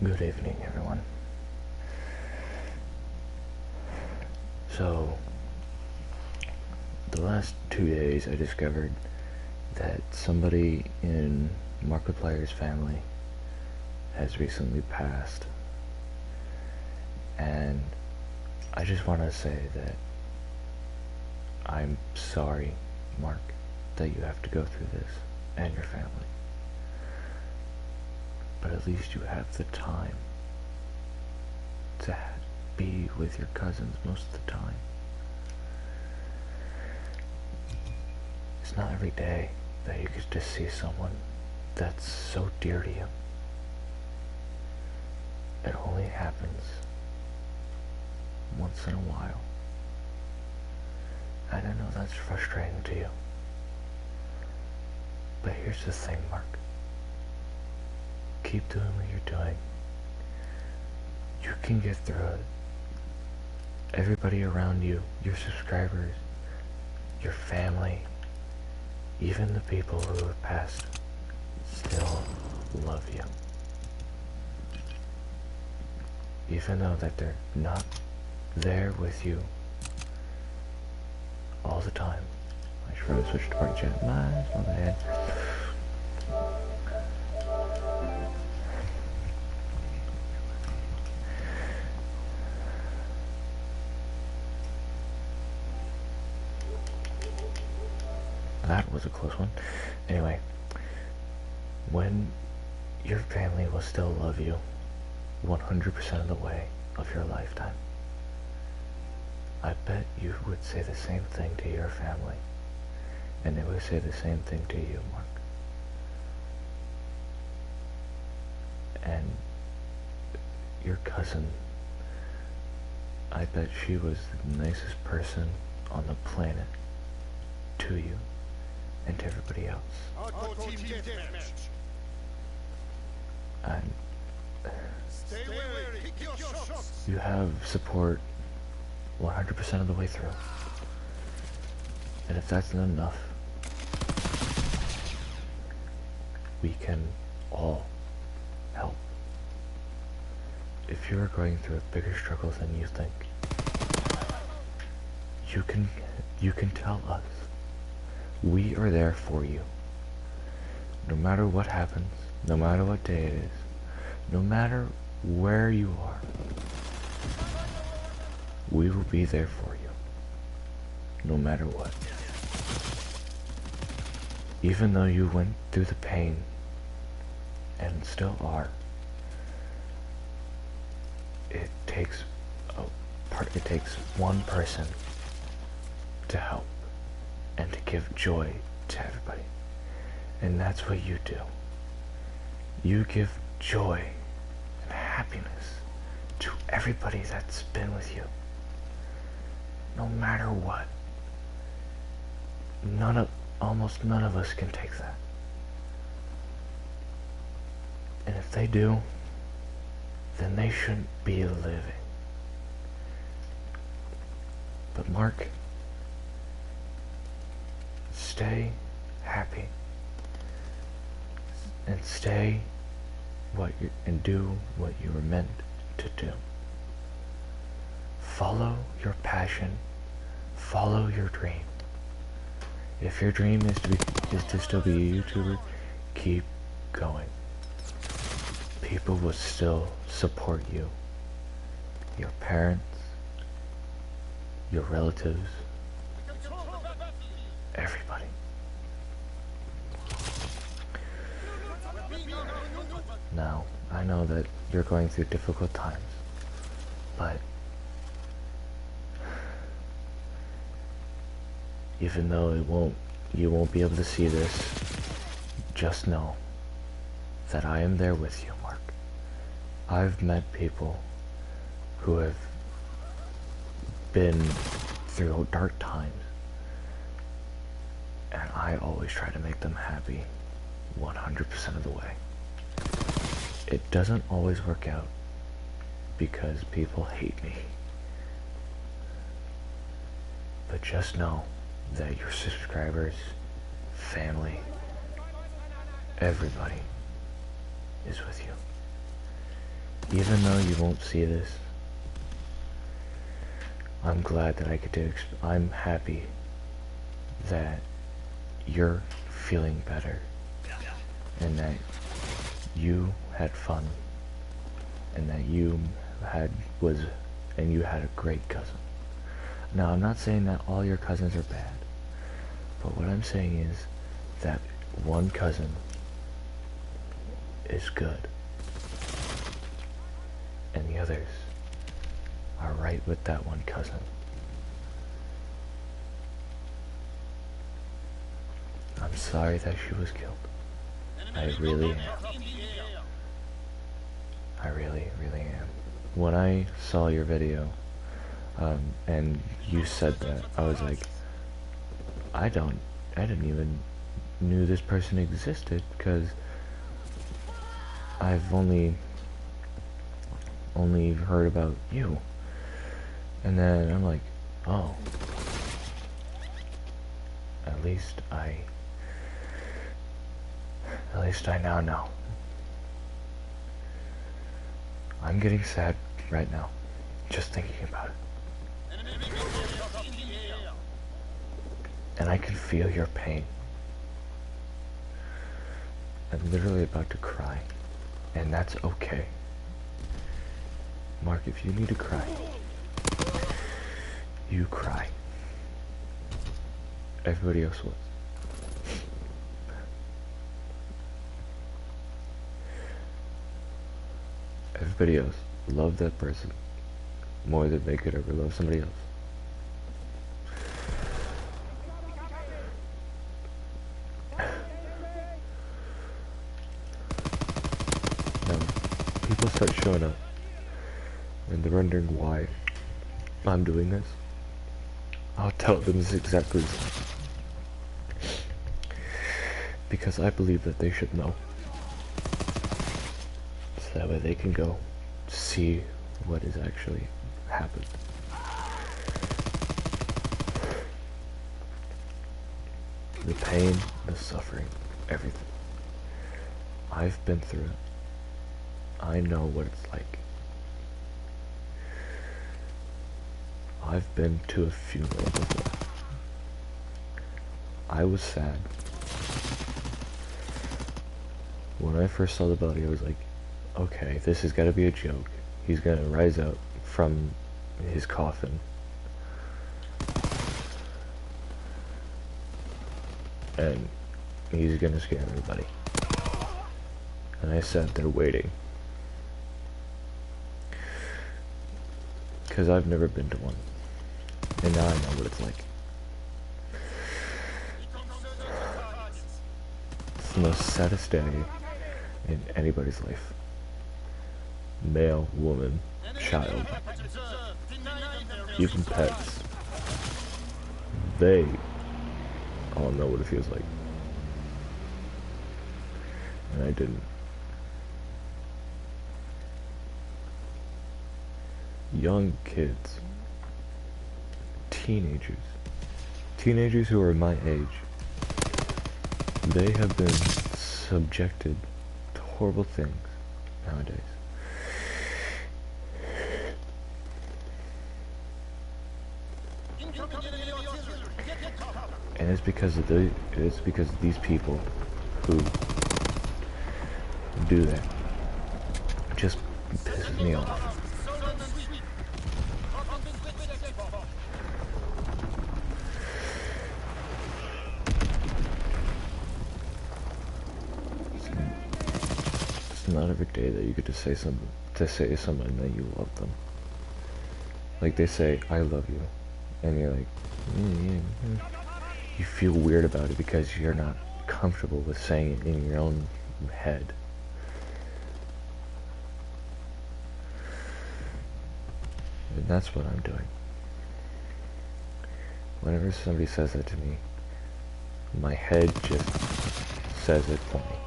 Good evening, everyone. So, the last 2 days I discovered that somebody in Markiplier's family has recently passed. And I just want to say that I'm sorry, Mark, that you have to go through this, and your family. But at least you have the time to be with your cousins most of the time. It's not every day that you get to see someone that's so dear to you. It only happens once in a while. And I know that's frustrating to you. But here's the thing, Mark. Keep doing what you're doing. You can get through it. Everybody around you, your subscribers, your family, even the people who have passed, still love you. Even though that they're not there with you all the time. I should probably switch to party chat. My bad. That was a close one. Anyway, when your family will still love you 100% of the way of your lifetime, I bet you would say the same thing to your family, and they would say the same thing to you, Mark. And your cousin, I bet she was the nicest person on the planet to you and to everybody else. And you have support 100% of the way through. And if that's not enough, we can all help. If you're going through a bigger struggle than you think, you can tell us. We are there for you. No matter what happens, no matter what day it is, no matter where you are, we will be there for you. No matter what. Even though you went through the pain, and still are, it takes one person to help and to give joy to everybody. And that's what you do. You give joy and happiness to everybody that's been with you. No matter what. Almost none of us can take that. And if they do, then they shouldn't be living. But Mark, stay happy and do what you were meant to do. Follow your passion. Follow your dream. If your dream is to still be a YouTuber, keep going. People will still support you. Your parents, your relatives, everybody. Now, I know that you're going through difficult times, but even though you won't be able to see this, just know that I am there with you, Mark. I've met people who have been through dark times, and I always try to make them happy 100% of the way. It doesn't always work out because people hate me. But just know that your subscribers, family, everybody is with you. even though you won't see this, I'm glad that I get to, I'm happy that you're feeling better and that you had fun and that you had a great cousin. Now, I'm not saying that all your cousins are bad, but what I'm saying is that one cousin is good and the others are right with that one cousin. I'm sorry that she was killed. I really am. I really, really am. When I saw your video, and you said that, I was like, I didn't even knew this person existed, because I've only heard about you. And then I'm like, oh, at least I now know. I'm getting sad right now, just thinking about it. And I can feel your pain. I'm literally about to cry, and that's okay. Mark, if you need to cry, you cry. Everybody else was. Everybody else loved that person more than they could ever love somebody else. Now, people start showing up and they're wondering why I'm doing this. I'll tell them this exact reason. Because I believe that they should know. So that way they can go see what has actually happened. The pain, the suffering, everything. I've been through it. I know what it's like. I've been to a funeral before. I was sad. When I first saw the body, I was like, okay, this has got to be a joke. He's gonna rise up from his coffin and he's gonna scare everybody. And I sat there waiting, because I've never been to one, and now I know what it's like. It's the most saddest day in anybody's life. Male, woman, child, even pets. They all know what it feels like. And I didn't. Young kids, teenagers who are my age, they have been subjected to horrible things nowadays. And it's because of these people who do that. It just pisses me off. It's not every day that you get to say to someone that you love them. Like they say, I love you, and you're like, you feel weird about it because you're not comfortable with saying it in your own head. And that's what I'm doing. Whenever somebody says that to me, my head just says it for me.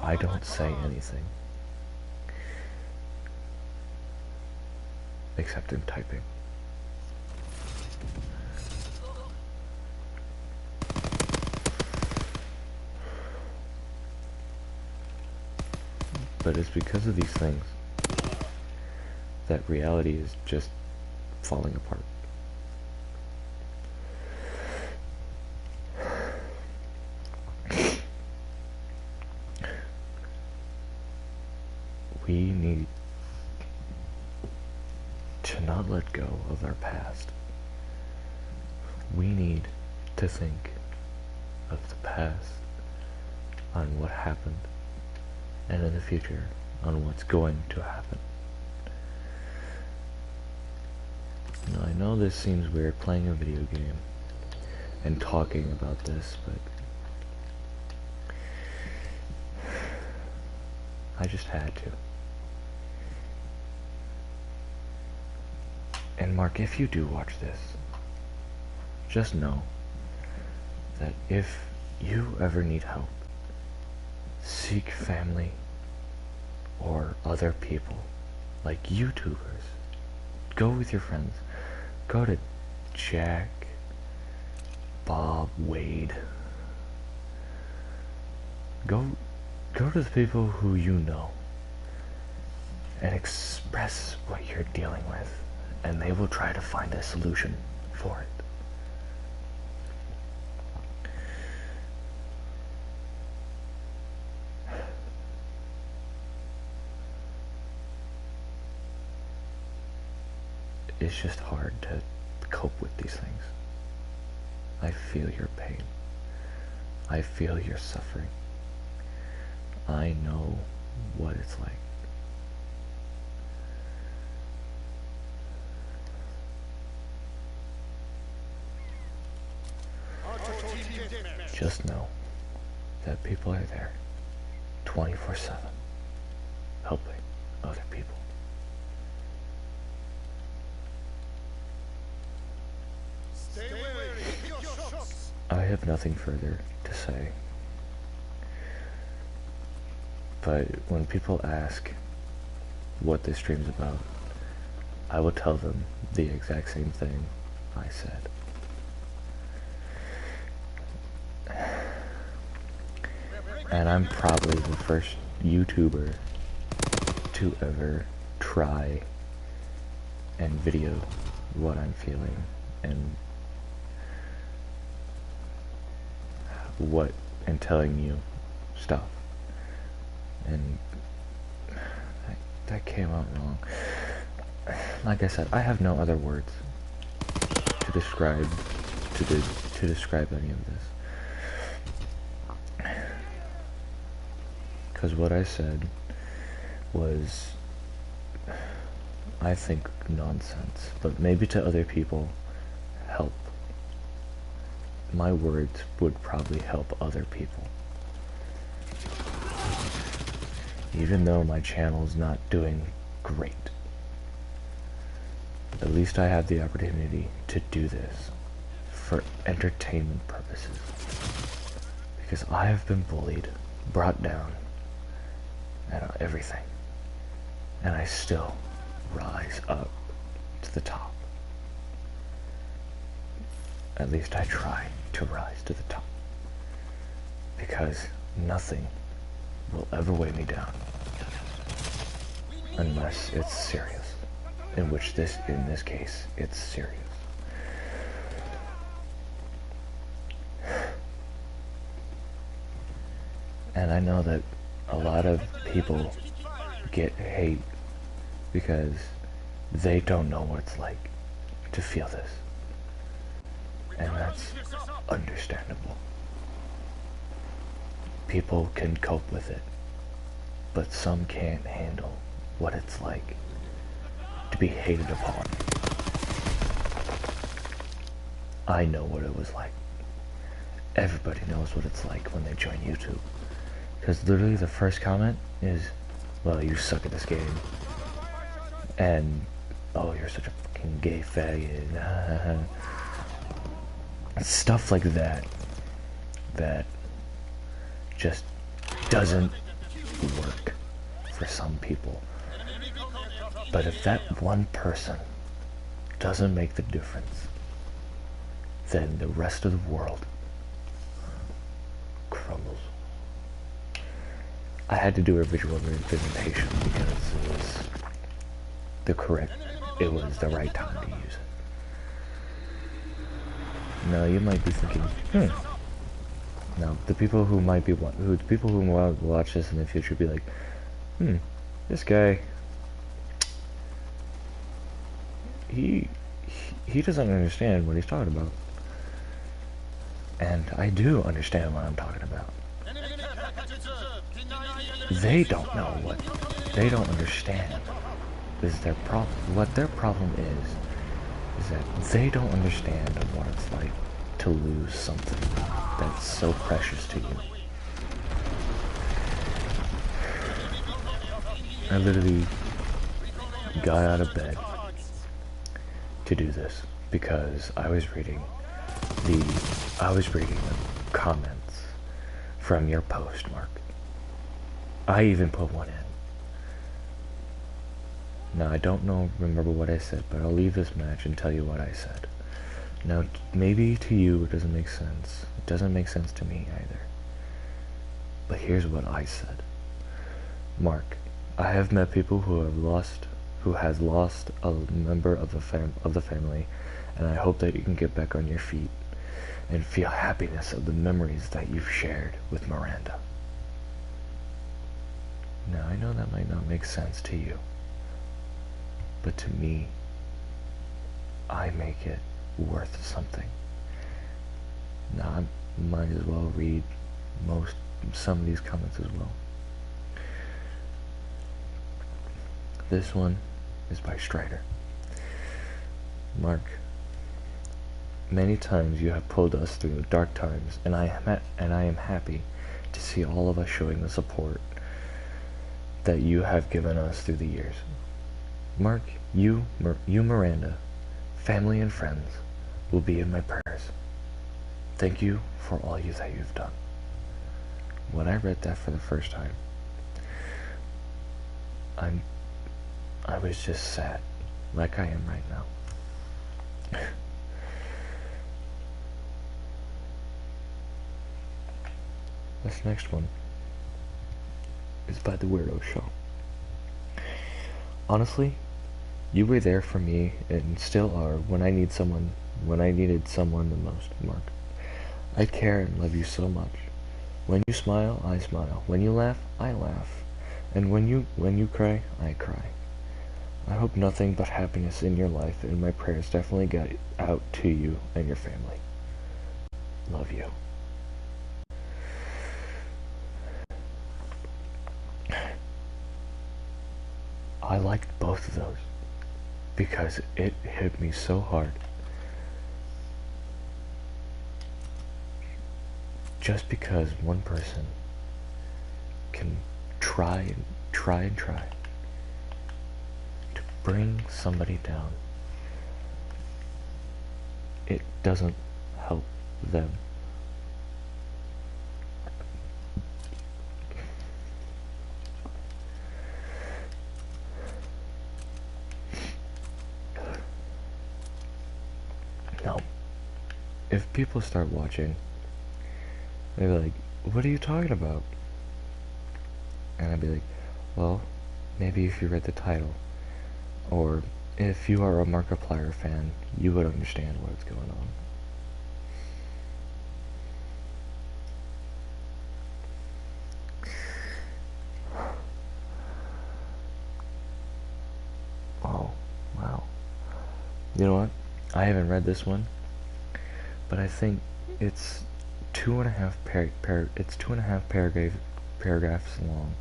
I don't say anything. Except in typing. But it's because of these things that reality is just falling apart. We need to not let go of our past. We need to think of the past, on what happened, and in the future on what's going to happen. Now, I know this seems weird playing a video game and talking about this, but I just had to. And Mark, if you do watch this, just know that if you ever need help, seek family or other people, like YouTubers. Go with your friends. Go to Jack, Bob, Wade. Go to the people who you know and express what you're dealing with, and they will try to find a solution for it. It's just hard to cope with these things. I feel your pain. I feel your suffering. I know what it's like. Just know that people are there 24/7 helping other people. I have nothing further to say, but when people ask what this stream's about, I will tell them the exact same thing I said. And I'm probably the first YouTuber to ever try and video what I'm feeling and telling you stuff, and that came out wrong. Like I said, I have no other words to describe any of this, because what I said was, I think, nonsense, but maybe to other people help. My words would probably help other people. Even though my channel's not doing great, at least I have the opportunity to do this for entertainment purposes. Because I have been bullied, brought down, and everything. And I still rise up to the top. At least I try to rise to the top. Because nothing will ever weigh me down. Unless it's serious. In this case, it's serious. And I know that a lot of people get hate because they don't know what it's like to feel this. And that's understandable. People can cope with it, but some can't handle what it's like to be hated upon. I know what it was like. Everybody knows what it's like when they join YouTube. Because literally the first comment is, well, you suck at this game. And, oh, you're such a fucking gay faggot. Stuff like that. That just doesn't work for some people. But if that one person doesn't make the difference, then the rest of the world crumbles. I had to do a visual representation because it was it was the right time to use it. Now you might be thinking, Now the people who might be the people who watch this in the future be like, this guy, he doesn't understand what he's talking about. And I do understand what I'm talking about. They don't know what they don't understand is their problem. What their problem is that they don't understand what it's like to lose something that's so precious to you. I literally got out of bed to do this because I was reading the comments from your post, Mark. I even put one in. Now I don't remember what I said, but I'll leave this match and tell you what I said. Now maybe to you it doesn't make sense. It doesn't make sense to me either. But here's what I said. Mark, I have met people who has lost a member of the family, and I hope that you can get back on your feet and feel happiness of the memories that you've shared with Miranda. Now I know that might not make sense to you, but to me, I make it worth something. Now I might as well read some of these comments as well. This one is by Strider. Mark, many times you have pulled us through dark times, and I am happy to see all of us showing the support that you have given us through the years. Mark, you Miranda, family and friends will be in my prayers. Thank you for all that you've done. When I read that for the first time, I was just sad, like I am right now. This next one is by The Weirdo Show. Honestly, you were there for me and still are when I needed someone the most, Mark. I care and love you so much. When you smile, I smile. When you laugh, I laugh. And when you cry, I cry. I hope nothing but happiness in your life, and my prayers definitely get out to you and your family. Love you. I liked both of those because it hit me so hard. Just because one person can try to bring somebody down, it doesn't help them. Now, if people start watching, they'd be like, what are you talking about? And I'd be like, well, maybe if you read the title, or if you are a Markiplier fan, you would understand what's going on. Oh, wow. You know what? I haven't read this one, but I think it's 2.5 paragraphs long.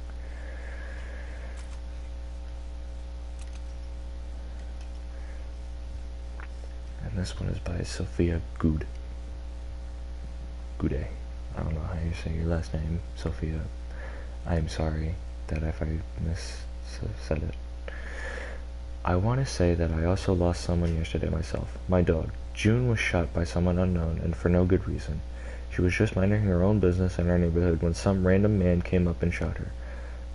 And this one is by Sophia Goude. I don't know how you say your last name, Sophia. I am sorry that if I said it. I want to say that I also lost someone yesterday myself. My dog. June was shot by someone unknown and for no good reason. She was just minding her own business in our neighborhood when some random man came up and shot her.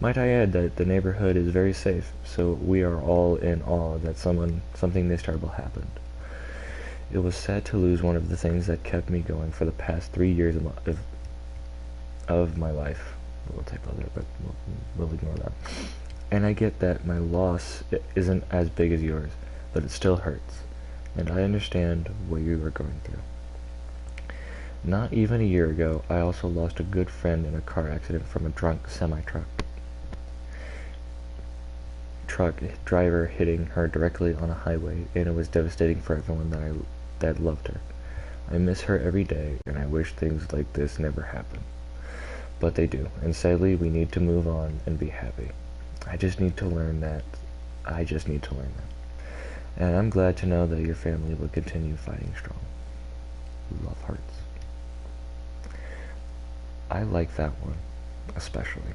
Might I add that the neighborhood is very safe, so we are all in awe that something this terrible happened. It was sad to lose one of the things that kept me going for the past 3 years of my life. little typo there, but we'll ignore that. And I get that my loss isn't as big as yours, but it still hurts. And I understand what you are going through. Not even a year ago, I also lost a good friend in a car accident from a drunk semi-truck driver hitting her directly on a highway, and it was devastating for everyone that loved her. I miss her every day, and I wish things like this never happened. But they do, and sadly we need to move on and be happy. I just need to learn that. And I'm glad to know that your family will continue fighting strong. Love, Hearts. I like that one, especially,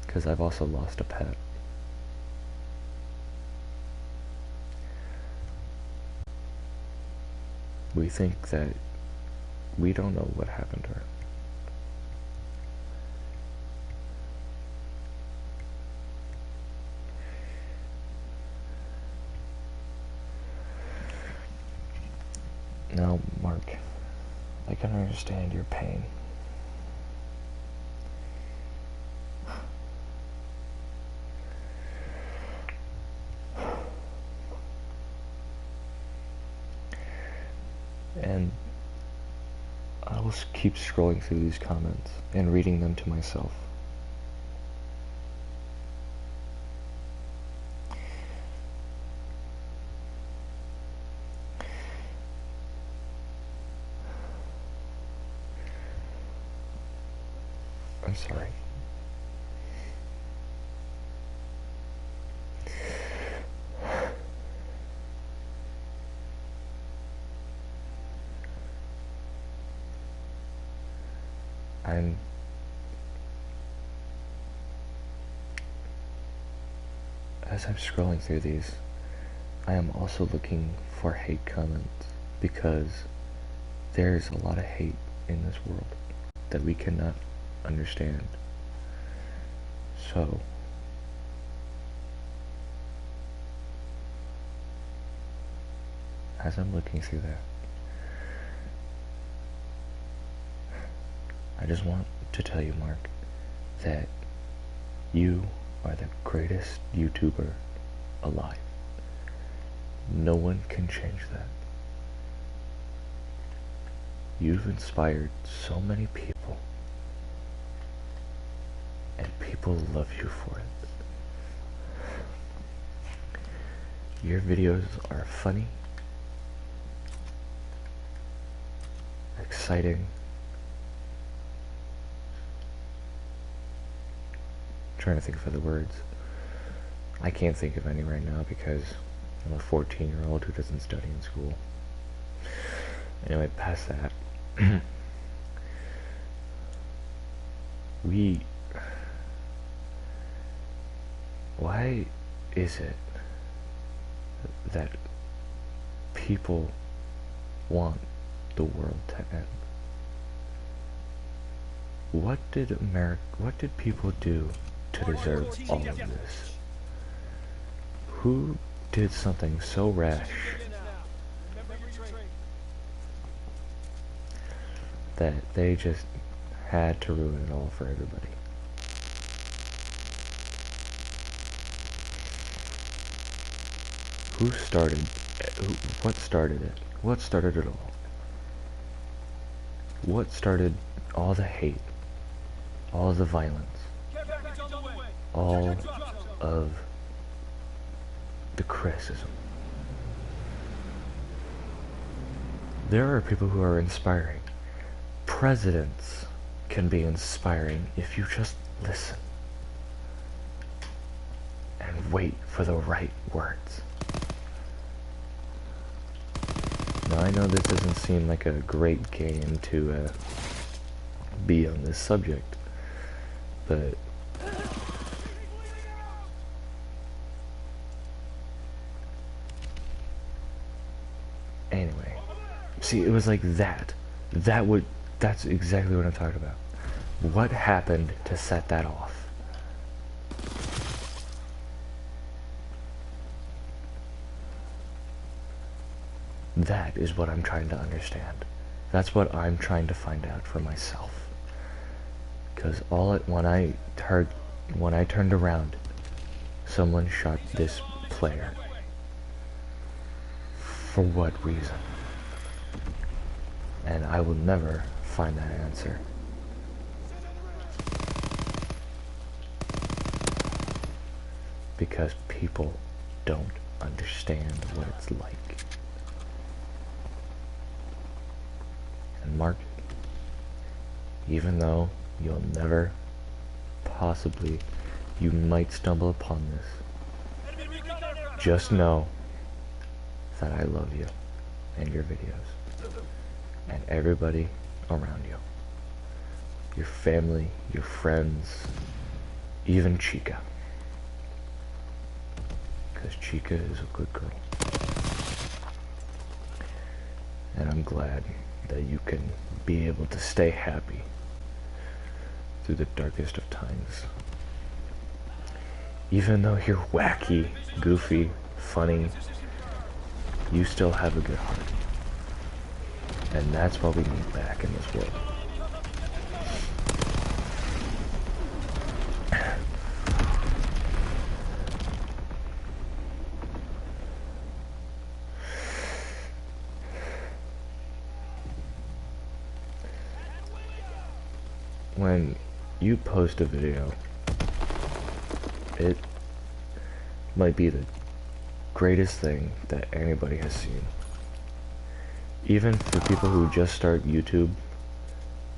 because I've also lost a pet. We think that we don't know what happened to her. Now, Mark, I can understand your pain. And I will keep scrolling through these comments and reading them to myself. I'm sorry. As I'm scrolling through these, I am also looking for hate comments, because there's a lot of hate in this world that we cannot understand. So, as I'm looking through that, I just want to tell you, Mark, that you are the greatest YouTuber alive. No one can change that. You've inspired so many people, and people love you for it. Your videos are funny, exciting, trying to think of other words. I can't think of any right now because I'm a 14-year-old who doesn't study in school. Anyway, past that. Why is it that people want the world to end? What did people do to deserve all of this? Who did something so rash that they just had to ruin it all for everybody? What started it? What started it all? What started all the hate, all of the violence, all of the criticism? There are people who are inspiring. Presidents can be inspiring if you just listen and wait for the right words. Now, I know this doesn't seem like a great game to be on this subject, but anyway, see, it was like that. That's exactly what I'm talking about. What happened to set that off? That is what I'm trying to understand. That's what I'm trying to find out for myself. Because when I turned around, someone shot this player. For what reason? And I will never find that answer. Because people don't understand what it's like. And Mark, even though you'll never possibly, you might stumble upon this, just know that I love you and your videos and everybody around you, your family, your friends, even Chica, because Chica is a good girl, and I'm glad that you can be able to stay happy through the darkest of times. Even though you're wacky, goofy, funny, you still have a good heart. And that's what we need back in this world. When you post a video, it might be the greatest thing that anybody has seen. Even for people who just start YouTube,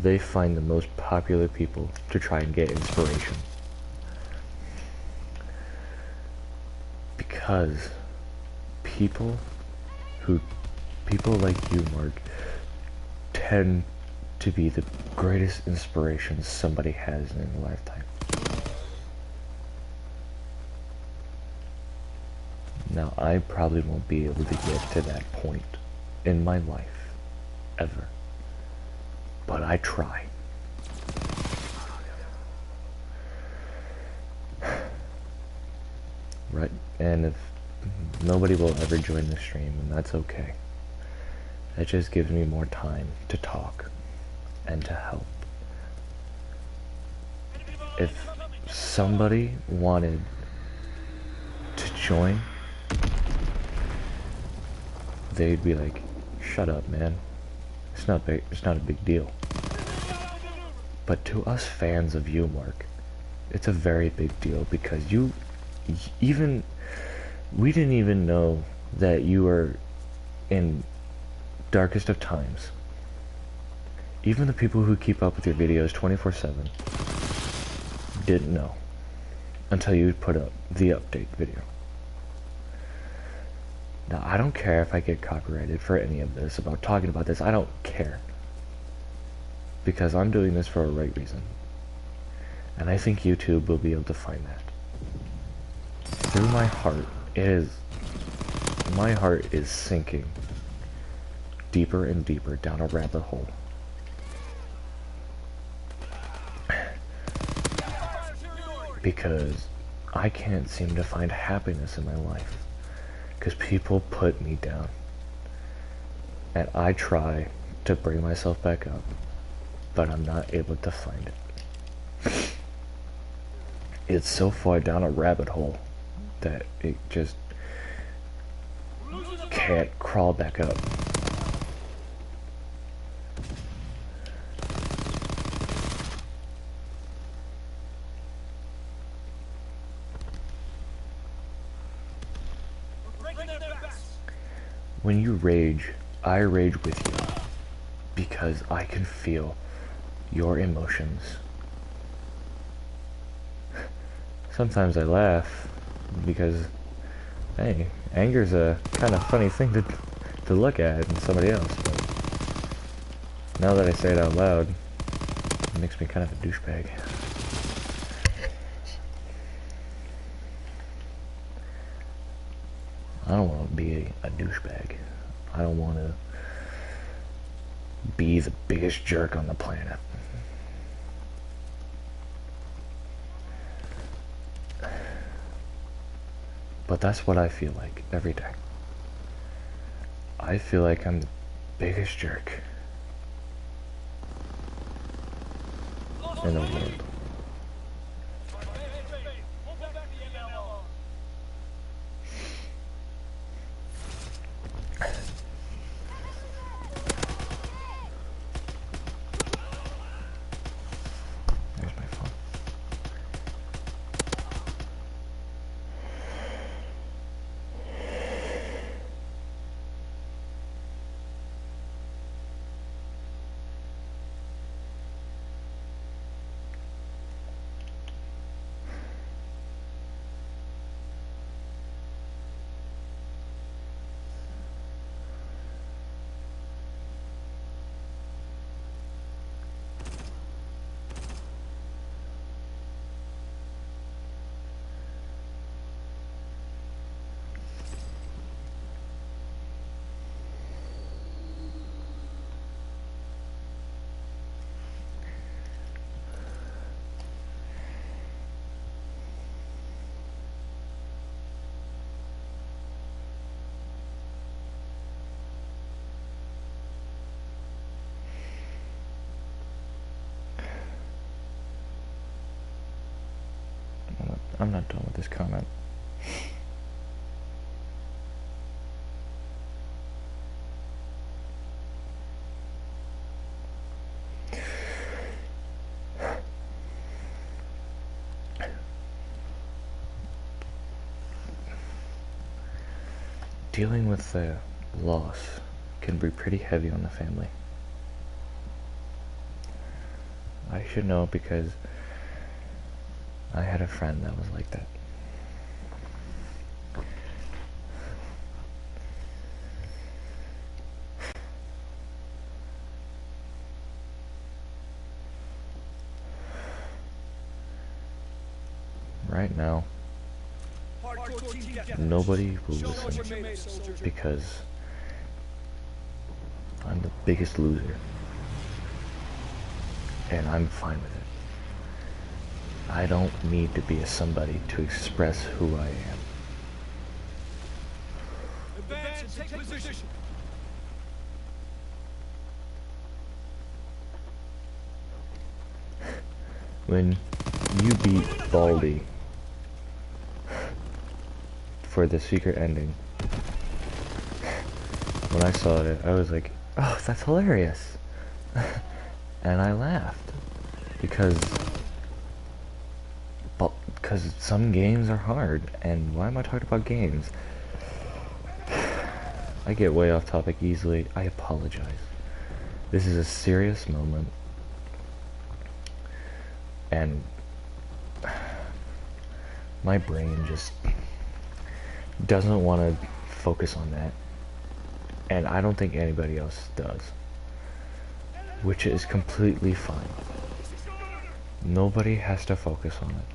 they find the most popular people to try and get inspiration. Because people like you, Mark, tend to be the greatest inspiration somebody has in a lifetime. Now, I probably won't be able to get to that point in my life, ever. But I try. Right? And if nobody will ever join the stream, and that's okay. That just gives me more time to talk and to help. If somebody wanted to join, they'd be like, shut up, man. It's not a big deal. But to us fans of you, Mark, it's a very big deal, because we didn't even know that you were in darkest of times. Even the people who keep up with your videos 24/7 didn't know until you put up the update video. Now, I don't care if I get copyrighted for any of this, about talking about this. I don't care. Because I'm doing this for a right reason. And I think YouTube will be able to find that. Through my heart, my heart is sinking deeper and deeper down a rabbit hole. Because I can't seem to find happiness in my life. Because people put me down. And I try to bring myself back up, but I'm not able to find it. It's so far down a rabbit hole that it just can't crawl back up. When you rage, I rage with you, because I can feel your emotions. Sometimes I laugh, because, hey, anger's a kind of funny thing to look at in somebody else, but now that I say it out loud, it makes me kind of a douchebag. I don't want to be a douchebag. I don't want to be the biggest jerk on the planet. But that's what I feel like every day. I feel like I'm the biggest jerk. in the world. There's my phone. I'm not done with this comment. Dealing with the loss can be pretty heavy on the family. I should know because I had a friend that was like that. Right now, nobody will listen because I'm the biggest loser. And I'm fine with it. I don't need to be a somebody to express who I am. Advance and take position. When you beat Baldy for the secret ending, when I saw it, I was like, oh, that's hilarious. And I laughed because some games are hard. And why am I talking about games? I get way off topic easily. I apologize. This is a serious moment, and my brain just doesn't want to focus on that, and I don't think anybody else does, which is completely fine. Nobody has to focus on it,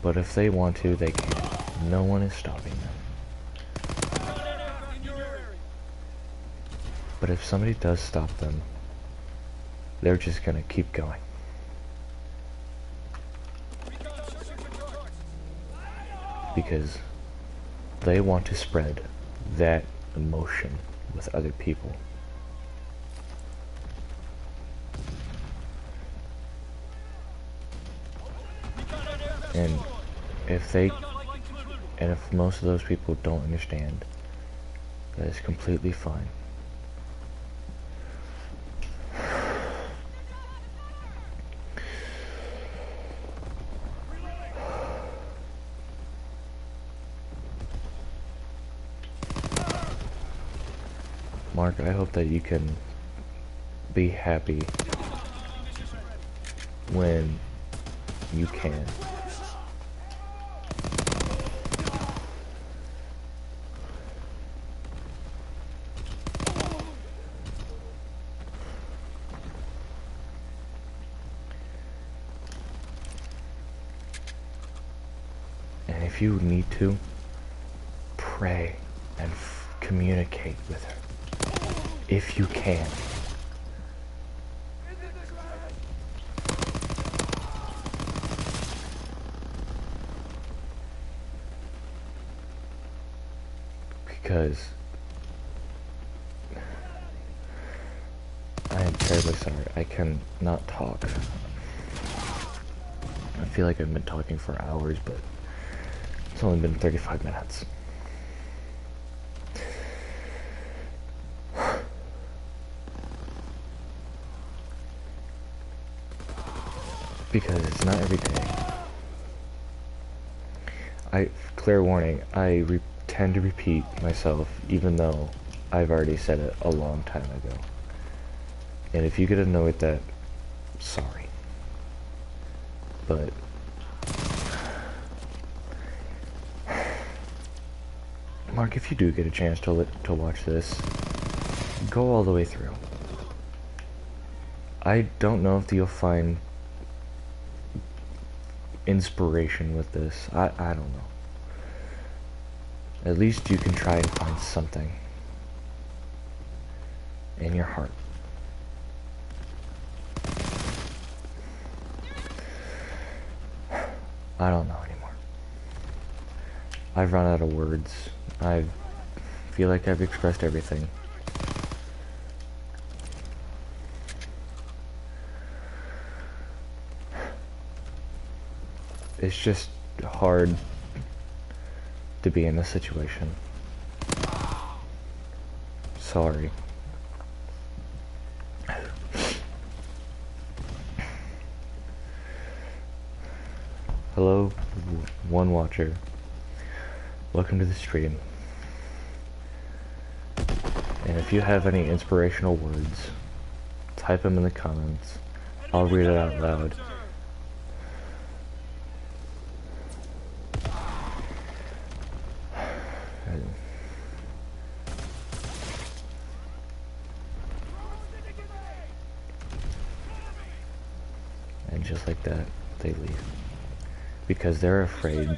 but if they want to, they can. No one is stopping them. But if somebody does stop them, they're just gonna keep going. Because they want to spread that emotion with other people. And if most of those people don't understand, that is completely fine. Mark, I hope that you can be happy when you can. And if you need to, pray and communicate with her. If you can. Because I am terribly terribly sorry. I cannot talk. I feel like I've been talking for hours, but it's only been 35 minutes. Because it's not every day. Clear warning, I tend to repeat myself, even though I've already said it a long time ago. And if you get annoyed that, sorry. But Mark, if you do get a chance to watch this, go all the way through. I don't know if you'll find inspiration with this. I don't know. At least you can try and find something in your heart. I don't know anymore. I've run out of words. I feel like I've expressed everything. It's just hard to be in this situation. Sorry. Hello, one watcher. Welcome to the stream. And if you have any inspirational words, type them in the comments. I'll read it out loud. And just like that, they leave. Because they're afraid.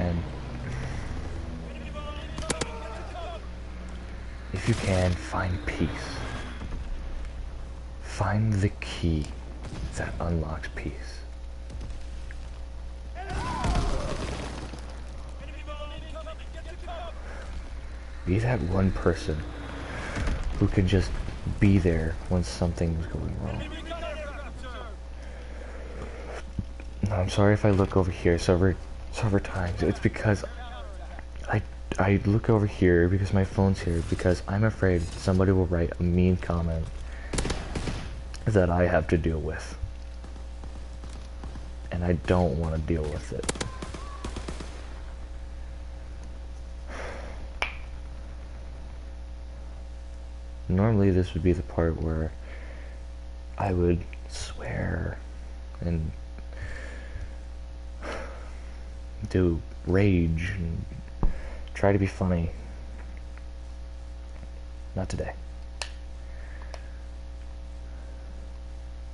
And if you can, find peace. Find the key that unlocks peace. Be that one person who can just be there when something's going wrong. I'm sorry if I look over here several times. It's because I look over here because my phone's here because I'm afraid somebody will write a mean comment that I have to deal with. And I don't want to deal with it. Normally this would be the part where I would swear and do rage and try to be funny. Not today.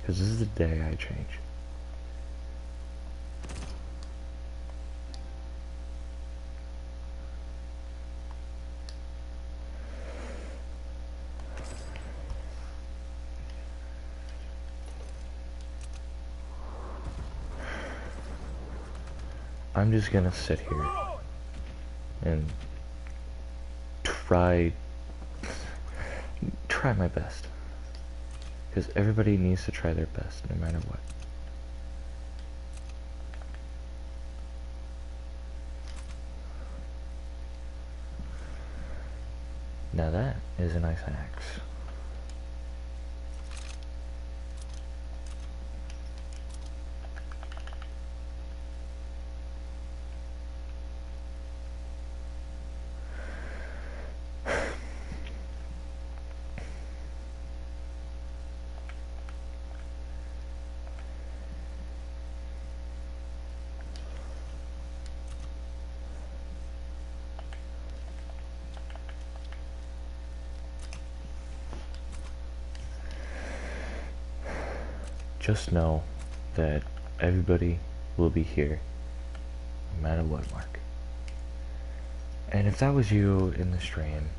Because this is the day I change. I'm just gonna sit here and try my best, because everybody needs to try their best no matter what. Now that is a nice axe. just know that everybody will be here, no matter what, Mark. And if that was you in the stream,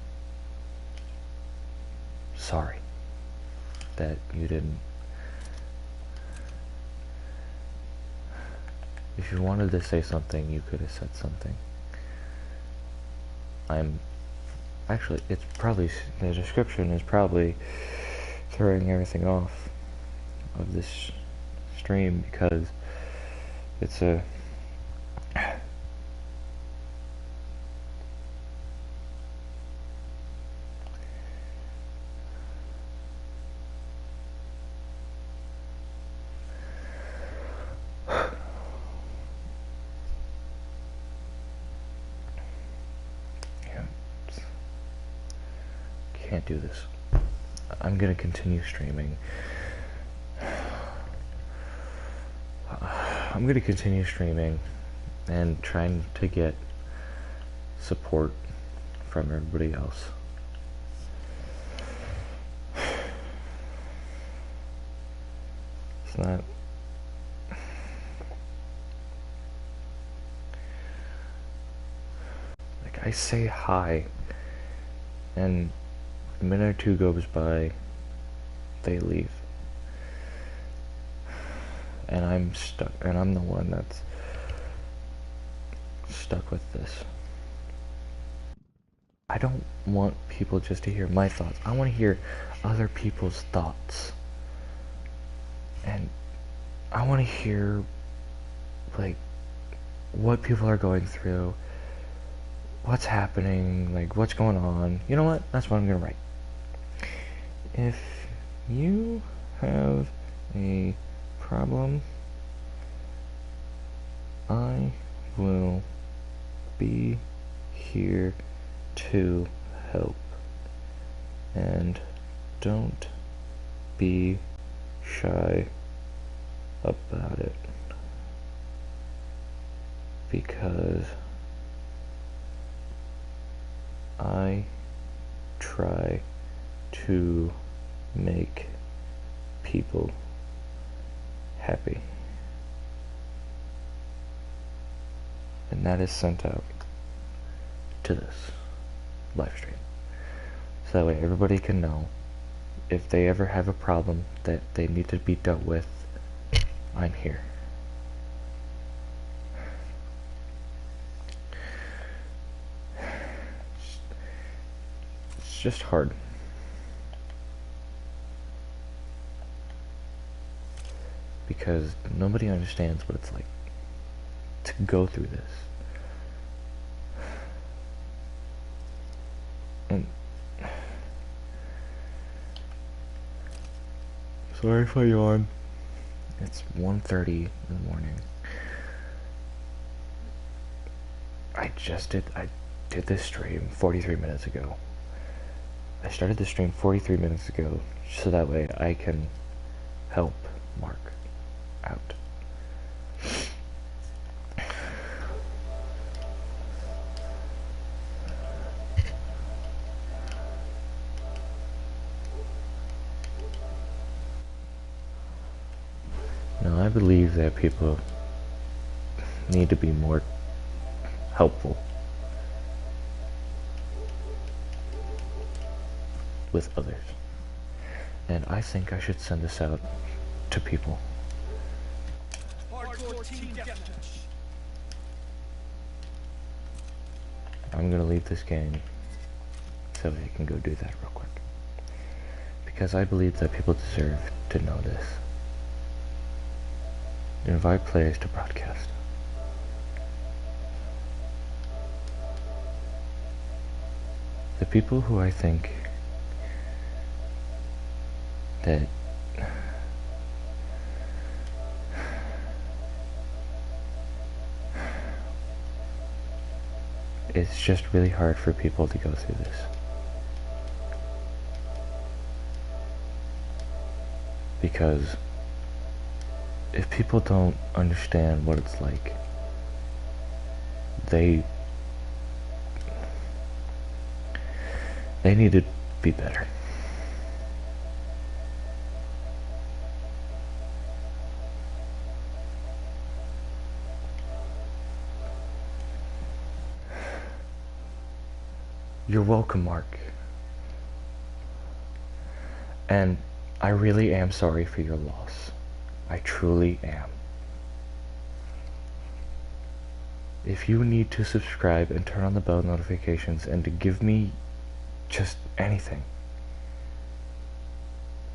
sorry that you didn't. If you wanted to say something, you could have said something. Actually, it's probably, the description is probably throwing everything off of this stream because it's a can't do this. I'm gonna continue streaming. I'm gonna continue streaming and trying to get support from everybody else. It's not. Like, I say hi, and a minute or two goes by, they leave. And I'm stuck, and I'm the one that's stuck with this. I don't want people just to hear my thoughts. I want to hear other people's thoughts. And I want to hear, like, what people are going through, what's happening, like, what's going on. You know what? That's what I'm going to write. If you have a problem, I will be here to help. And don't be shy about it, because I try to make people happy. And that is sent out to this live stream. So that way everybody can know if they ever have a problem that they need to be dealt with, I'm here. It's just hard. Because nobody understands what it's like to go through this. And sorry if I yawn. It's 1:30 in the morning. I did this stream 43 minutes ago. I started the stream 43 minutes ago so that way I can help Mark out. Now, I believe that people need to be more helpful with others. And I think I should send this out to people. Hardcore team deathmatch. I'm gonna leave this game so I can go do that real quick. Because I believe that people deserve to know this. Invite players to broadcast. The people who I think that it's just really hard for people to go through this. Because if people don't understand what it's like, they need to be better. You're welcome, Mark. And I really am sorry for your loss. I truly am. If you need to subscribe and turn on the bell notifications and to give me just anything,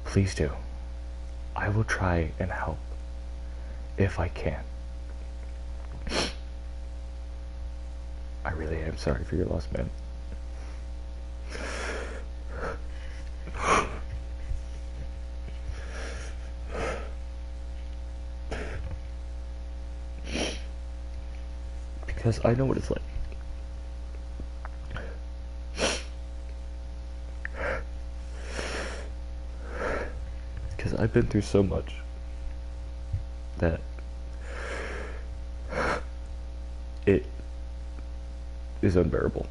please do. I will try and help if I can. I really am sorry for your loss, man. Because I know what it's like. Because I've been through so much that it is unbearable.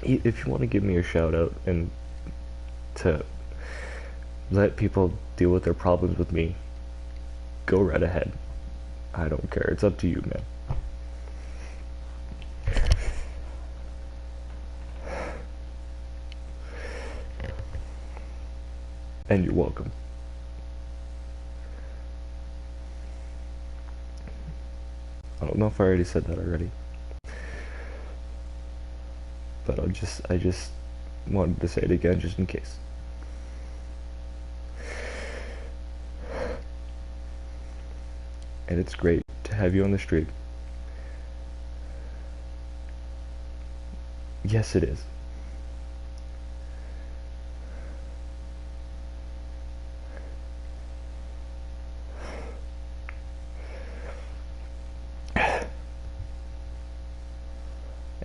If you want to give me a shout out and to let people deal with their problems with me, go right ahead. I don't care. It's up to you, man. And you're welcome. I don't know if I already said that already, but I just wanted to say it again just in case. And it's great to have you on the stream. Yes, it is.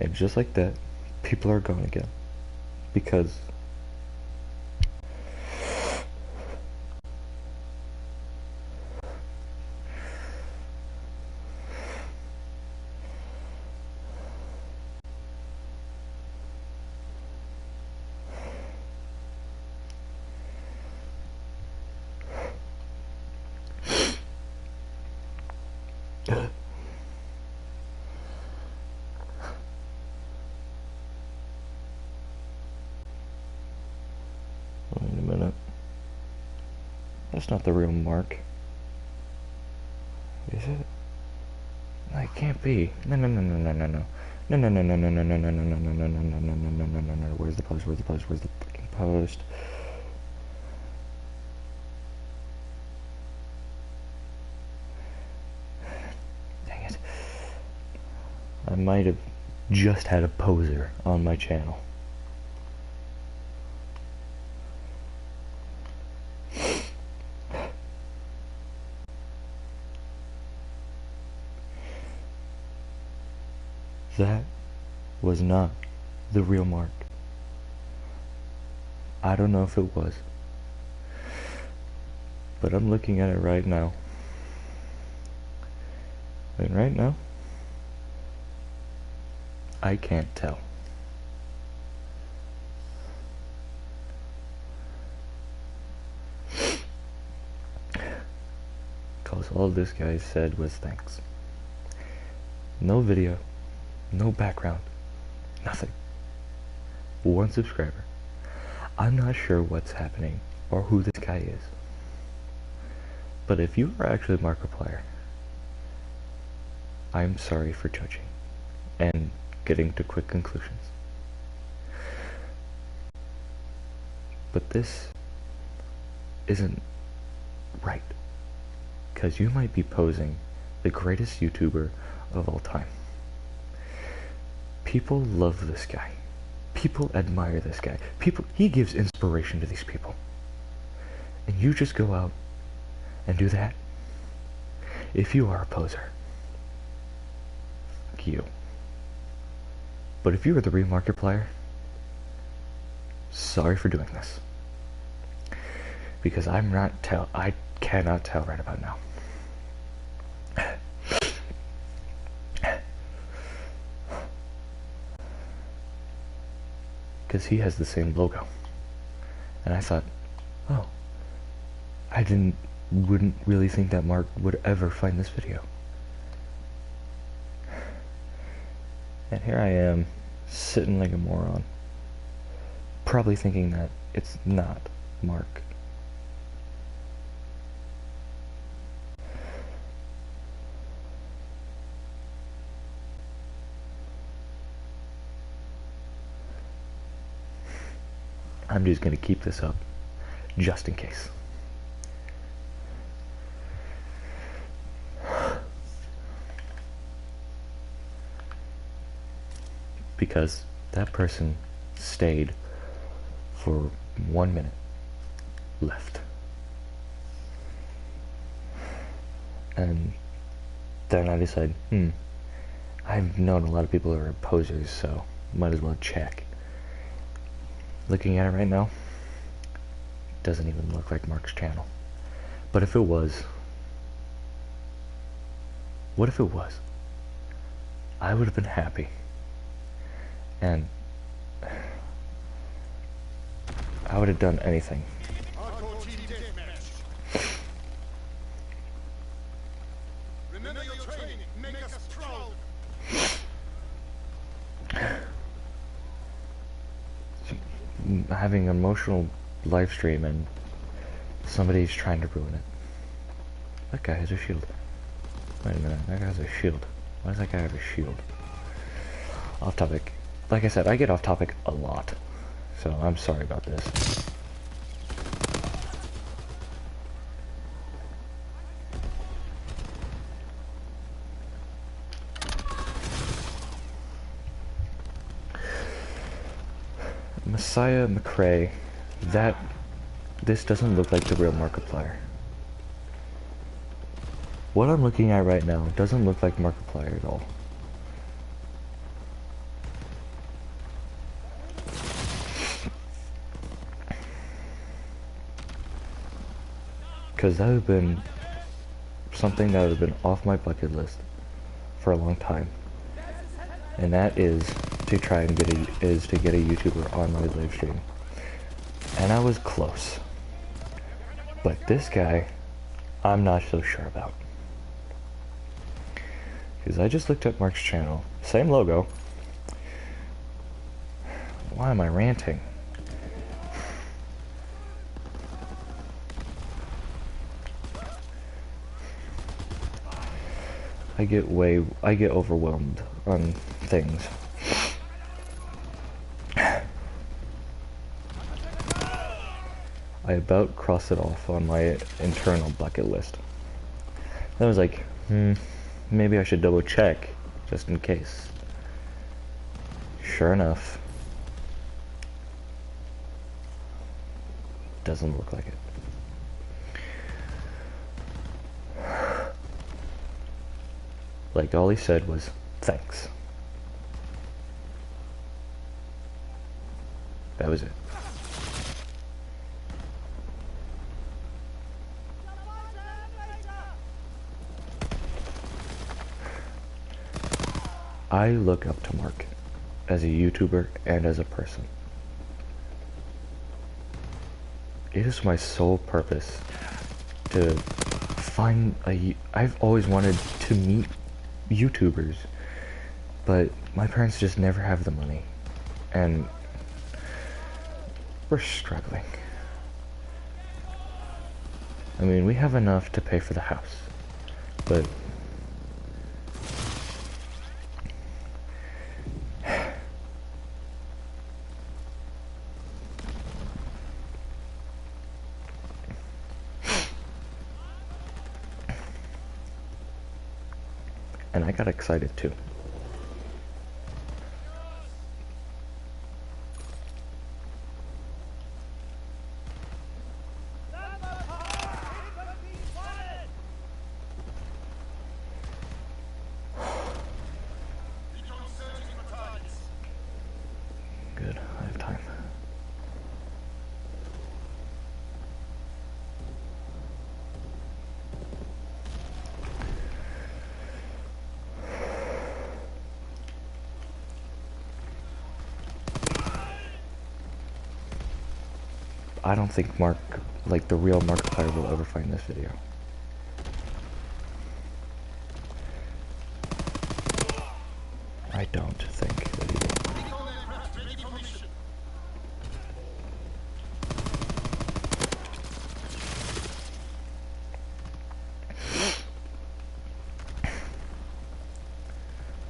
And just like that, people are gone again. Because wait a minute. That's not the real Mark. Is it? No, it can't be. No. No. Where's the post? Where's the post? Where's the fucking post? Dang it. I might have just had a poser on my channel. That was not the real Mark. I don't know if it was, but I'm looking at it right now. And right now, I can't tell. Because all this guy said was thanks. No video. No background. Nothing. 1 subscriber. I'm not sure what's happening or who this guy is. But if you are actually Markiplier, I'm sorry for judging and getting to quick conclusions. But this isn't right. Because you might be posing the greatest YouTuber of all time. People love this guy. People admire this guy. He gives inspiration to these people. And you just go out and do that? If you are a poser, fuck you. But if you are the real Markiplier, sorry for doing this. Because I cannot tell right about now. Because he has the same logo. And I thought, oh, I didn't wouldn't really think that Mark would ever find this video. And here I am, sitting like a moron, probably thinking that it's not Mark. I'm just gonna keep this up, just in case. Because that person stayed for 1 minute, left. And then I decided, I've known a lot of people who are posers, so might as well check. Looking at it right now, doesn't even look like Mark's channel. But if it was, what if it was? I would have been happy. And I would have done anything. Remember your training. Make us proud. Having an emotional live stream and somebody's trying to ruin it. That guy has a shield. Wait a minute, that guy has a shield. Why does that guy have a shield? Off topic. Like I said, I get off topic a lot, so I'm sorry about this. Messiah McCrae, this doesn't look like the real Markiplier. What I'm looking at right now doesn't look like Markiplier at all. Because that would have been something that would have been off my bucket list for a long time. And that is to try and get a YouTuber on my live stream. And I was close. But this guy, I'm not so sure about. Because I just looked at Mark's channel. Same logo. Why am I ranting? I get overwhelmed on things. I about crossed it off on my internal bucket list. I was like, maybe I should double check, just in case. Sure enough, doesn't look like it. Like, all he said was, thanks. That was it. I look up to Mark as a YouTuber and as a person. It is my sole purpose to find I've always wanted to meet YouTubers, but my parents just never have the money, and we're struggling. I mean, we have enough to pay for the house, but and I got excited too. Good, I have time. I don't think like the real Markiplier will ever find this video. I don't think that he will.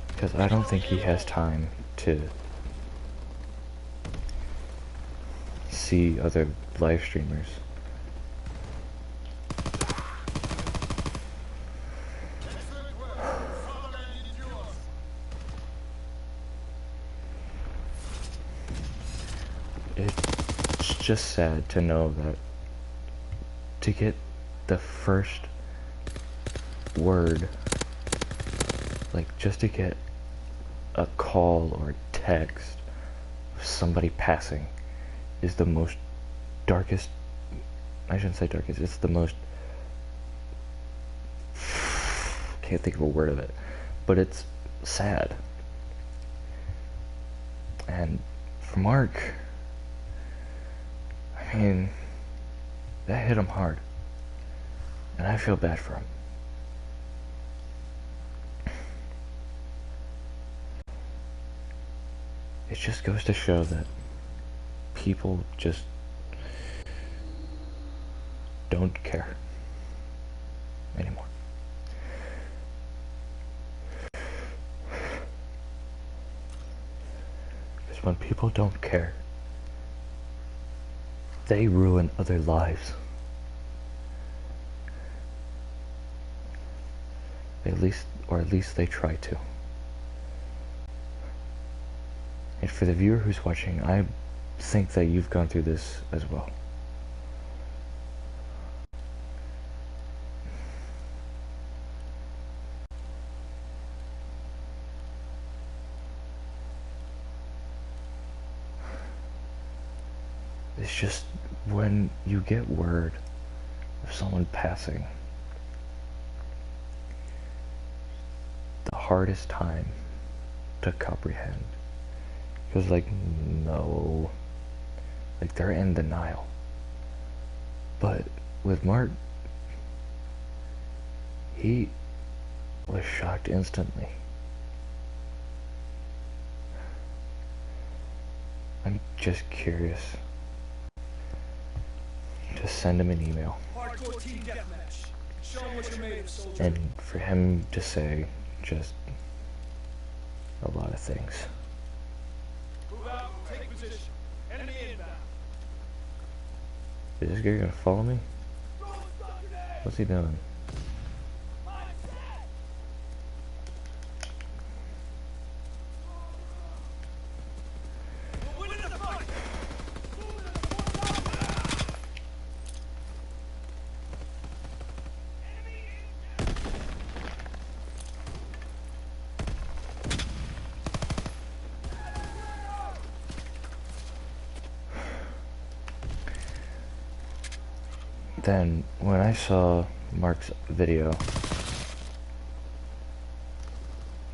Because I don't think he has time to see other live streamers. It's just sad to know that to get the first word, like just to get a call or text of somebody passing, is the most darkest, I shouldn't say darkest, it's the most, can't think of a word of it, but it's sad. And for Mark, I mean, that hit him hard, and I feel bad for him. It just goes to show that people just don't care anymore. Because when people don't care, they ruin other lives. At least they try to. And for the viewer who's watching, I think that you've gone through this as well. It's just when you get word of someone passing, the hardest time to comprehend. Because, like, no, like, they're in denial. But with Mark, he was shocked instantly. I'm just curious to send him an email and for him to say just a lot of things. Is this guy gonna follow me? What's he doing? Then, when I saw Mark's video,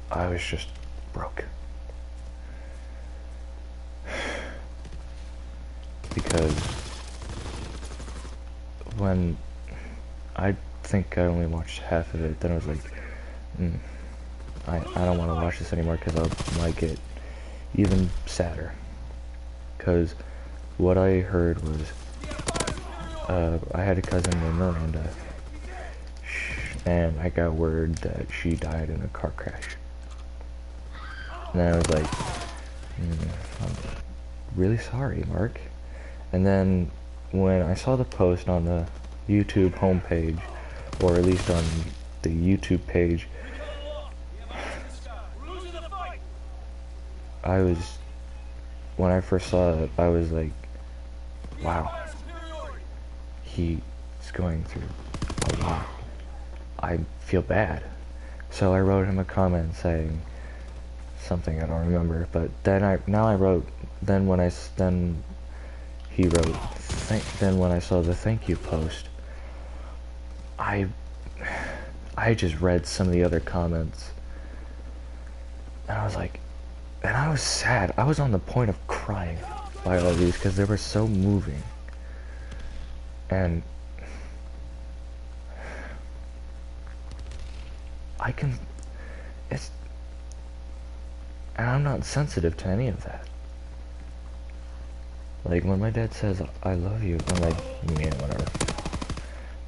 I was just broke. Because when I think I only watched half of it, then I was like, I don't want to watch this anymore because I might get even sadder. Because what I heard was, I had a cousin named Miranda, and I got word that she died in a car crash. And I was like, I'm really sorry, Mark. And then when I saw the post on the YouTube homepage, or at least on the YouTube page, when I first saw it, I was like, wow. He's going through a lot. I feel bad. So I wrote him a comment saying something I don't remember, but then when I saw the thank you post, I just read some of the other comments, and I was like, and I was sad. I was on the point of crying by all these because they were so moving. And I can, it's, and I'm not sensitive to any of that. Like, when my dad says, I love you, I'm like, yeah, whatever.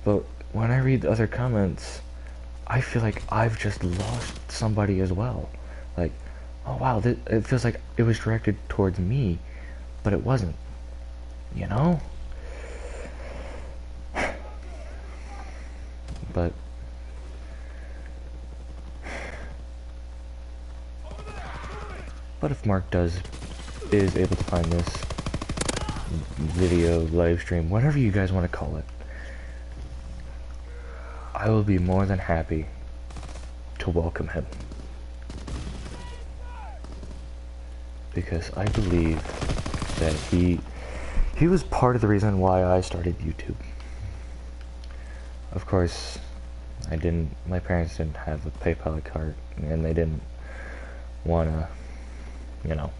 But when I read other comments, I feel like I've just lost somebody as well. Like, oh wow, it feels like it was directed towards me, but it wasn't. You know? But if Mark is able to find this video, live stream, whatever you guys want to call it, I will be more than happy to welcome him. Because I believe that he was part of the reason why I started YouTube. Of course, my parents didn't have a PayPal account, and they didn't wanna, you know.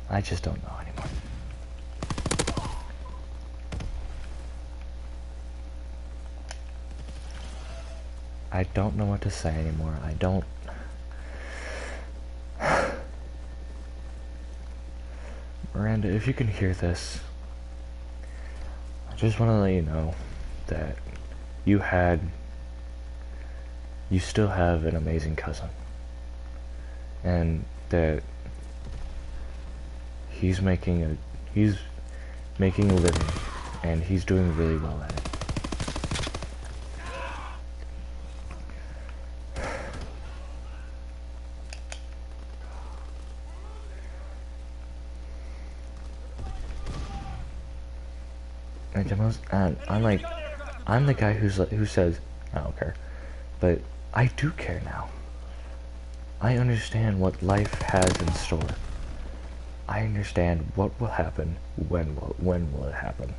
I just don't know anymore. I don't know what to say anymore. I don't. Miranda, if you can hear this, I just want to let you know that you still have an amazing cousin. And that he's making a living, and he's doing really well at it. And I'm the guy who says, I don't care. But I do care now. I understand what life has in store. I understand what will happen, when will it happen.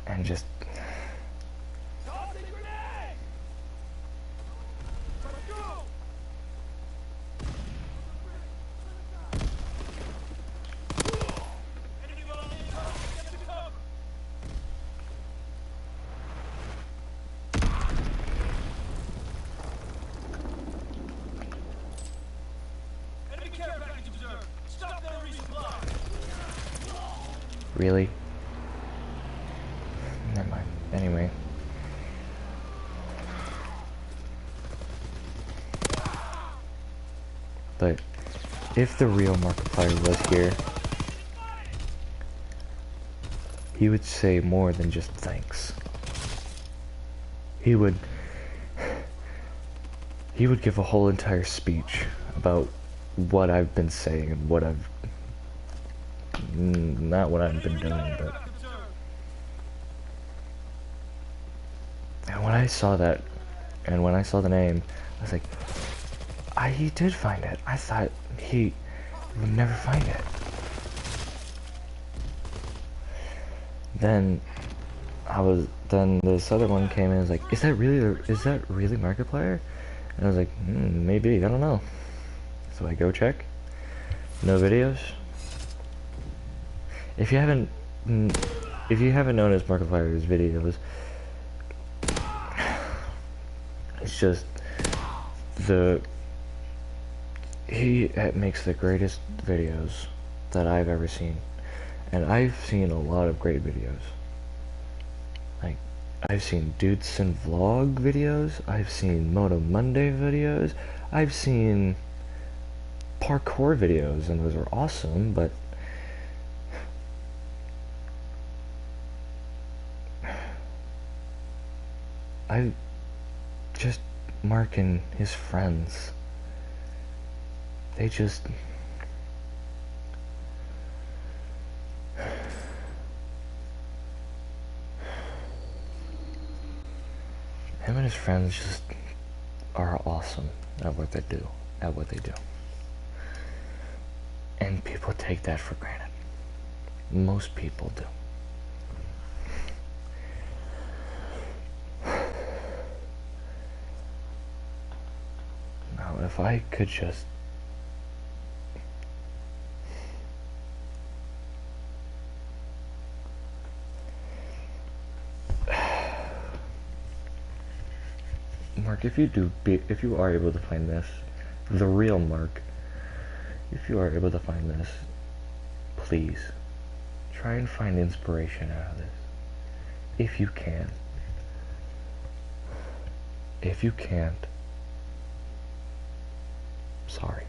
And just... Really? Never mind. Anyway. But if the real Markiplier was here, he would say more than just thanks. He would give a whole entire speech about what I've been saying and what I've... not what I've been doing, but... And when I saw that, and when I saw the name, I was like, he did find it. I thought he would never find it. Then this other one came in and was like, is that really Markiplier? And I was like, maybe, I don't know. So I go check. No videos. If you haven't noticed Markiplier's videos, it's just he makes the greatest videos that I've ever seen. And I've seen a lot of great videos. Like, I've seen Dudesen vlog videos, I've seen Moto Monday videos, I've seen parkour videos, and those are awesome, but Mark and his friends, they just... him and his friends just are awesome at what they do. And people take that for granted. Most people do. if I could just... Mark, if you are able to find this, the real Mark, if you are able to find this, please, try and find inspiration out of this. If you can. If you can't, sorry.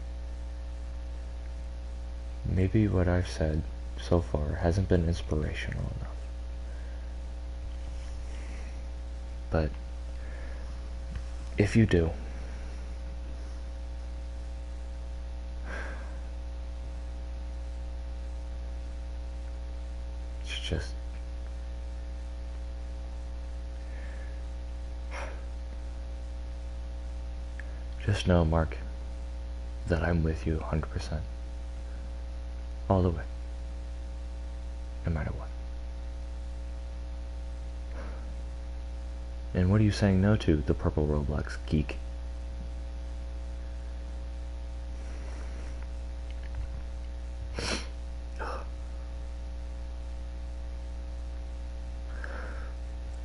Maybe what I've said so far hasn't been inspirational enough. But if you do, it's just know, Mark, that I'm with you 100%. All the way. No matter what. And what are you saying no to, the purple Roblox geek?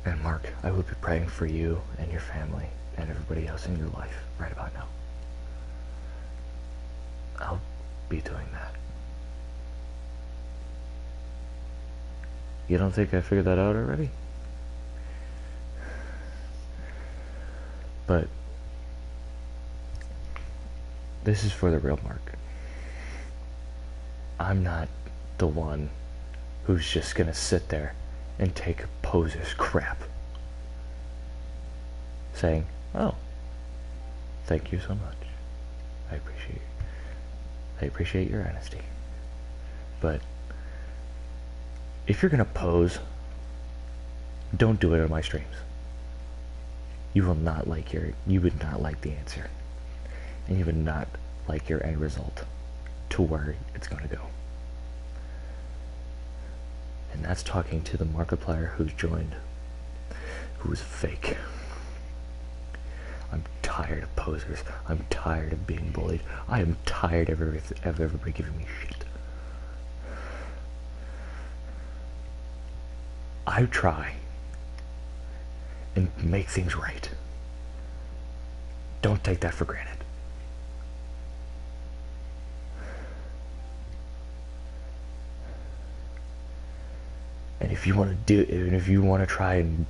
And Mark, I will be praying for you and your family and everybody else in your life right about now. I'll be doing that. You don't think I figured that out already? But this is for the real Mark. I'm not the one who's just gonna sit there and take a poser's crap, saying, oh, thank you so much. I appreciate your honesty. But if you're gonna pose, don't do it on my streams. You would not like the answer. And you would not like your end result to where it's gonna go. And that's talking to the Markiplier who's joined, who is fake. I'm tired of posers. I'm tired of being bullied. I am tired of everybody giving me shit. I try and make things right. Don't take that for granted. And if you want to try and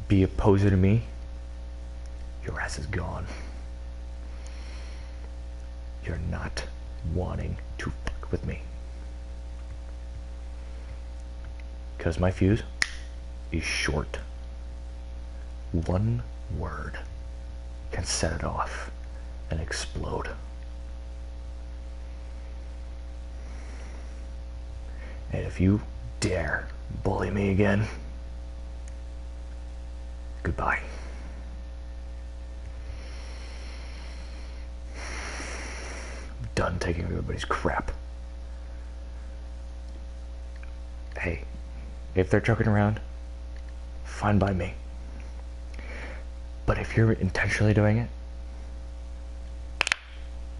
be a poser to me, your ass is gone. You're not wanting to fuck with me. Because my fuse is short. One word can set it off and explode. And if you dare bully me again, goodbye. I'm done taking everybody's crap. Hey, if they're joking around, fine by me. But if you're intentionally doing it,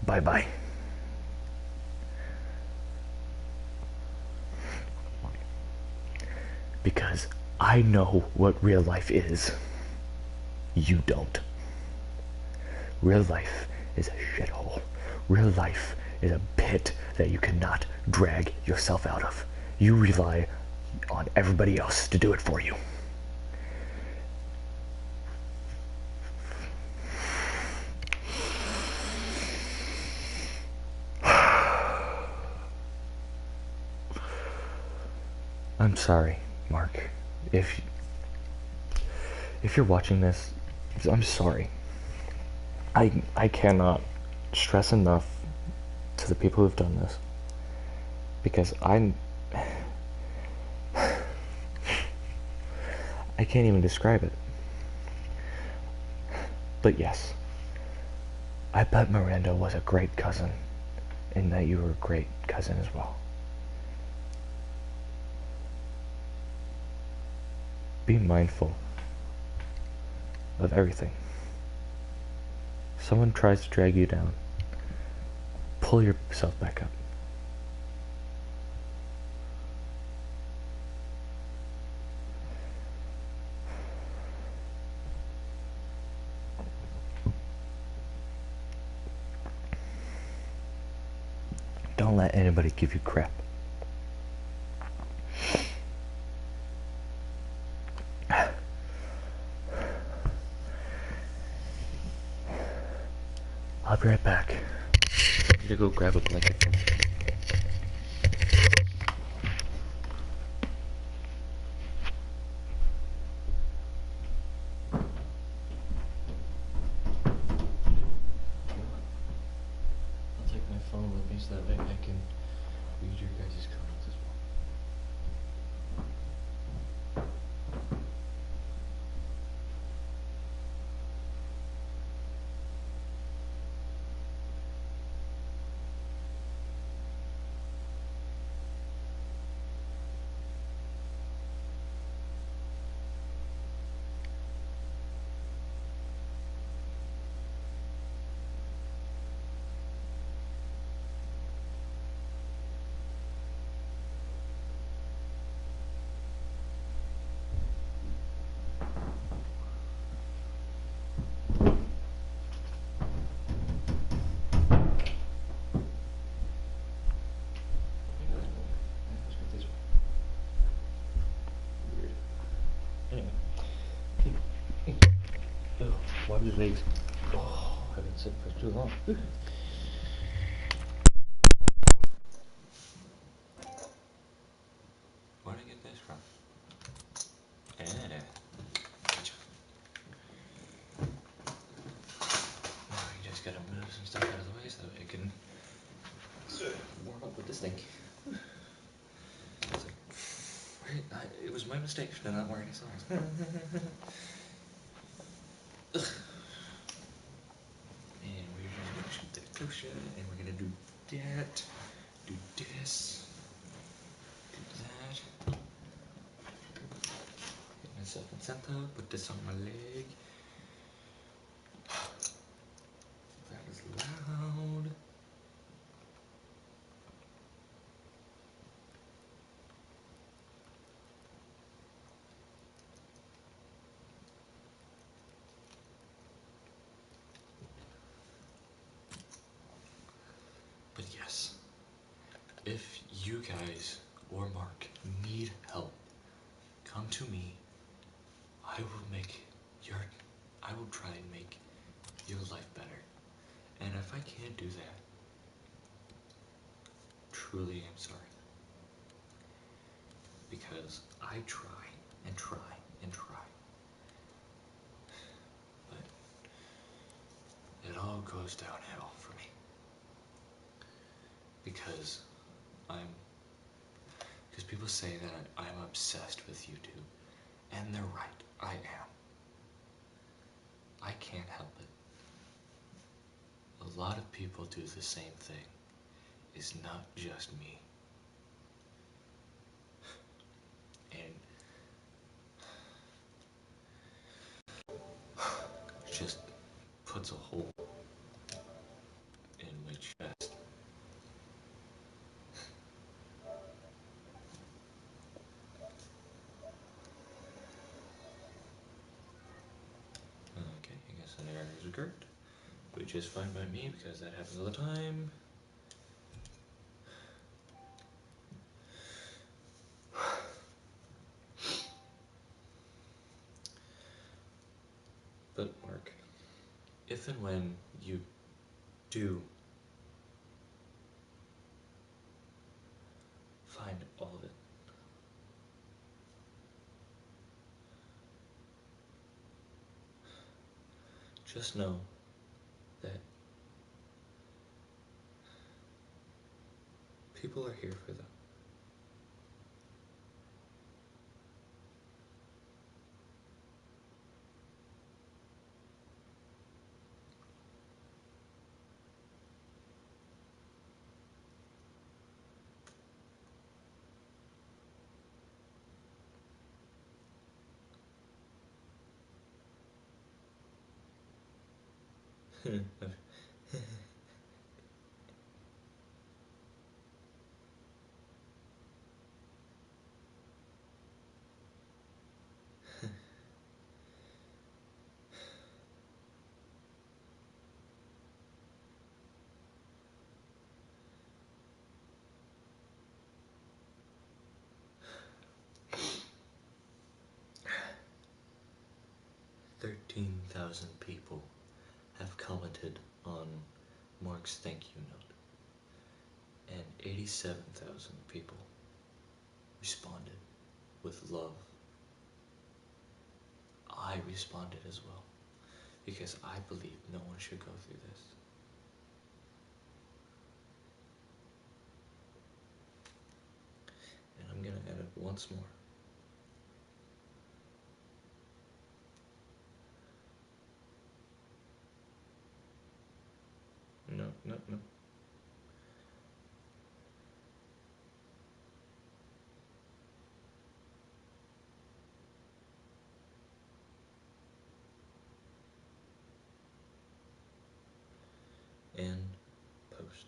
bye-bye. Because I know what real life is. You don't. Real life is a shithole. Real life is a pit that you cannot drag yourself out of. You rely on everybody else to do it for you. I'm sorry, Mark. If you're watching this, I'm sorry. I cannot stress enough to the people who've done this, because I can't even describe it. But yes, I bet Miranda was a great cousin, and that you were a great cousin as well. Be mindful of everything. Someone tries to drag you down, pull yourself back up. Don't let anybody give you crap. I'll be right back. I'm gonna go grab a blanket from me. I'll take my phone with me so that way I can read your guys' comments as well. Why are his legs? Oh, I've been sitting for too long. Where did I get this from? Gotcha. Now you just gotta move some stuff out of the way so that it can warm up with this thing. It's like, right, it was my mistake for not wearing any socks. And we're gonna shoot that closer, and we're gonna do that, do this, do that. Get myself in center, put this on my leg. That is loud. But yes, if you guys or Mark need help, come to me. I will try and make your life better. And if I can't do that, truly I'm sorry. Because I try and try and try. But it all goes downhill for me. Because people say that I'm obsessed with YouTube. And they're right, I am. I can't help it. A lot of people do the same thing. It's not just me. And it just puts a hole in my chest. Okay, I guess that error is occurred. Which is fine by me because that happens all the time. But Mark, if and when you do find all of it, just know that people are here for them. 13,000 people have commented on Mark's thank you note, and 87,000 people responded with love. I responded as well, because I believe no one should go through this. And I'm gonna edit once more. No, no, no. And post.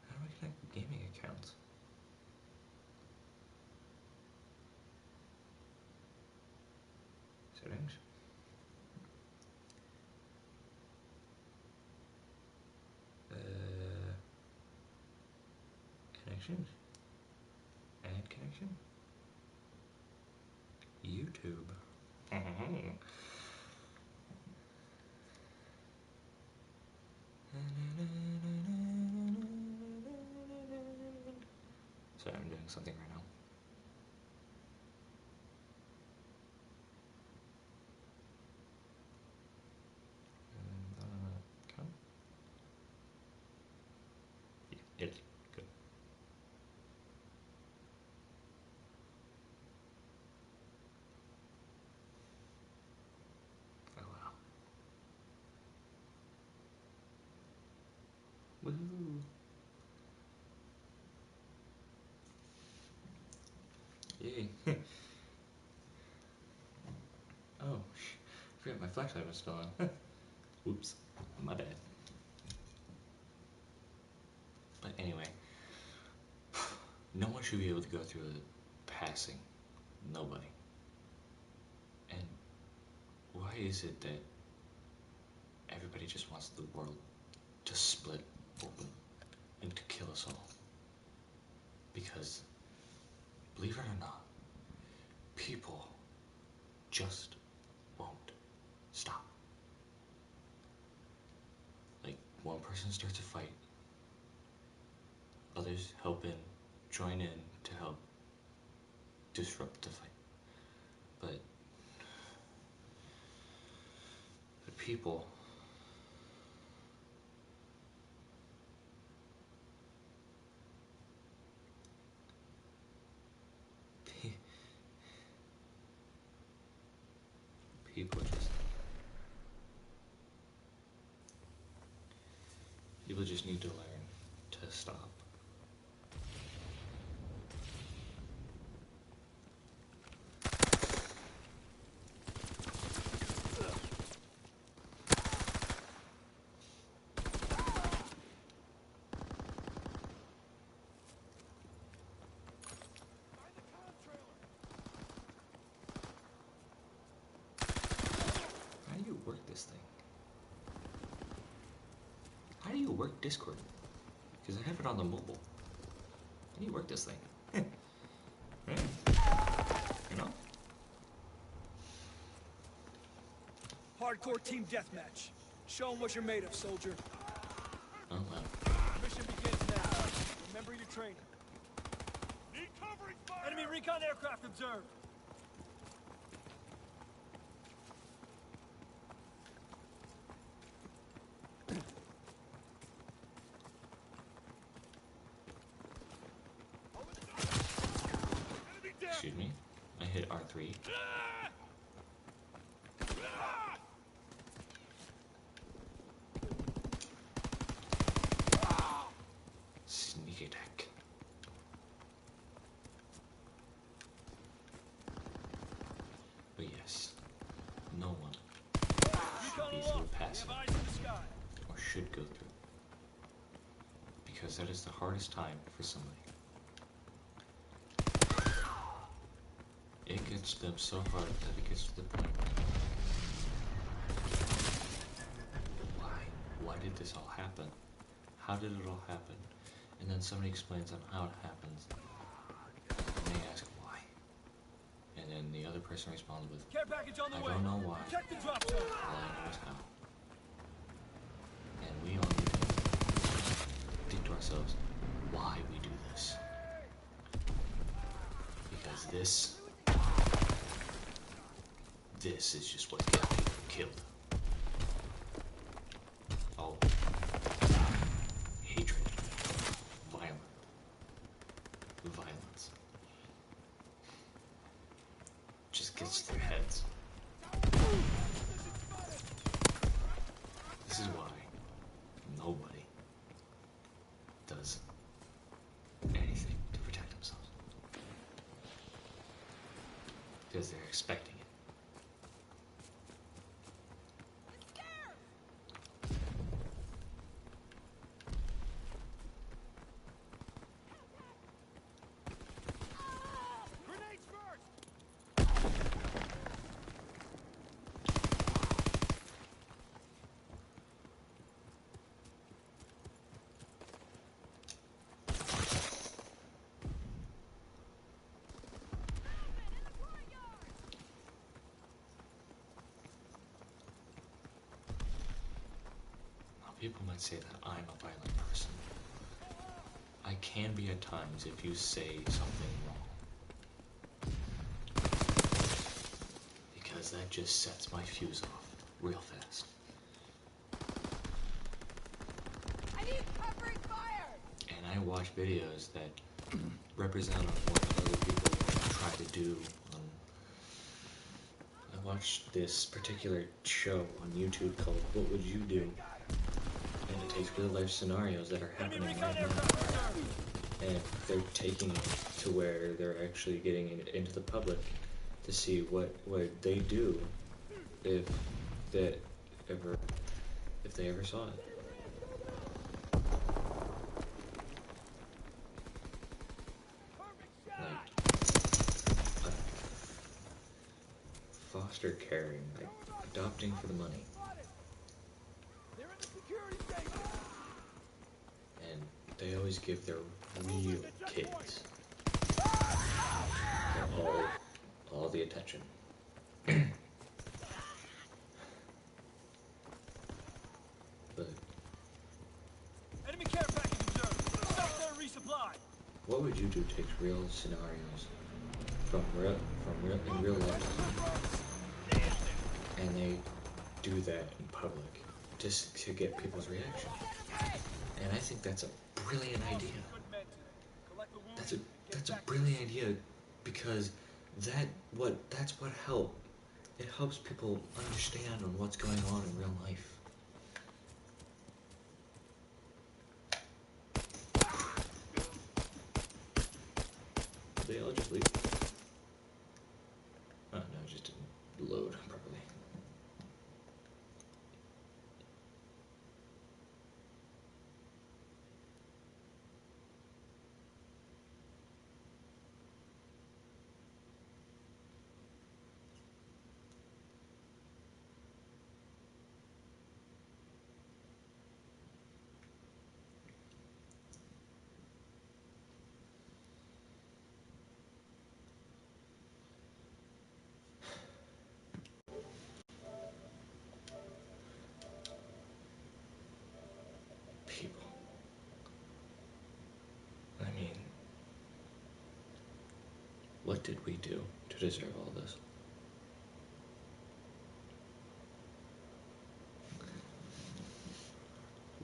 How do I connect gaming accounts? Settings. Connections. Add connection. YouTube. Sorry, I'm doing something right now. Come. Yeah, it is. Good. Oh wow. Woohoo! Yay! Oh, I forgot my flashlight was still on. Whoops, my bad. But anyway, no one should be able to go through a passing. Nobody. And why is it that everybody just wants the world to split open and to kill us all? Because, believe it or not, people just won't stop. Like, one person starts a fight, others help in, join in to help disrupt the fight. But the people people just need to learn to stop. How do you work this thing? How do you work Discord? Because I have it on the mobile. How do you work this thing? Right? You know? Hardcore team deathmatch. Show 'em what you're made of, soldier. Oh well. Remember your training. Need covering fire! Enemy recon aircraft observed. Enemy down! Excuse me. I hit R3. Ah! Ah! Sneak attack. But yes, no one Recon be aloft. through We passive, have eyes in the sky. or should go through, because that is the hardest time for somebody. It gets them so hard that it gets to the point why did this all happen? How did it all happen? And then somebody explains on how it happens, and they ask why. And then the other person responds with, Care package on the I way. don't know why. Check the drop zone. All I know is how. And we all need to think to ourselves why we do this. Because this is just what gets people killed. Oh, hatred, violence, just gets to their heads. This is why nobody does anything to protect themselves. Because they're expecting it. Grenades first! Now, people might say that I'm a violent person. I can be at times if you say something wrong. Because that just sets my fuse off real fast. I need covering fire! And I watch videos that represent on what other people try to do. I watched this particular show on YouTube called What Would You Do? And it takes real life scenarios that are Enemy happening recon right now. aircraft observed. And they're taking it to where they're actually getting it into the public to see what they do if they ever saw it. Like foster caring, like adopting for the money. They're in the security station. And they always give their real kids all the attention. But Enemy care package observed. Stop there, resupply. what would you do takes real scenarios from real life, and they do that in public just to get people's reaction. And I think that's a brilliant idea. Good men to collect the wounded. That's a brilliant idea, because that's what it helps people understand on what's going on in real life. They all just leave. Oh no, it just didn't load properly. What did we do to deserve all this?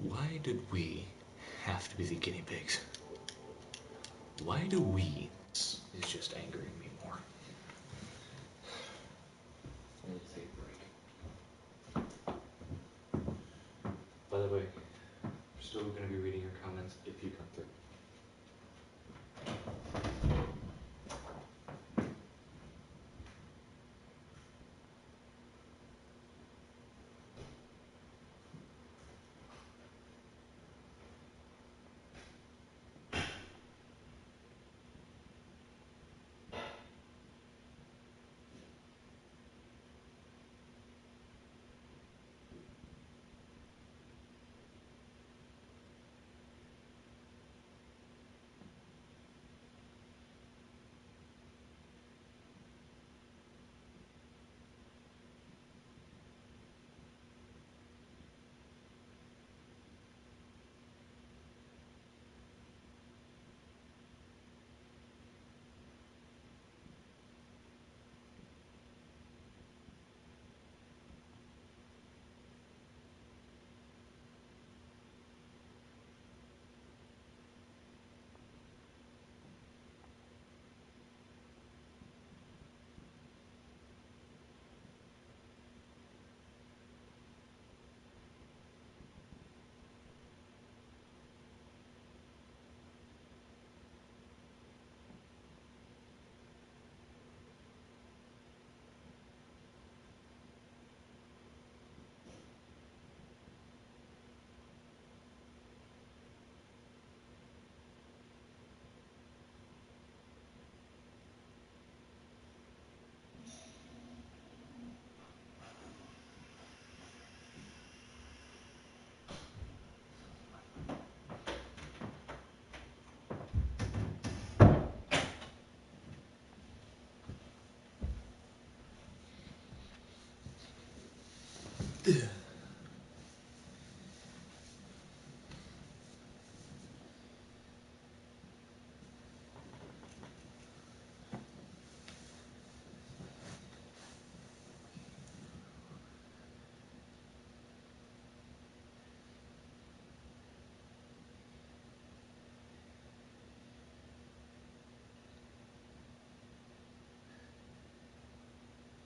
Why did we have to be the guinea pigs? Why do we? This is just angering me more. Let's take a break. By the way, we're still going to be reading your comments if you come through.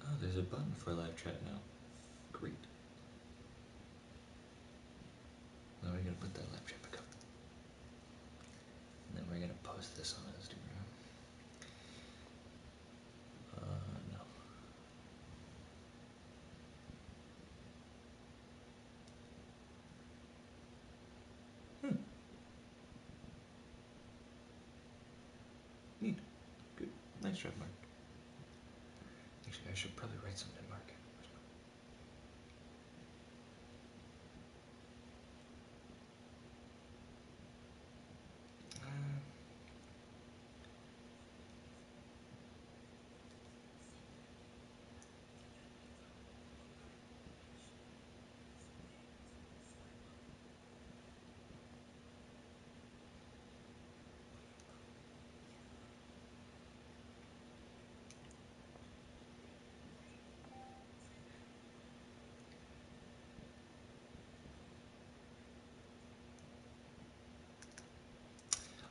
Oh, there's a button for live chat now. Great. Now we're gonna put that live chat back up. And then we're gonna post this on Instagram. No. Neat. Good. Nice job, Mark. Actually, I should probably write something, Mark.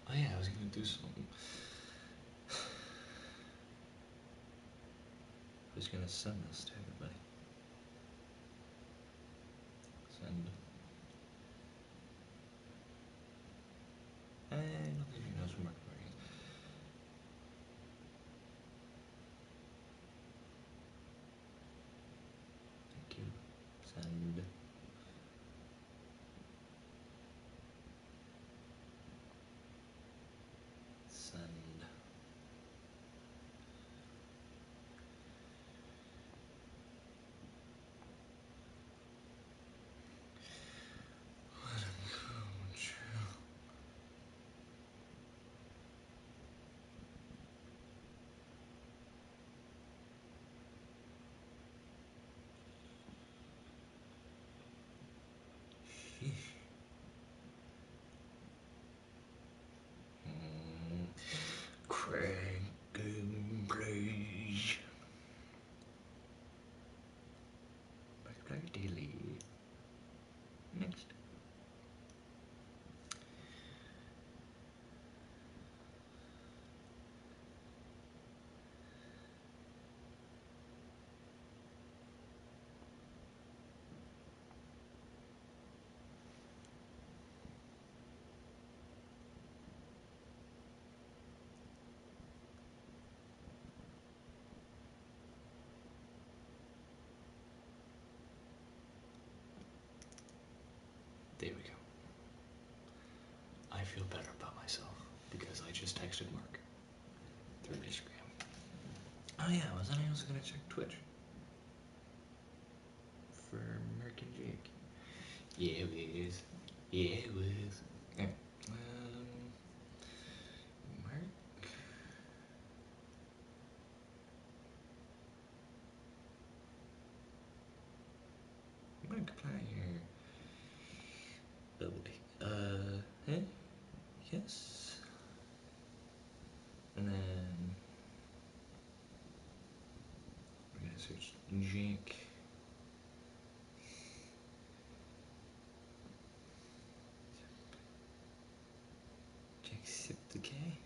Oh yeah, I was gonna do something. I was gonna send this to everybody. Send. I don't think he knows who Mark is. Thank you. Send. Send. next. There we go. I feel better about myself because I just texted Mark through Instagram. Oh yeah, wasn't I also gonna check Twitch for Merc and Jake? Yeah, it is. Yeah, it was. Alright. Mark. Markiplier. Oh boy. Hey? Yes. And then we're gonna search Jake. Jacksepticeye.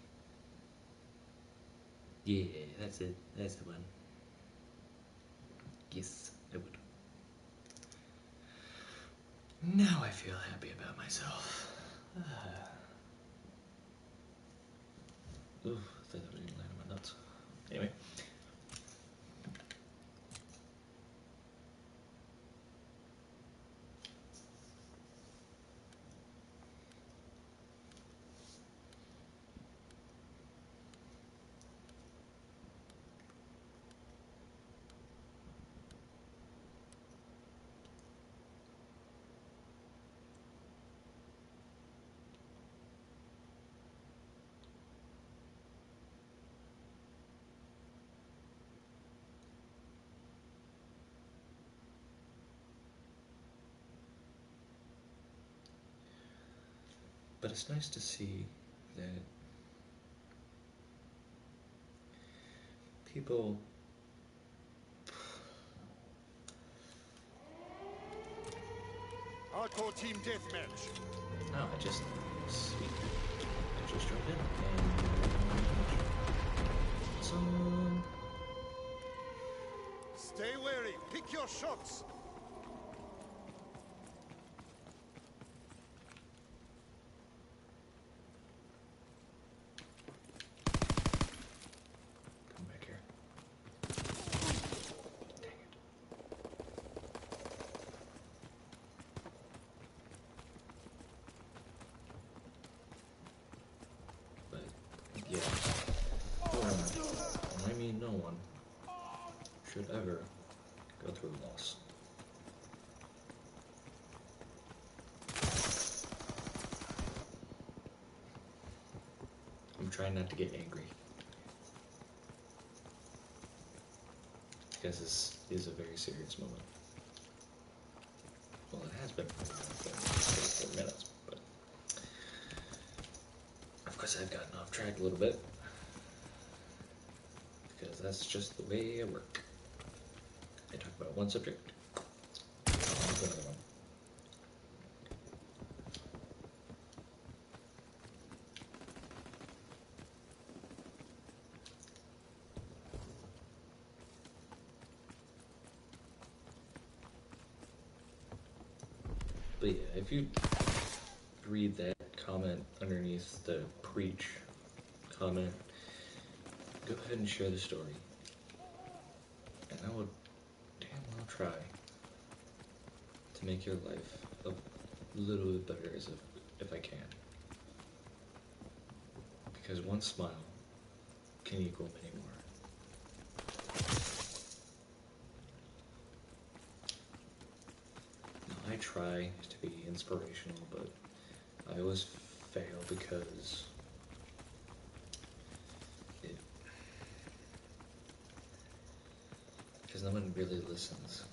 Yeah, that's it. That's the one. Yes, I would. Now I feel happy about myself. Ooh, I thought that would land on my nuts. Anyway. But it's nice to see that people Hardcore team deathmatch. no, I just jumped in and some Stay wary. Pick your shots. come back here. Dang it. But yeah. I mean no one should ever go through loss. I'm trying not to get angry. Because this is a very serious moment. Well, it has been for 4 minutes, but of course I've gotten off track a little bit. Because that's just the way I work. I talk about one subject, on to another one. But yeah, if you read that comment underneath the preach comment, go ahead and share the story. And I would damn well try to make your life a little bit better as if I can. Because one smile can equal many more. Now, I try to be inspirational, but I always fail because no one really listens.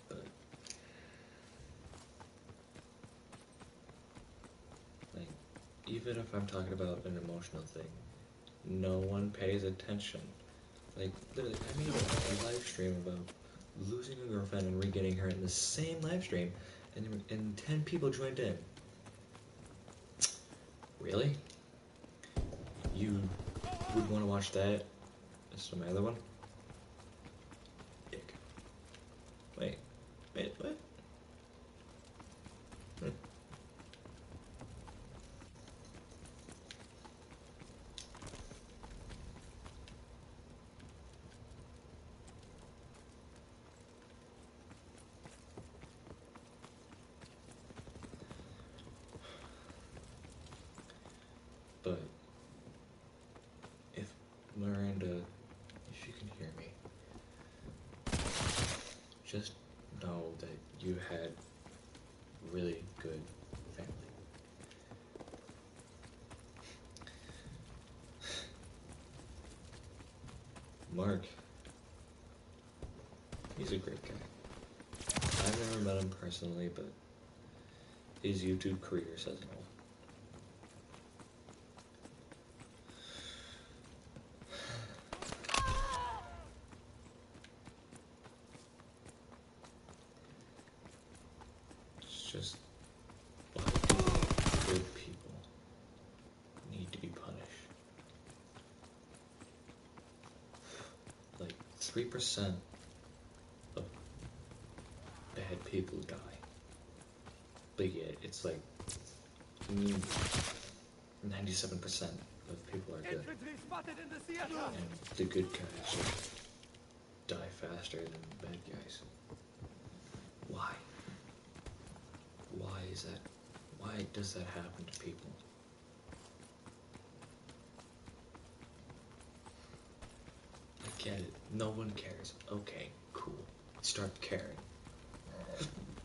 But like, even if I'm talking about an emotional thing, no one pays attention. Like, literally, I made a live stream about losing a girlfriend and re-getting her in the same live stream, and 10 people joined in. Really? You would want to watch that? This is my other one? Dick. Wait, what? But if Miranda, if you can hear me, just know that you had really good family. Mark, he's a great guy. I've never met him personally, but his YouTube career says it all. It's just, why do good people need to be punished? Like 3% of bad people die. But yet, it's like 97% of people are good. And the good guys just die faster than the bad guys. Why? Why is that? Why does that happen to people? I get it. No one cares. Okay, cool. Start caring.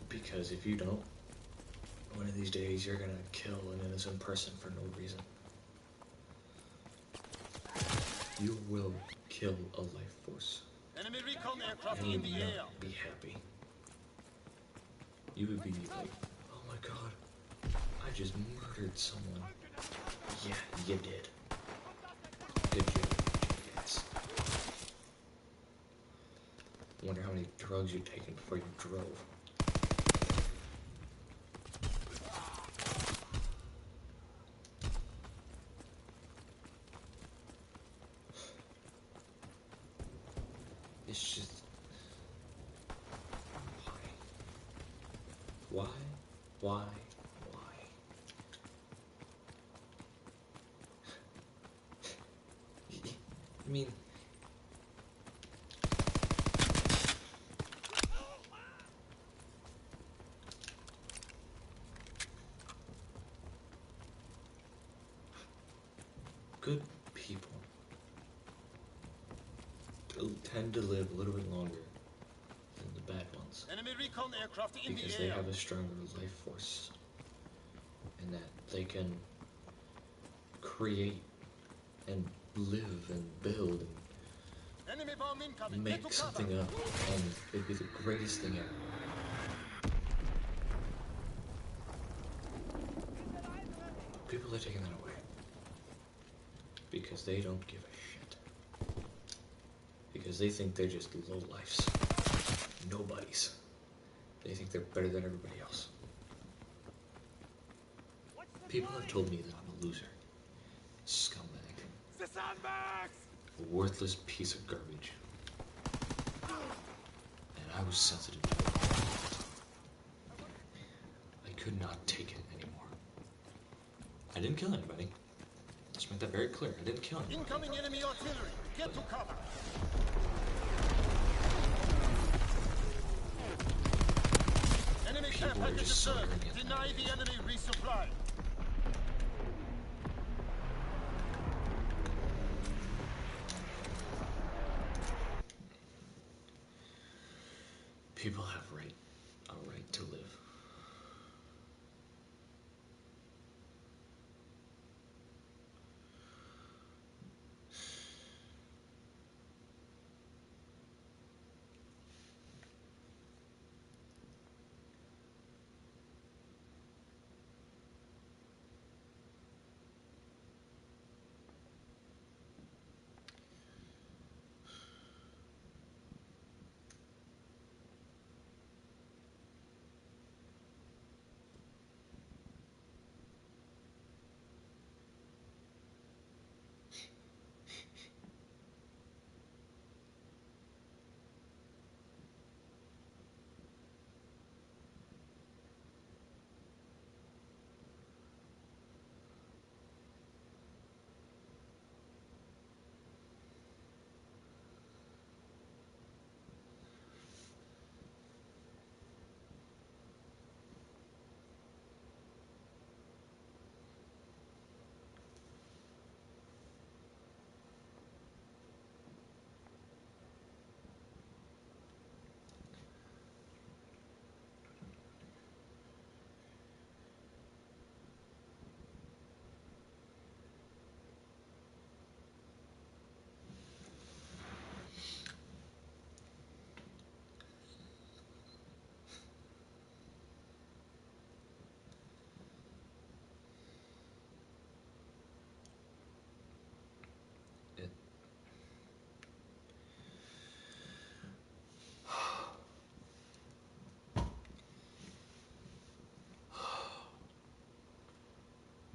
Because if you don't, one of these days you're gonna kill an innocent person for no reason. You will kill a life force. Enemy recon aircraft And you in would the air. not be happy. You would be like, oh my god, I just murdered someone. Yeah, you did. Good job, yes. Wonder how many drugs you'd taken before you drove. It's just... Why? Why? I mean... Good people tend to live a little bit longer than the bad ones. Enemy recon aircraft in Because the they air. have a stronger life force. And that they can create and live and build Enemy bomb incoming. and Get make to something cover. up. And it'd be the greatest thing ever. People are taking that away. Because they don't give a shit. Because they think they're just lowlifes. Nobodies. They think they're better than everybody else. People have told me that I'm a loser. Scumbag. The sandbags! A worthless piece of garbage. And I was sensitive to it. I could not take it anymore. I didn't kill anybody. Let's make that very clear. I didn't kill anybody. Incoming enemy artillery. Get to cover. Enemy care People are package just observed. suffering at Deny the enemy resupply. People have a right to live.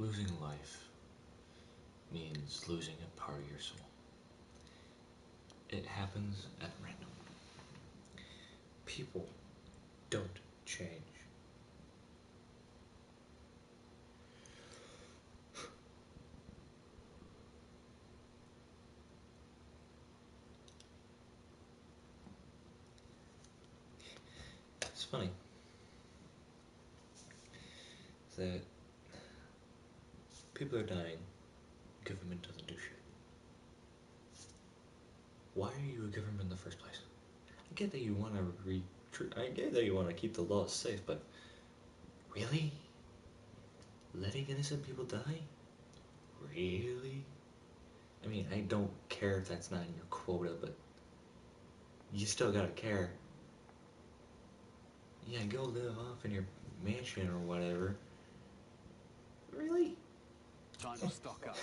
losing life means losing a part of your soul. It happens at random. People don't change. It's funny that people are dying, government doesn't do shit. Why are you a government in the first place? I get that you want to I get that you want to keep the laws safe, but really? Letting innocent people die? Really? I mean, I don't care if that's not in your quota, but you still gotta care. Yeah, go live off in your mansion or whatever. Really? Time to stock up.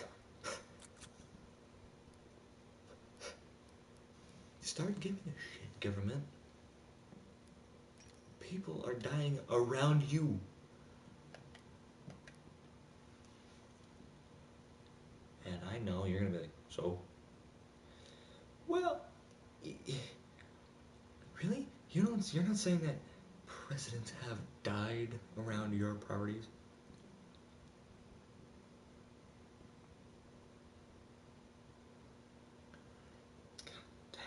Start giving a shit, government. People are dying around you. And I know you're gonna be like, so? Well, really? You're not saying that presidents have died around your properties? Damn.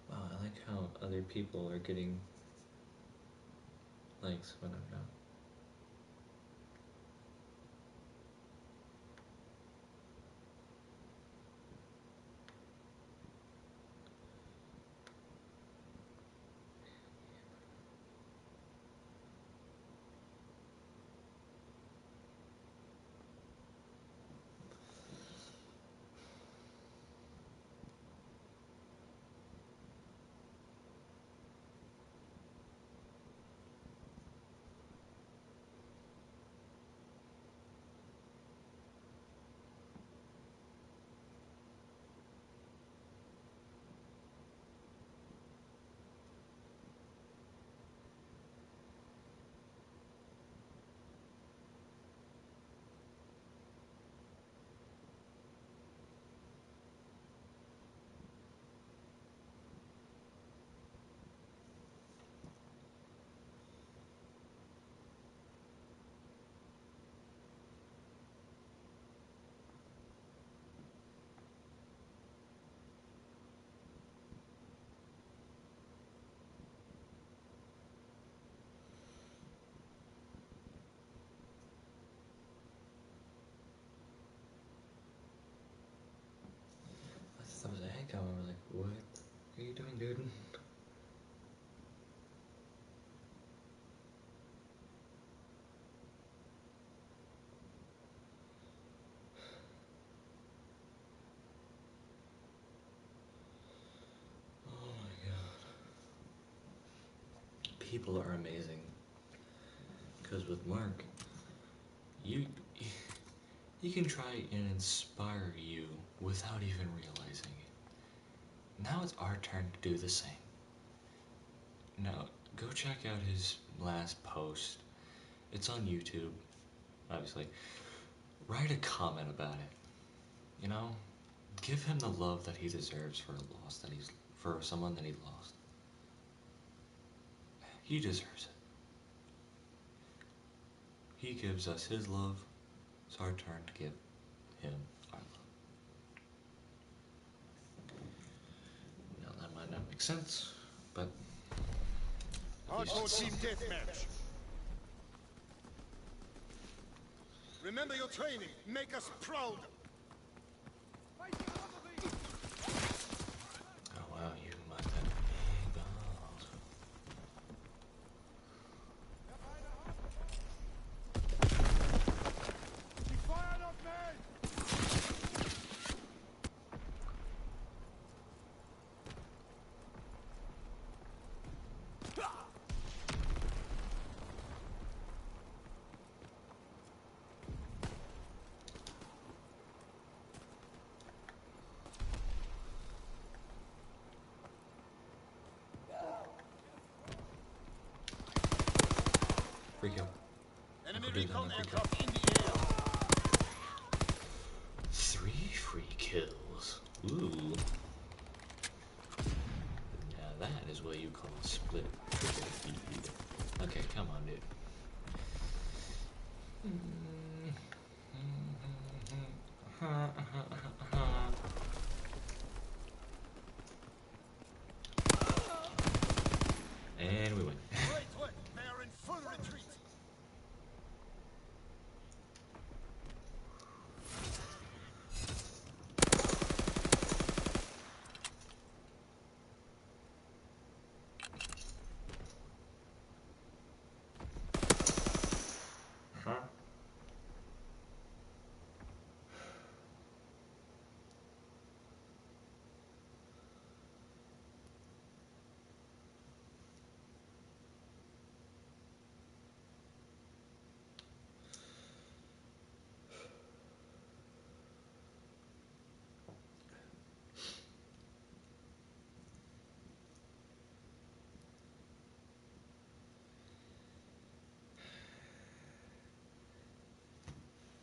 Wow, I like how other people are getting likes when I'm not. are you doing, dude? Oh my god. People are amazing. Because with Mark, you he can try and inspire you without even realizing it. Now it's our turn to do the same. Now, go check out his last post. It's on YouTube, obviously. Write a comment about it. You know, give him the love that he deserves for a loss that for someone that he lost. He deserves it. He gives us his love. It's our turn to give him our love. Now that might not make sense, but Hardcore team deathmatch. Remember your training. Make us proud. oh wow, you might have big balls. Fire on me! Free kill. Enemy I'll do that recon now, free kill. aircraft in the air. 3 free kills. Ooh. Now that is what you call split triple feed. Okay, come on, dude. And we win. Great work. They are in full retreat. Huh?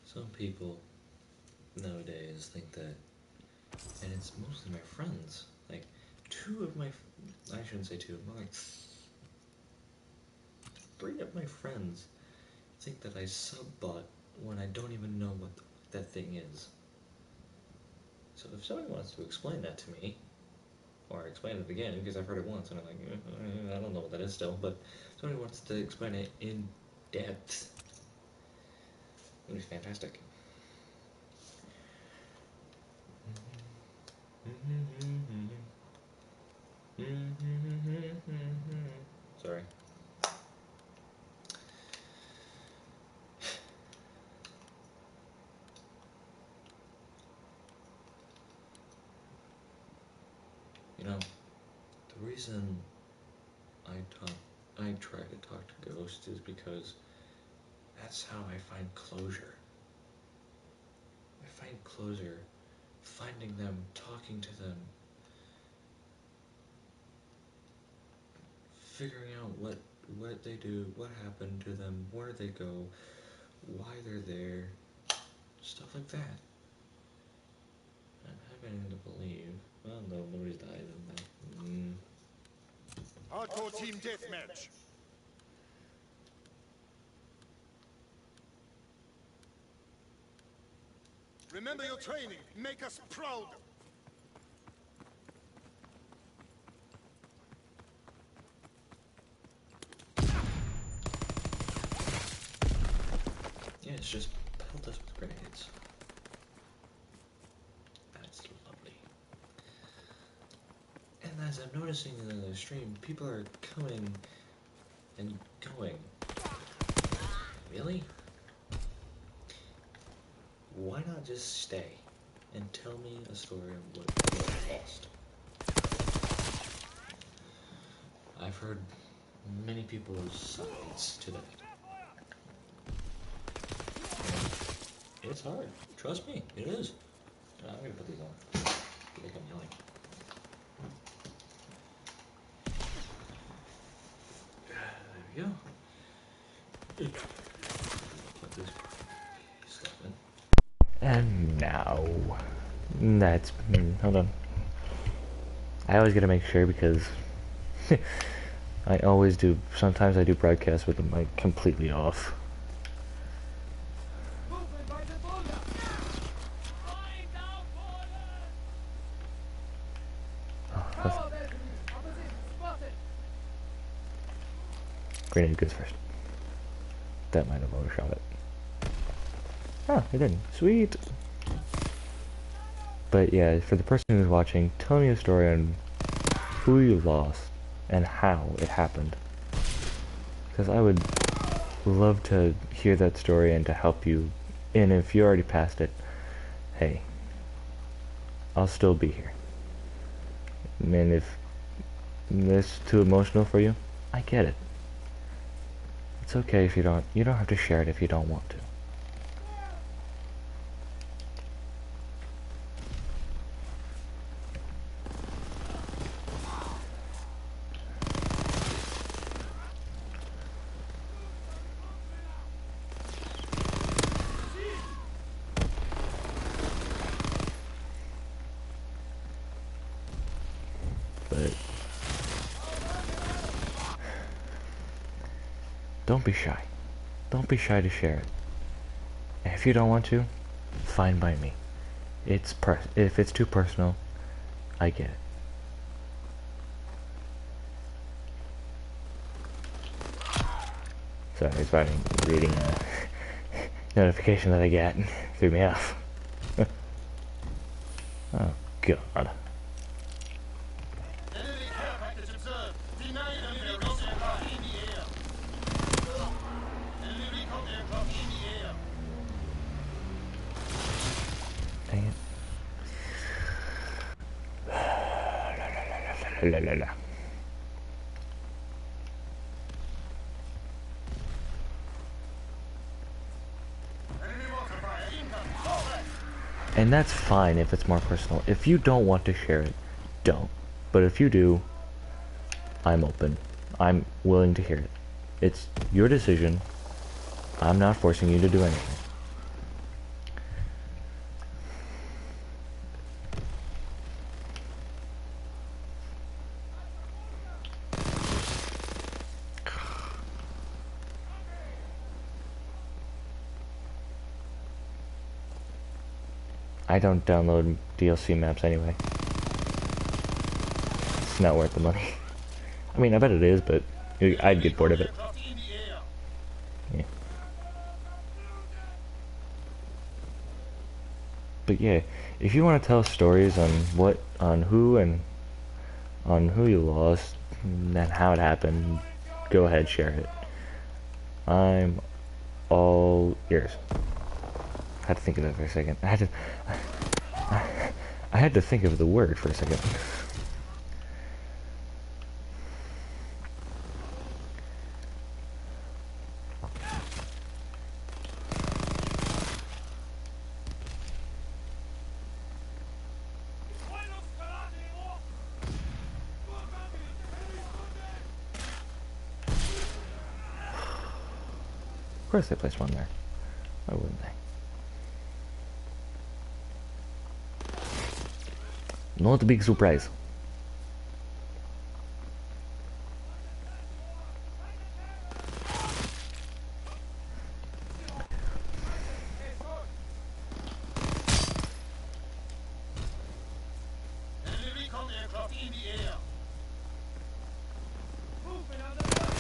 Some people nowadays think that, and it's mostly my friends, like I shouldn't say two, more like 3 of my friends think that I sub-bot when I don't even know what that thing is. So if somebody wants to explain that to me, or explain it again, because I've heard it once and I'm like, I don't know what that is still, but if somebody wants to explain it in depth, it would be fantastic. Sorry. You know, the reason I try to talk to ghosts is because that's how I find closure. I find closure finding them, talking to them, figuring out what they do, what happened to them, where they go, why they're there, stuff like that. I'm having to believe. Well, no, nobody's died in that. Hardcore team deathmatch. Remember your training. Make us proud. Yeah, it's just pelt us with grenades. That's lovely. And Guys, I'm noticing in the stream, people are coming and going. Really? Why not just stay and tell me a story of what you lost? I've heard many people's sides to that. And it's hard. Trust me, it is. I'm gonna put these on. Like I'm yelling. There we go. Put this stuff in. And now, that's, hold on. I always gotta make sure because I always do, sometimes I do broadcasts with the mic completely off. Grenade goes first. That might have overshot it. Oh, it didn't. Sweet! But yeah, for the person who's watching, tell me a story on who you lost and how it happened. Because I would love to hear that story and to help you. And if you already passed it, hey, I'll still be here. And if this is too emotional for you, I get it. It's okay if you don't have to share it if you don't want to. But don't be shy. Don't be shy to share it. And if you don't want to, fine by me. If it's too personal, I get it. Sorry, it's fine. Reading a notification that I got threw me off. Oh God. Enemy care package observed. Deny enemy recon aircraft in the air. Enemy recon aircraft in the air. Dang it. La la la. Enemy water fire incoming. Forward. And that's fine if it's more personal. If you don't want to share it, don't. But if you do, I'm open. I'm willing to hear it. It's your decision. I'm not forcing you to do anything. I don't download DLC maps anyway. It's not worth the money. I mean, I bet it is, but I'd get bored of it. Aircraft in the air. Yeah. But yeah, if you want to tell stories on who you lost and how it happened, go ahead, share it. I'm all ears. I had to think of that for a second. I had to think of the word for a second. Of course they placed one there. Why wouldn't they? Not a big surprise. Enemy recon aircraft in the air. Movement on the ground.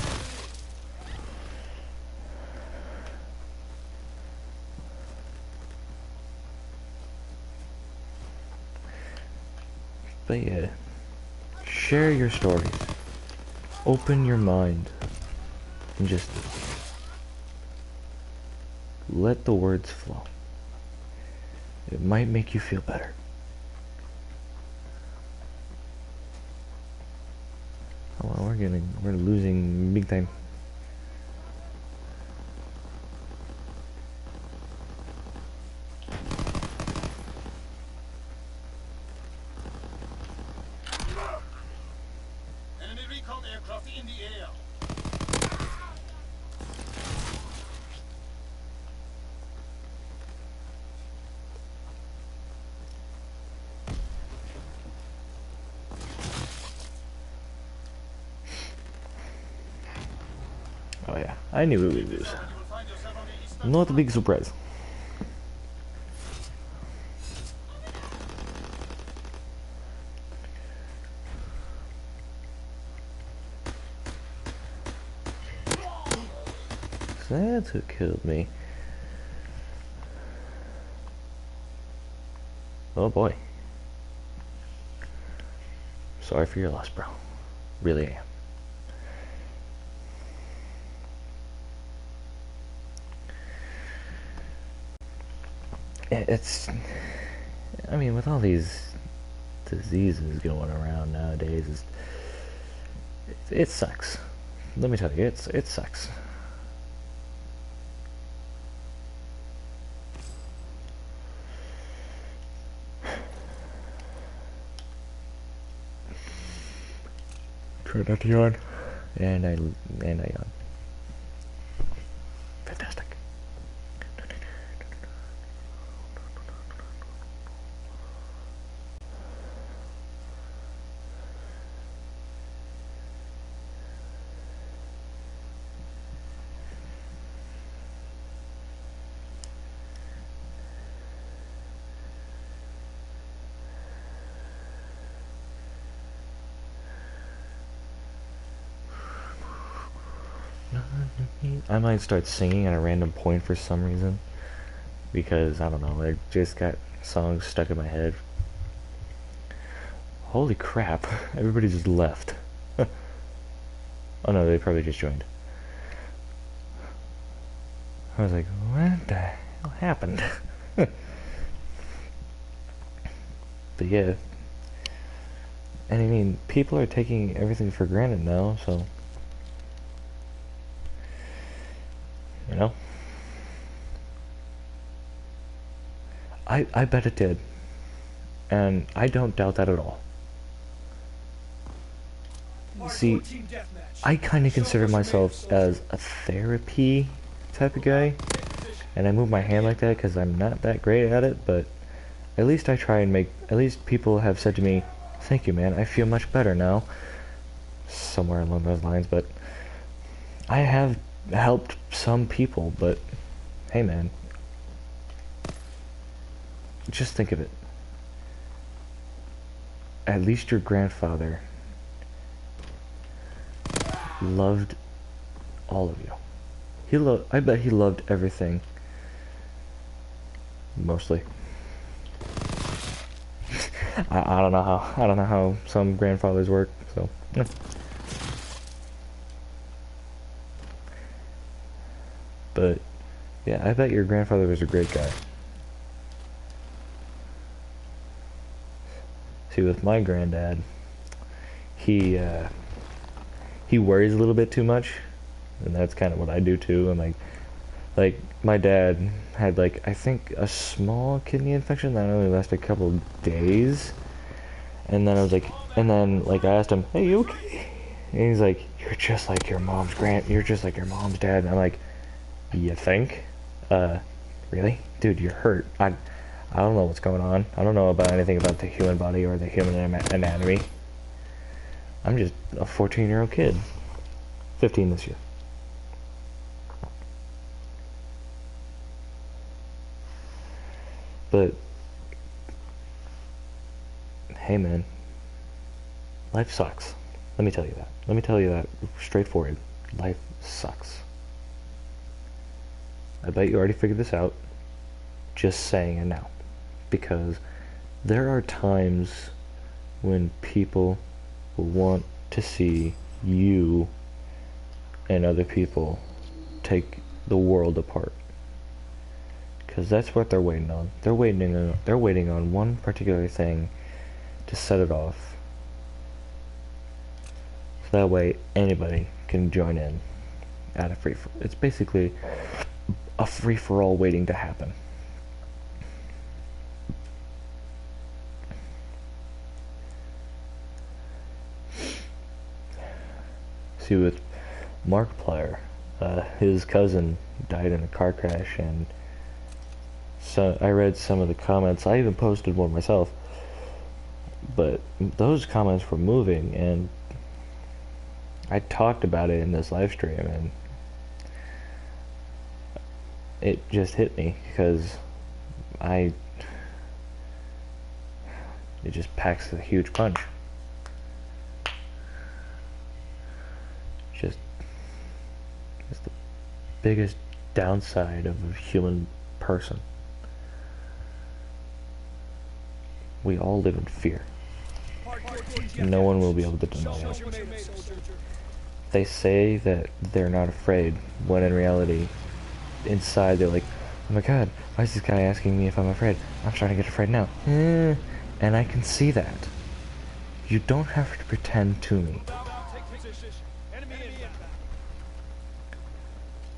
But yeah, share your stories. Open your mind. And just let the words flow. It might make you feel better. Oh, well, we're losing big time. Enemy recon aircraft in the air. Oh yeah, I knew we would lose. You will find yourself on the eastern Not a big surprise. That's who killed me. Oh boy. Sorry for your loss, bro. Really am. It's, I mean, with all these diseases going around nowadays, it sucks. Let me tell you, it sucks. Try not to yawn. And I yawn. Fantastic. I might start singing at a random point for some reason, because I don't know, I just got songs stuck in my head. Holy crap, everybody just left. Oh no, they probably just joined. I was like, what the hell happened? But yeah, and I mean, people are taking everything for granted now, so you know, I bet it did, and I don't doubt that at all. See, I kind of consider myself as a therapy type of guy, and I move my hand like that because I'm not that great at it, but at least I try and make, at least people have said to me, thank you man, I feel much better now, somewhere along those lines. But I have helped some people, but hey man, just think of it. At least your grandfather loved all of you. I bet he loved everything. Mostly. I don't know how some grandfathers work, so but yeah, I bet your grandfather was a great guy. See, with my granddad, he worries a little bit too much, and that's kind of what I do too. And like my dad had I think a small kidney infection that only lasted a couple of days, and then I asked him, hey, you okay? And he's like, you're just like your mom's dad. And I'm like, you think? Really? Dude, you're hurt. I don't know what's going on. I don't know about anything about the human body or the human anatomy. I'm just a 14-year-old kid. 15 this year. But hey man, life sucks. Let me tell you that. Let me tell you that straightforward. Life sucks. I bet you already figured this out. Just saying it now. Because there are times when people will want to see you and other people take the world apart. Because that's what they're waiting on. They're waiting on one particular thing to set it off. So that way anybody can join in at a it's basically a free-for-all waiting to happen. See, with Markiplier, his cousin died in a car crash, and so I read some of the comments. I even posted one myself, but those comments were moving, and I talked about it in this live stream, and it just hit me because it just packs a huge punch. It's the biggest downside of a human person. We all live in fear. No one will be able to deny it. They say that they're not afraid, when in reality, inside they're like, oh my god, why is this guy asking me if I'm afraid? I'm starting to get afraid now. And I can see that. You don't have to pretend to me.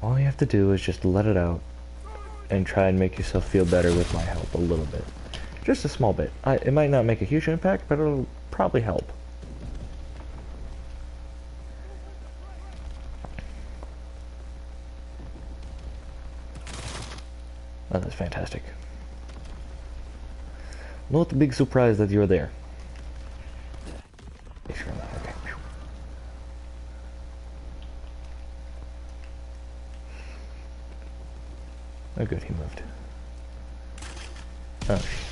All you have to do is just let it out and try and make yourself feel better with my help a little bit. Just a small bit. It might not make a huge impact, but it'll probably help. Oh, that's fantastic. Not a big surprise that you're there. Okay. Oh good, he moved. Oh shit.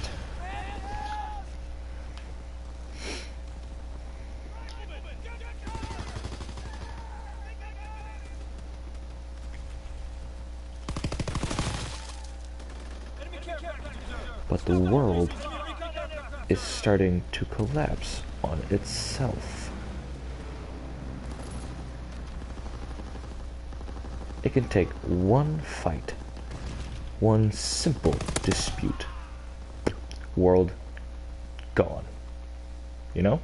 But the world is starting to collapse on itself. It can take one fight, one simple dispute. World gone. You know?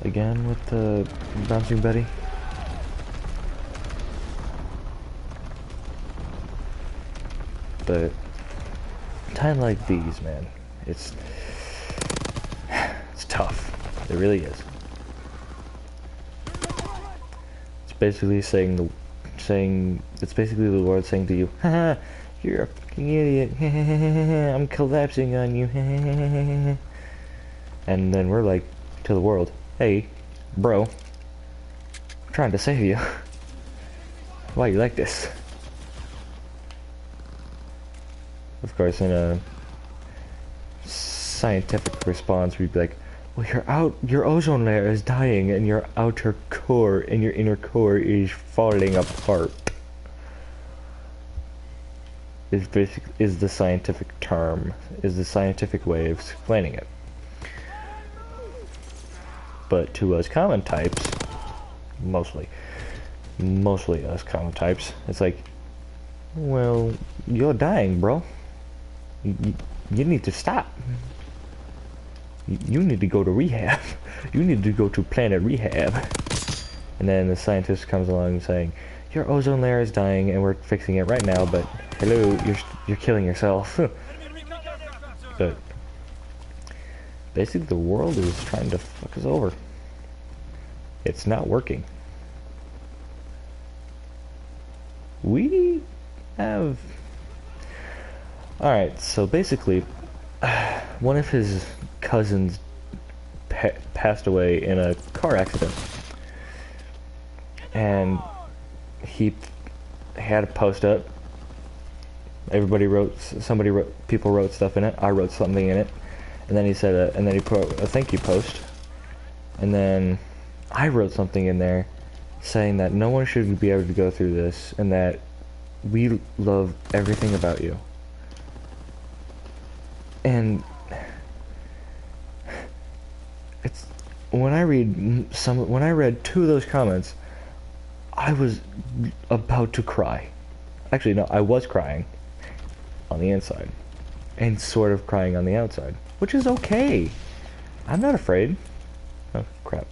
Again with the bouncing Betty. But time like these, man, it's tough. It really is. It's basically it's basically the world saying to you, haha, you're a fucking idiot. I'm collapsing on you. And then we're like to the world, hey, bro, I'm trying to save you. Why you like this? Of course, in a scientific response, we'd be like, well, your ozone layer is dying, and your outer core and your inner core is falling apart. Is the scientific term, is the scientific way of explaining it. But to us common types, mostly us common types, it's like, well, you're dying, bro. You need to stop. You need to go to rehab. You need to go to Planet Rehab. And then the scientist comes along saying, your ozone layer is dying and we're fixing it right now, but hello, you're killing yourself. But basically the world is trying to fuck us over. It's not working. We have... Alright, so basically, one of his cousins passed away in a car accident. And he had a post up. People wrote stuff in it. I wrote something in it. And then he said, and then he put a thank you post. And then I wrote something in there. saying that no one should be able to go through this and that we love everything about you. And it's when I read two of those comments, I was about to cry. Actually, no, I was crying on the inside and sort of crying on the outside, which is okay. I'm not afraid. Oh, crap.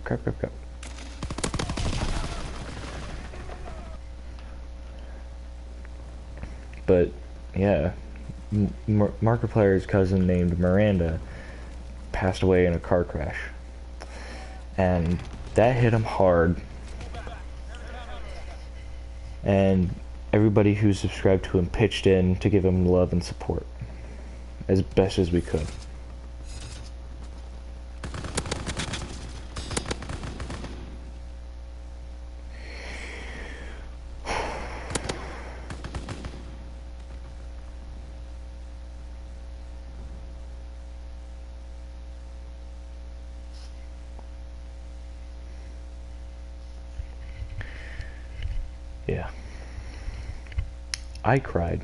But, yeah, Markiplier's cousin named Miranda passed away in a car crash. And that hit him hard. And everybody who subscribed to him pitched in to give him love and support as best as we could. Yeah. I cried.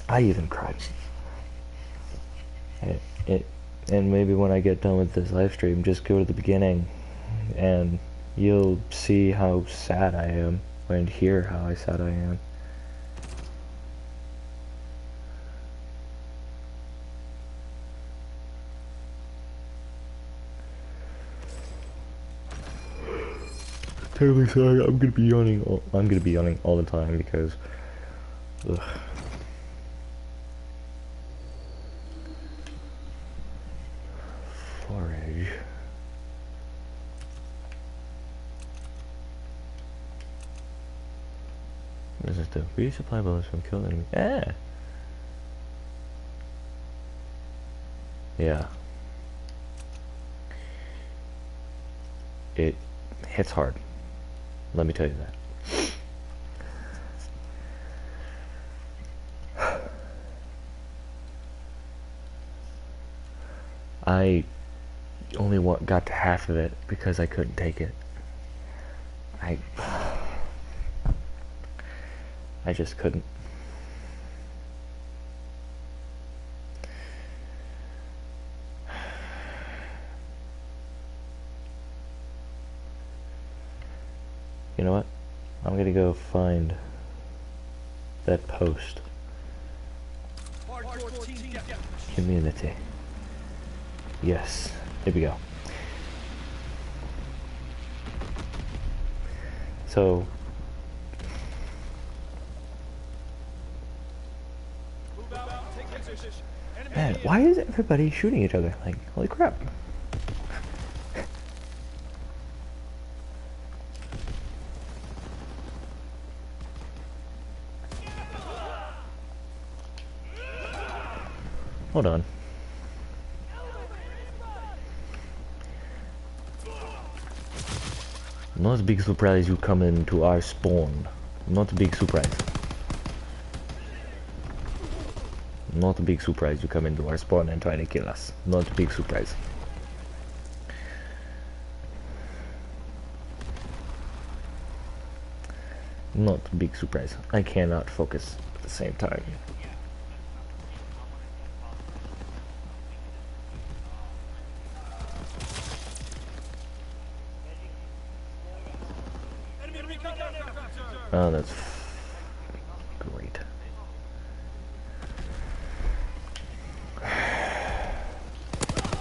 I even cried. And maybe when I get done with this live stream, just go to the beginning and you'll see how sad I am and hear how sad I am. Terribly sorry. I'm gonna be yawning all the time because ugh. Forage. What does this do? Resupply bullets from killed enemies. Yeah. It hits hard. Let me tell you that. I only got to half of it because I couldn't take it. I just couldn't. You know what? I'm gonna go find that post. Community. Yes, here we go. So, man, why is everybody shooting each other? Like, holy crap. Hold on. Not a big surprise you come into our spawn. Not a big surprise. Not a big surprise you come into our spawn and try to kill us. Not a big surprise. Not a big surprise. I cannot focus at the same time. Oh, that's great.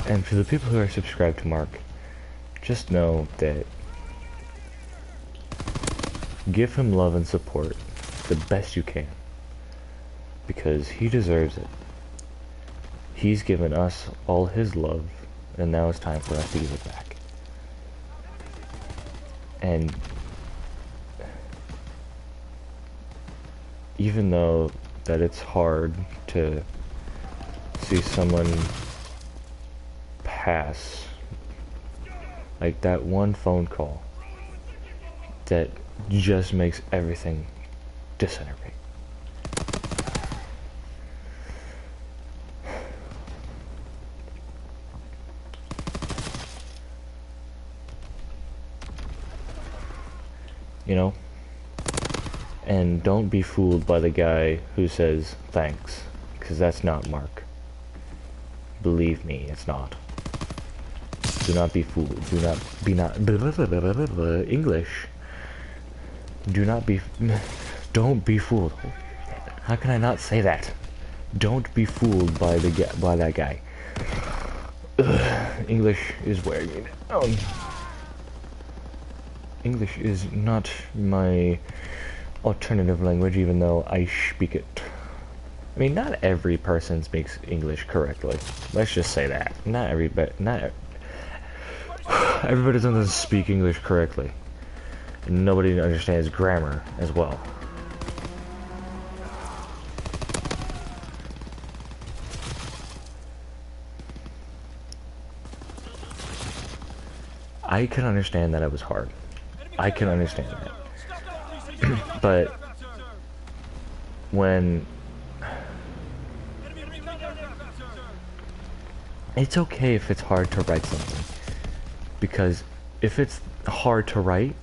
And for the people who are subscribed to Mark, just know that give him love and support the best you can, because he deserves it. He's given us all his love, and now it's time for us to give it back. And even though that it's hard to see someone pass, like that one phone call that just makes everything disintegrate. You know? And don't be fooled by the guy who says thanks, because that's not Mark. Believe me, it's not. Do not be fooled. Do not be not English. Do not be. Don't be fooled. How can I not say that? Don't be fooled by that guy. English is wearing me down. English is not my alternative language, even though I speak it. I mean, not every person speaks English correctly. Let's just say that. Everybody doesn't speak English correctly. And nobody understands grammar as well. I can understand that it was hard. I can understand that. But when it's okay if it's hard to write something, because if it's hard to write,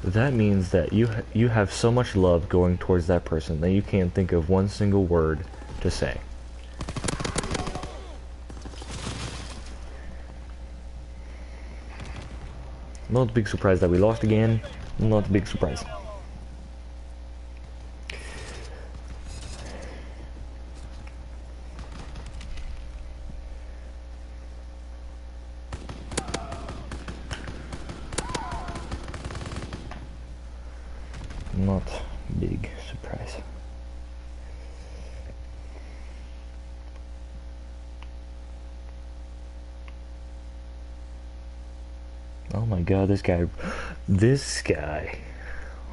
that means that you have so much love going towards that person that you can't think of one single word to say. Not a big surprise that we lost again. Not a big surprise. Not big surprise. Oh my god, this guy,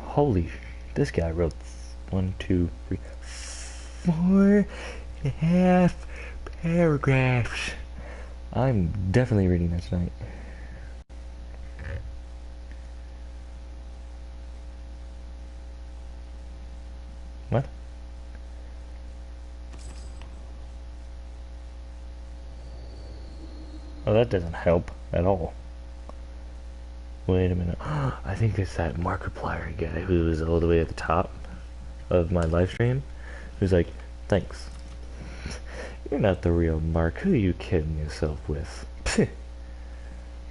holy, this guy wrote 1, 2, 3, 4.5 paragraphs. I'm definitely reading that tonight. What? Oh, that doesn't help at all. Wait a minute. I think it's that markiplier guy who was all the way at the top of my live stream. Who's like, thanks. You're not the real Mark. Who are you kidding yourself with? Please.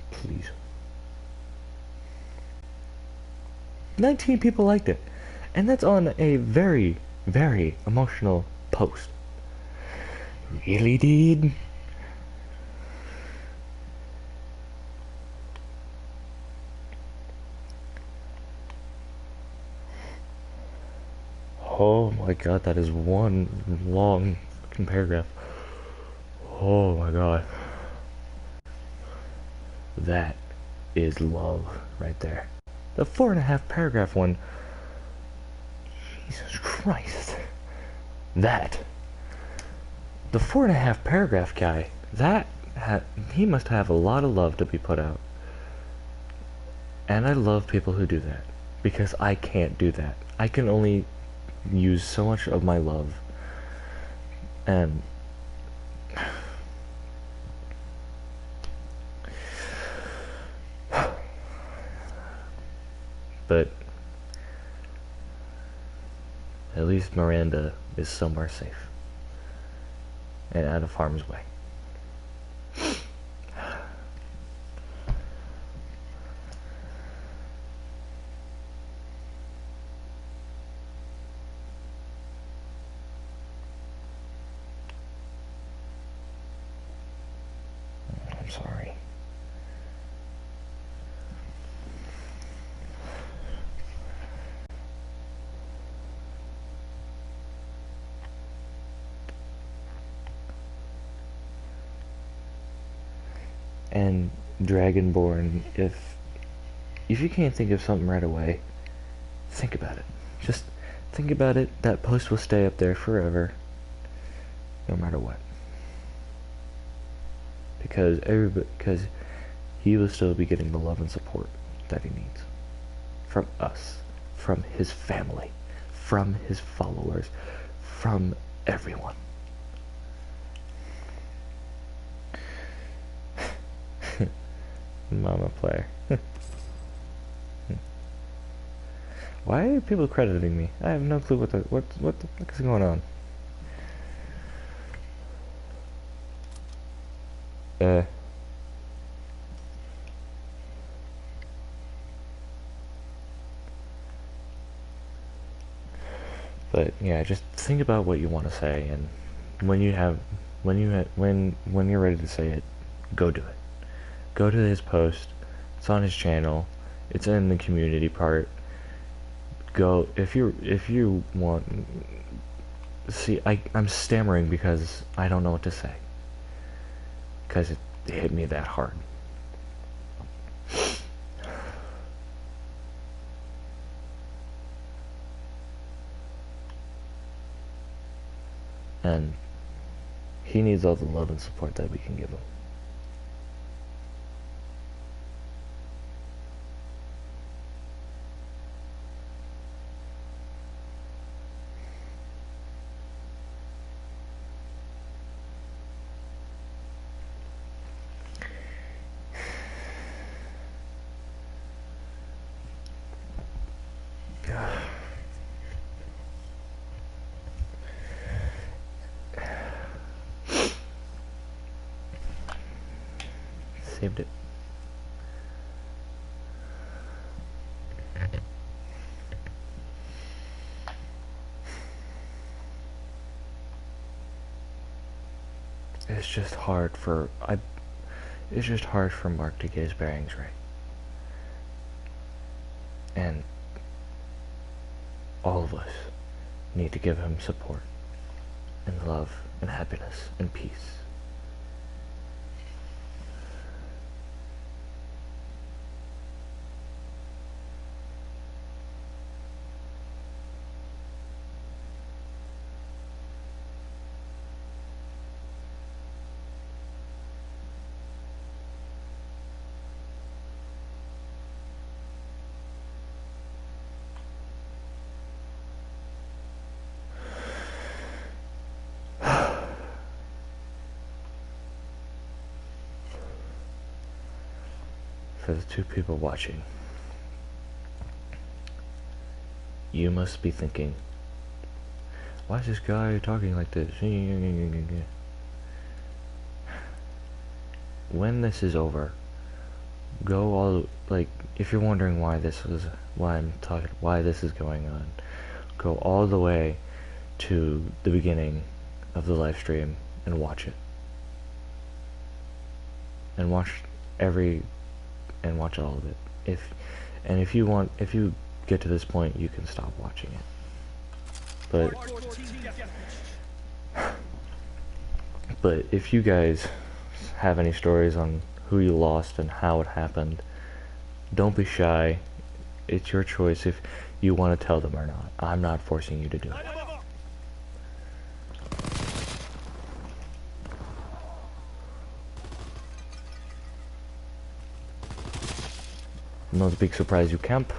Please. 19 people liked it. And that's on a very, very emotional post. Really, dude? Oh my god, that is one long fucking paragraph. Oh my god. That is love right there. The 4.5 paragraph one. Jesus Christ. That. The 4.5 paragraph guy, he must have a lot of love to be put out. And I love people who do that. Because I can't do that. I can only use so much of my love. And but at least Miranda is somewhere safe and out of harm's way. I'm sorry. And Dragonborn, if you can't think of something right away, think about it. Just think about it. That post will stay up there forever, no matter what. Because he will still be getting the love and support that he needs from us, from his family, from his followers, from everyone. Mama player. Why are people crediting me? I have no clue what the fuck is going on. But yeah, just think about what you want to say, and when you're ready to say it, go do it. Go to his post. It's on his channel. It's in the community part. Go if you want. See, I'm stammering because I don't know what to say. Because it hit me that hard. And he needs all the love and support that we can give him. Saved it. It's just hard for Mark to get his bearings right. And all of us need to give him support and love and happiness and peace. For the 2 people watching, you must be thinking, why is this guy talking like this? When this is over, go all, like, if you're wondering why this is going on, go all the way to the beginning of the live stream and watch it. And watch all of it. If you get to this point, you can stop watching it. But if you guys have any stories on who you lost and how it happened, don't be shy. It's your choice if you want to tell them or not. I'm not forcing you to do it. Not a big surprise you camp.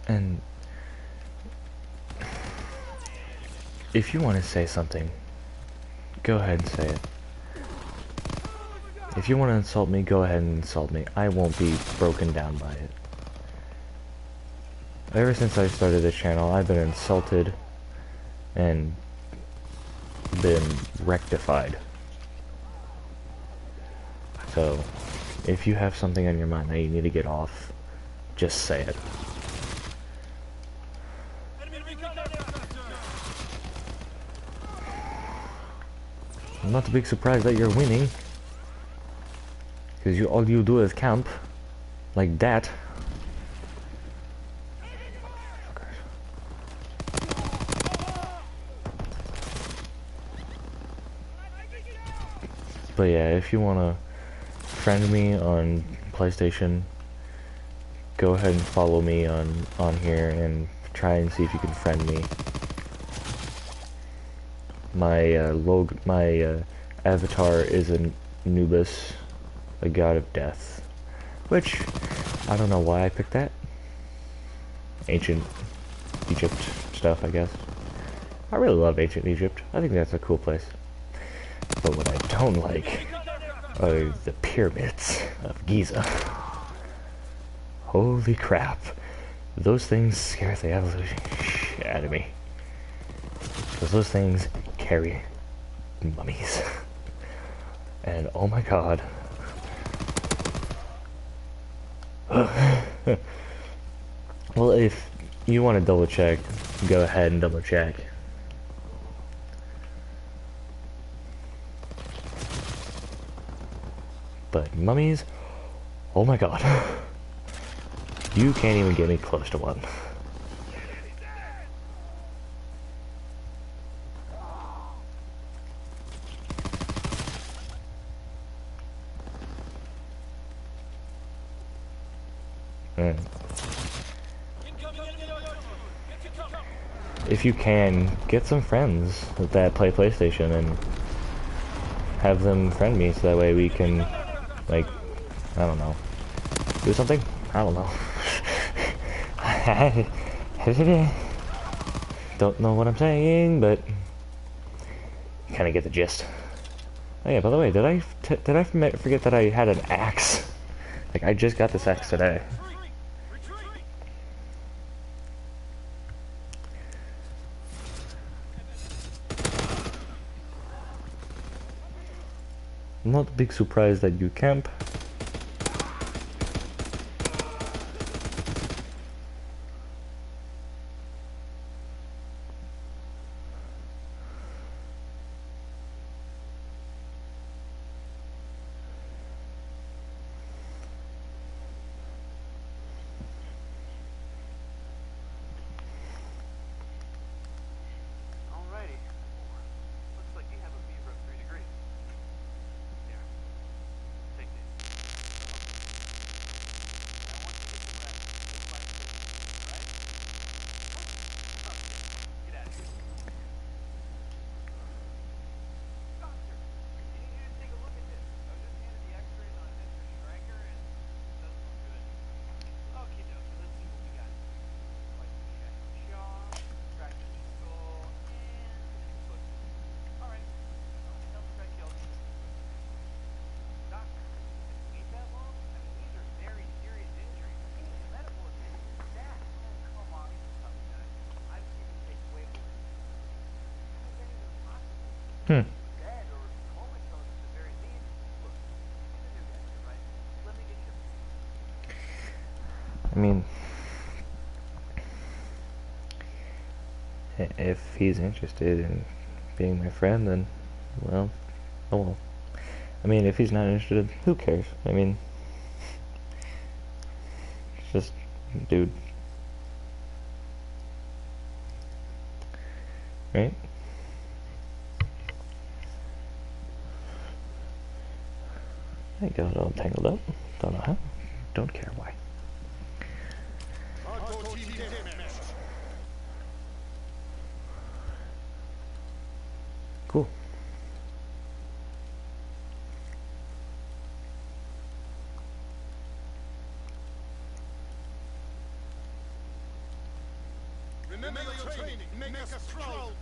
And if you want to say something, go ahead and say it. If you want to insult me, go ahead and insult me. I won't be broken down by it. Ever since I started this channel, I've been insulted and been rectified. So, if you have something on your mind that you need to get off, just say it. I'm not a big surprise that you're winning, because all you do is camp like that. But yeah, if you wanna friend me on PlayStation, go ahead and follow me on here and try and see if you can friend me. My Avatar is Anubis, a god of death. Which, I don't know why I picked that. Ancient Egypt stuff, I guess. I really love ancient Egypt. I think that's a cool place. But what I don't like are the pyramids of Giza. Holy crap. Those things scare the evolution shit out of me. Because those things carry mummies. And oh my god. Well, if you want to double check, go ahead and double check. But mummies, oh my god. You can't even get me close to one. If you can, get some friends that play PlayStation and have them friend me so that way we can, like, I don't know, do something? I don't know. Don't know what I'm saying, but kind of get the gist. Oh yeah, by the way, did I forget that I had an axe? Like, I just got this axe today. I'm not a big surprised that you camp. I mean, if he's interested in being my friend, then, well, oh well. I mean, if he's not interested, who cares? I mean, it's just, dude. Right? I got it all tangled up. Don't know how. Don't care why. Cool. Remember your training. Make us proud.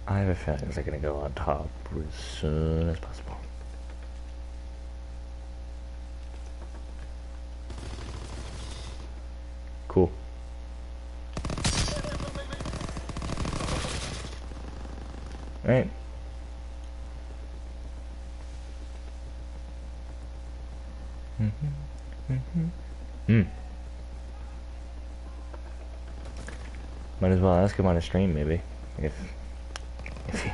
I have a feeling they're gonna go on top as soon as possible. Cool. Right. Might as well ask him on a stream, maybe. If he...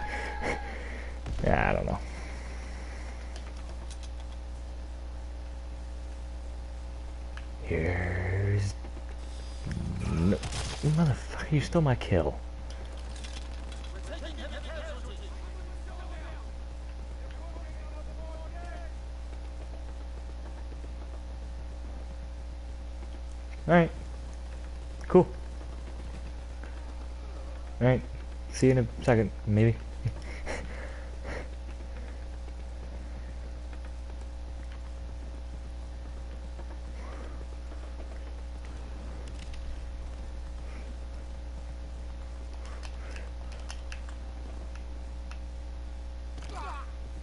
Yeah, I don't know. Here's... No... Motherfucker, you stole my kill. Alright. Cool. Alright. See you in a second, maybe.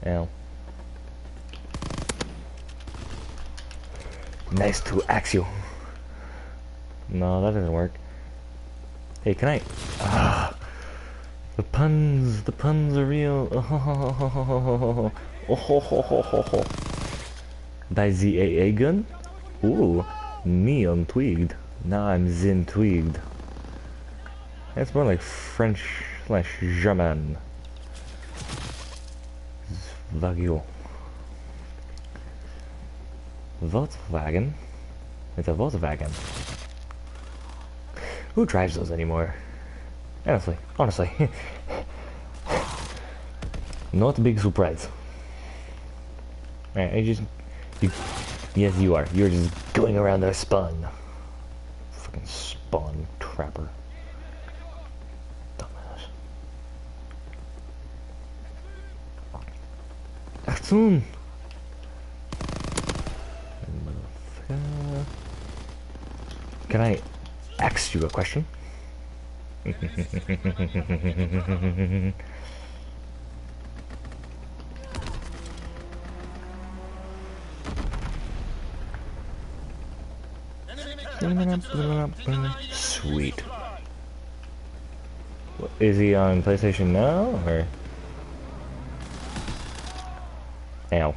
Ow. Nice to axe you. No, that doesn't work. Hey, can I? Ah, the puns are real. Oh, ho, ho, ho, ho, ho. By the AA gun? Ooh, me untwigged. Now I'm zintwigged. That's more like French slash German. Zwagio. Volkswagen? It's a Volkswagen. Who drives those anymore? Honestly. Not a big surprise. Alright, yes you are. You're just going around there spawn. Fucking spawn trapper. Dumbass. Achtung! Can I ask you a question? Sweet. Is he on PlayStation now, or? Ow.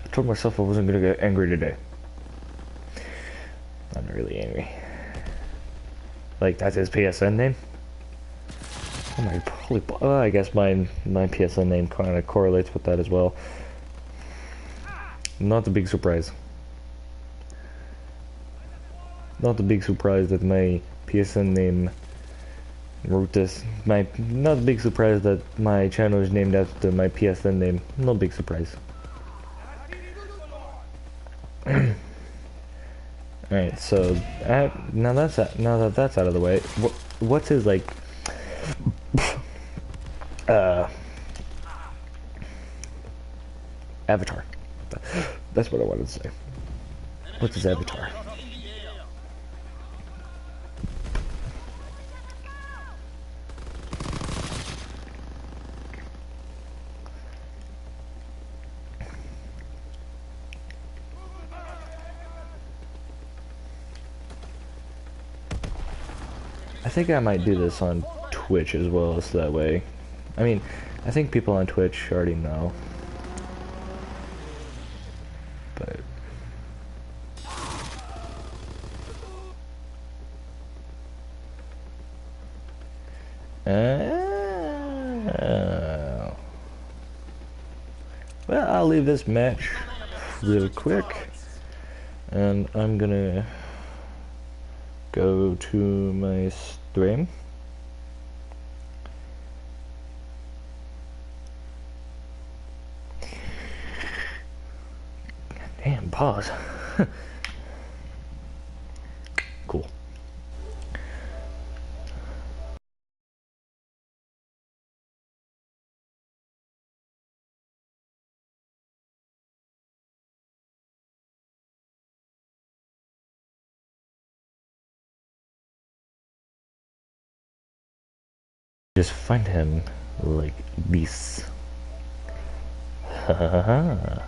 I told myself I wasn't gonna get angry today. I'm not really angry. Like, that's his PSN name? Oh my holy, I guess my PSN name kind of correlates with that as well. Not a big surprise. Not a big surprise that my PSN name wrote this. Not a big surprise that my channel is named after my PSN name. No big surprise. Alright, so now that that's out of the way, what's his like avatar? That's what I wanted to say. What's his avatar? I think I might do this on Twitch as well, so that way. I mean, I think people on Twitch already know. But well, I'll leave this match real quick, and I'm gonna go to my stream. Damn, pause. Cool. Just find him like this. Ha ha ha.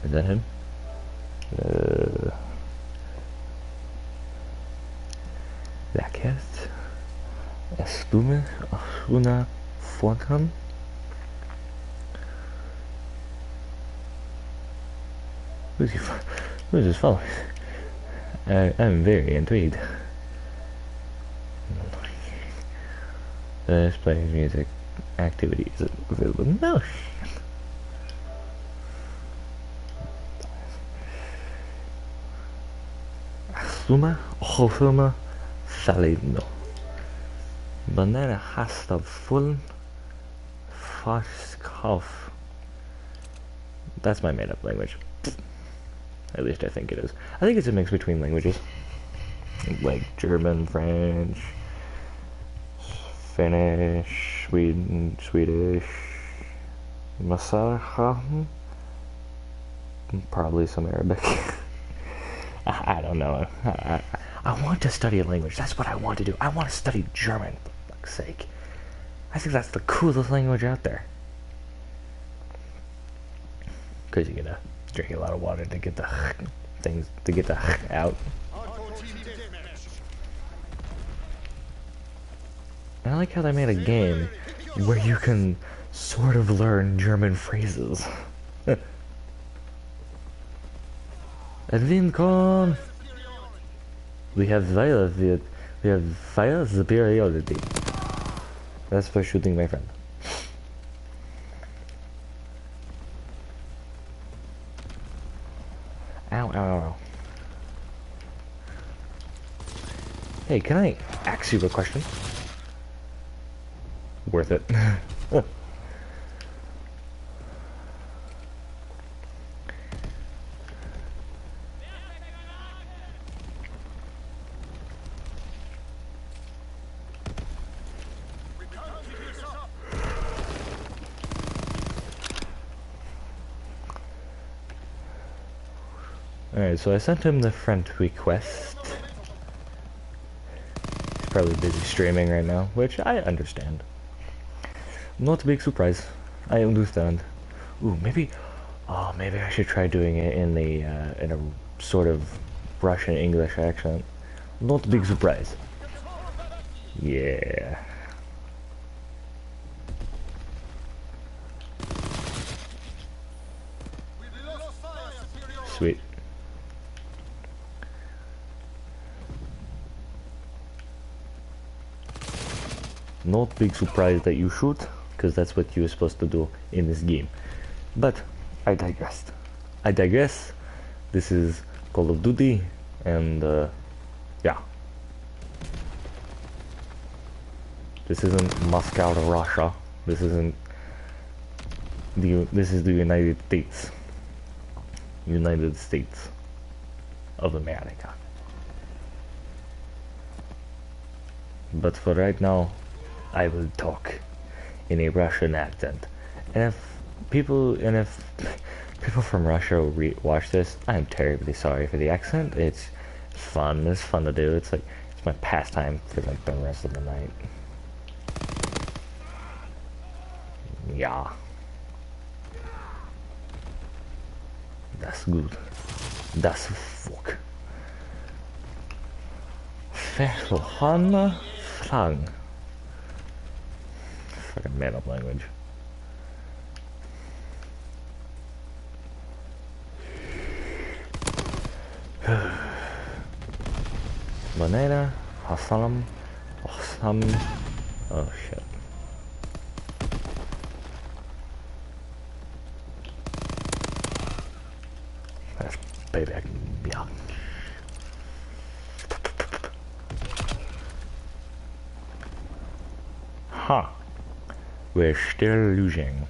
Is that him? Werkest? Estume? Asuna Vorkam? Who's this following? I'm very intrigued. This plays music activities available. No. Suma, Hofuma, Salino. Banana hasta full Foskhof. That's my made up language. At least I think it is. I think it's a mix between languages. Like German, French, Finnish, Swedish, Masaha, probably some Arabic. I don't know. I want to study a language. That's what I want to do. I want to study German, for fuck's sake. I think that's the coolest language out there. Because you gotta drink a lot of water to get the things, to get the out. And I like how they made a game where you can sort of learn German phrases. Lincoln! We have fire superiority. That's for shooting my friend. Ow, ow, ow. Hey, can I ask you a question? Worth it. Alright, so I sent him the friend request. He's probably busy streaming right now, which I understand. Not a big surprise. I understand. Ooh, maybe... Oh, maybe I should try doing it in a sort of Russian English accent. Not a big surprise. Yeah. Sweet. Not big surprise that you shoot, because that's what you're supposed to do in this game. But I digressed. I digress. This is Call of Duty, and yeah. This isn't Moscow to Russia. This isn't this is the United States. United States of America. But for right now, I will talk in a Russian accent. And if people from Russia watch this, I'm terribly sorry for the accent. It's fun. It's fun to do. It's like it's my pastime for like the rest of the night. Yeah. That's good. That's fuck. Verlohan Flang. Fucking made up language. Banana, Hassalam, Osam. Oh shit. That's payback. Yeah. Huh. We're still losing.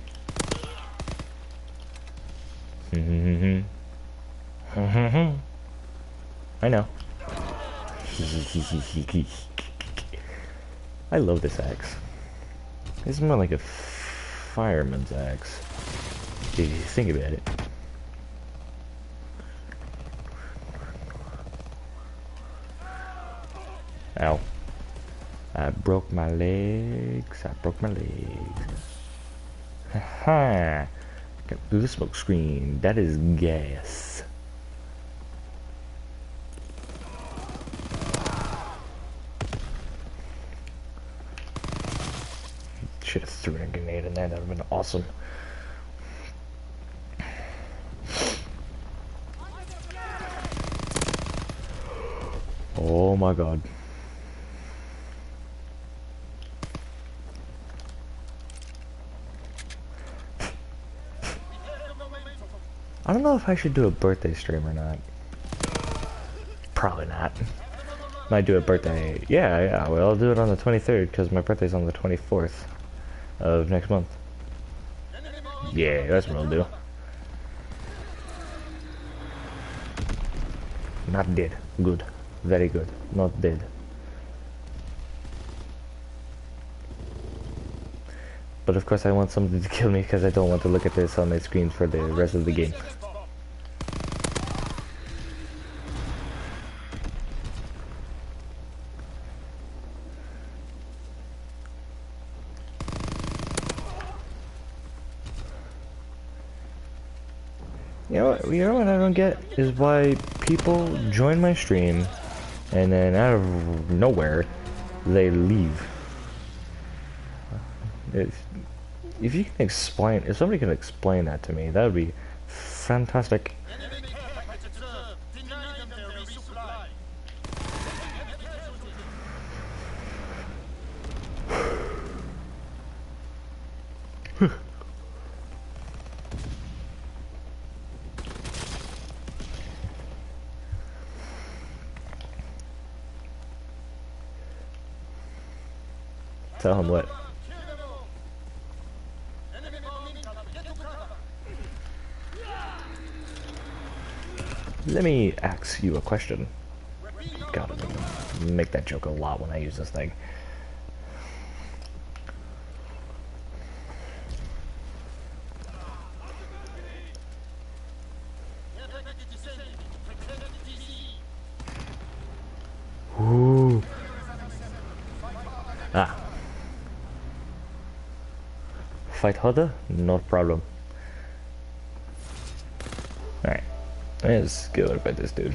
I know. I love this axe. It's more like a fireman's axe, if you think about it. Ow. I broke my legs. I broke my legs. Haha. Got through the smoke screen. That is gas. Should have thrown a grenade in there. That would have been awesome. Oh my god. I don't know if I should do a birthday stream or not. Probably not. Might do a birthday. Yeah, well, I'll do it on the 23rd because my birthday's on the 24th of next month. Yeah, that's what I'll do. Not dead. Good. Very good. Not dead. But of course I want something to kill me because I don't want to look at this on my screen for the rest of the game. You know what I don't get is why people join my stream and then out of nowhere they leave. If you can explain, if somebody can explain that to me, that would be fantastic. Enemy care package observed. Deny them their resupply. Tell him what. Let me ask you a question. Gotta make that joke a lot when I use this thing. Ooh. Ah. Fight harder? No problem. Alright. Let's go about this dude.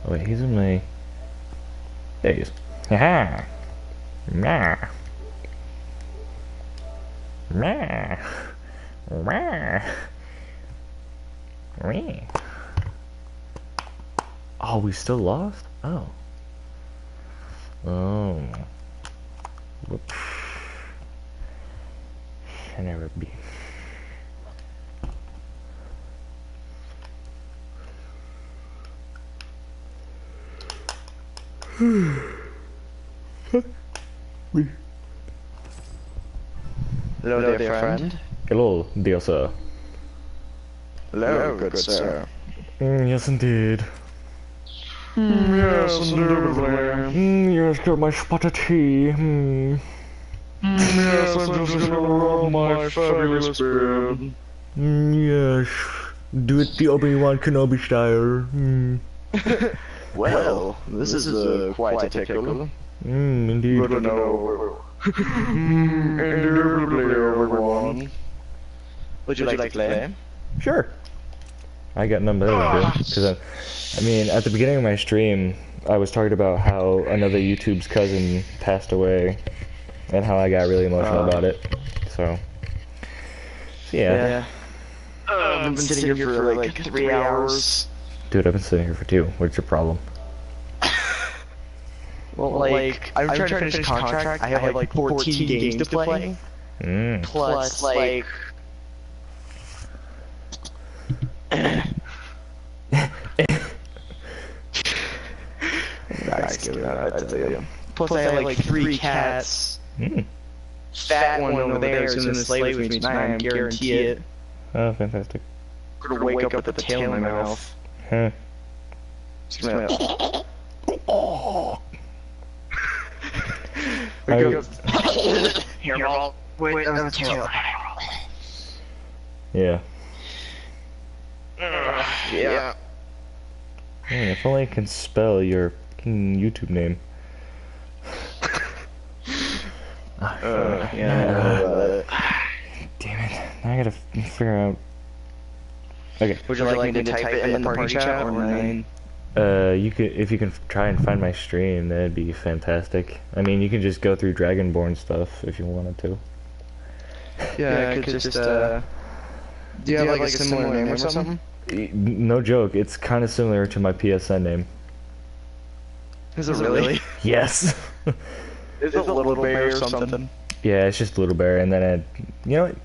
Oh wait, he's in my... There he is. Haha! Nah! Nah! Nah! Oh, we still lost? Oh. Oh. Whoops. Can never be. Hello, dear friend. Hello, dear sir. Hello, good sir. Yes, indeed. Yes, indubitably. Yes, got my spotted tea. Yes, I'm just gonna rub my fabulous beard. Yes. Do it the Obi-Wan Kenobi style. Well, this is quite a tickle. Indeed. Good to know. Indubitably, everyone. Would you like to play? Sure. I got nothing better to do. Because I mean, at the beginning of my stream, I was talking about how another YouTube's cousin passed away, and how I got really emotional about it. So yeah. I've been sitting here for like 3 hours. Dude, I've been sitting here for 2. What's your problem? Well, like, I'm trying to finish contract. I have like 14 games to play. Plus, like... Nice, I tell you. Plus, I have like 3 cats. Fat one over there is gonna slay with me tonight, I guarantee it. Oh, fantastic. I'm gonna wake up with the tail in my mouth. Huh. It's gonna... Here, I'll wait the tail. Yeah. Yeah. Man, if only I can spell your YouTube name. Yeah. Damn it. Now I gotta figure out... Okay. Would you like me to type it in the party chat or nine? You could, if you can try and find my stream, that'd be fantastic. I mean, you can just go through Dragonborn stuff if you wanted to. Yeah, I could just, do you have like a similar name or something? No joke, it's kind of similar to my PSN name. Is it really? Yes. Is it a little bear or something? Yeah, it's just Little Bear, and then you know what?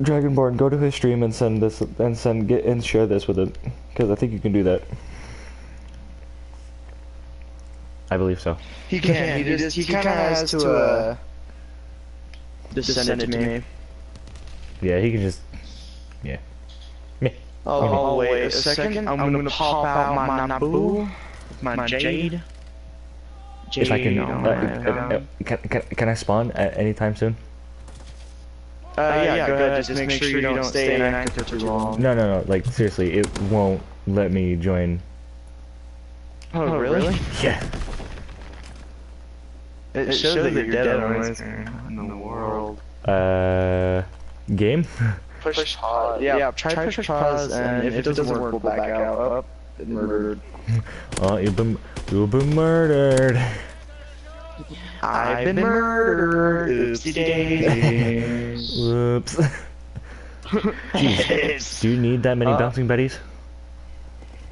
Dragonborn, go to his stream and send this and share this with it, because I think you can do that. I believe so. He can. He kind of has to just send it to me. Yeah, he can just. Yeah. Meh. Oh, wait a second. I'm gonna pop out my Naboo, my Jade. If I can I spawn at any time soon? Yeah, go ahead. Just make sure you don't stay inactive for too long. No. Like seriously, it won't let me join. Oh, really? Yeah. It shows that you're dead on in the world. Game? Push pause. Yeah, try push pause, and if it doesn't work, we'll back out. Up. Murdered. Oh, you've been murdered. I've been murdered. Oopsie daisy. Whoops. Jeez. Do you need that many bouncing buddies?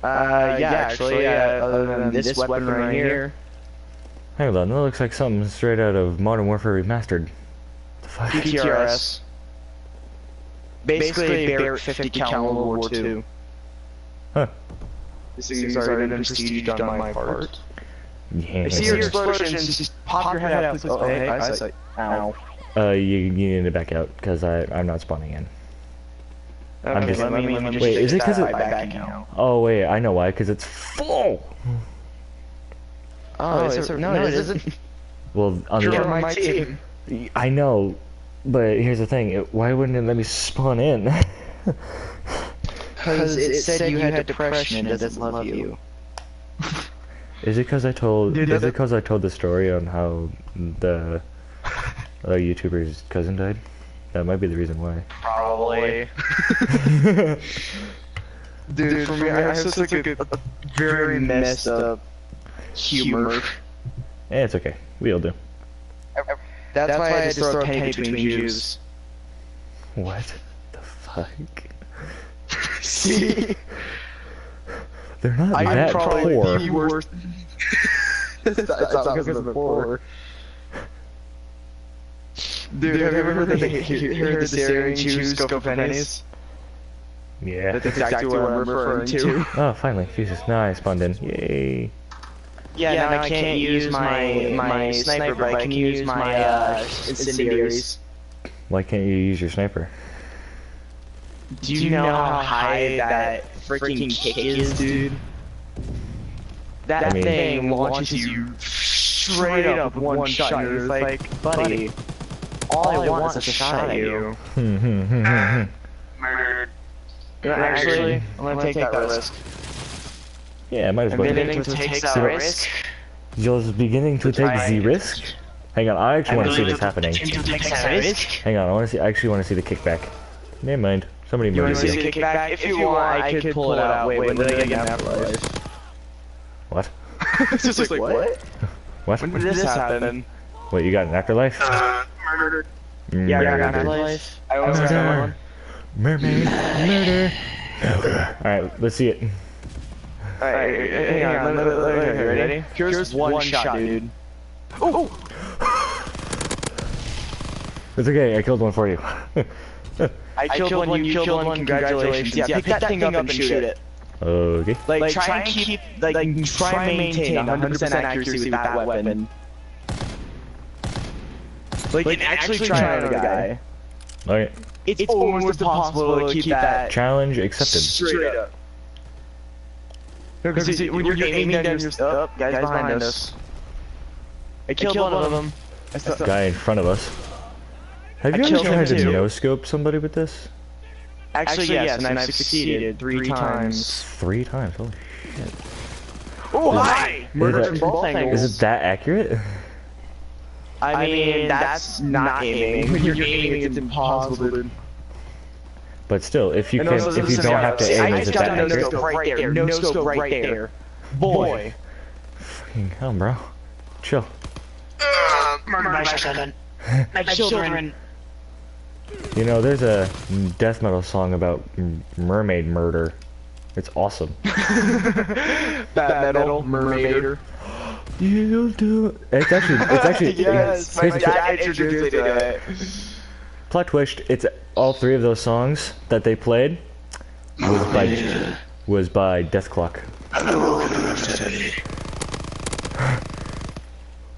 Yeah, actually, other than this weapon right here. Hang on, that looks like something straight out of Modern Warfare Remastered. The fuck? PTRS. Basically, Barrett 50 cal World War II. Huh. This thing's already been prestiged on my part. Yeah. I see your explosions, just pop your head out, please. Oh, hey, eyesight. Ow. You need to back out, because I'm not spawning in. Okay, I'm just, let me just wait, is it because by backing out. Oh wait, I know why, because it's full! Oh, no, it isn't. Well, on You're the on my team. I know, but here's the thing, why wouldn't it let me spawn in? Because it said you had depression and it doesn't love you. Is it because I told the story on how the YouTuber's cousin died? That might be the reason why. Probably. Dude, for me, I have such like a very messed up humor. Eh, it's okay. We all do. That's why I just throw a penny between Jews. What the fuck? See? They're not that poor. Worse. It's not because of the poor. Dude, have you ever heard the Syrian Jews go for pennies? Yeah. That's exactly what I'm referring to. Oh, finally. Jesus, now I spawned in. Yay. Yeah, now I can't use my sniper, but I can use my incendiaries. Why can't you use your sniper? Do you know how high that freaking kick is, dude? That thing launches you straight up with one shot, and you're like, buddy, all I want is a shot at you. Murdered. Actually, I'm gonna take that risk. Yeah, might as well. I'm beginning to take that risk. You're beginning to take the risk? Hang on, I actually want to see this happening. Hang on, I actually want to see the kickback. Never mind. Somebody You want murdered to see the kickback? If you want, I could pull it out. Wait, when did I get an afterlife? What? It's just like, what? What? When did this happen? Wait, you got an afterlife? Murdered. Yeah, I got an afterlife. I almost got one. Mermaid. Murder. Alright, let's see it. Alright, hang on. Let me ready? Here's one shot, dude. Oh! It's okay, I killed one for you. I killed one, you killed one, congratulations. Yeah, pick that thing up and shoot it. Okay. Like try and keep, try and maintain 100% accuracy with that weapon. Like actually try on a guy. Okay. It's almost impossible to keep that challenge accepted. straight up. Because when you're aiming down your stuff, guys behind us. I killed one of them. Guy in front of us. Have you ever tried to no-scope somebody with this? Actually, yes, and I've succeeded 3 times. 3 times? Holy shit. Oh, hi! Murder from both angles. Is it that accurate? I mean, that's not aiming. When you're aiming, it's impossible, dude. But still, if you don't have to aim, is it that accurate? No scope right there. No scope right there. Boy. Fucking hell, bro. Chill. Murder my children. My children. You know, there's a death metal song about mermaid murder. It's awesome. That metal mermaider. You'll do. It's actually. Yes, my here's the dad introduced me to it. plot twist. It's all three of those songs that they played was by Death Clock.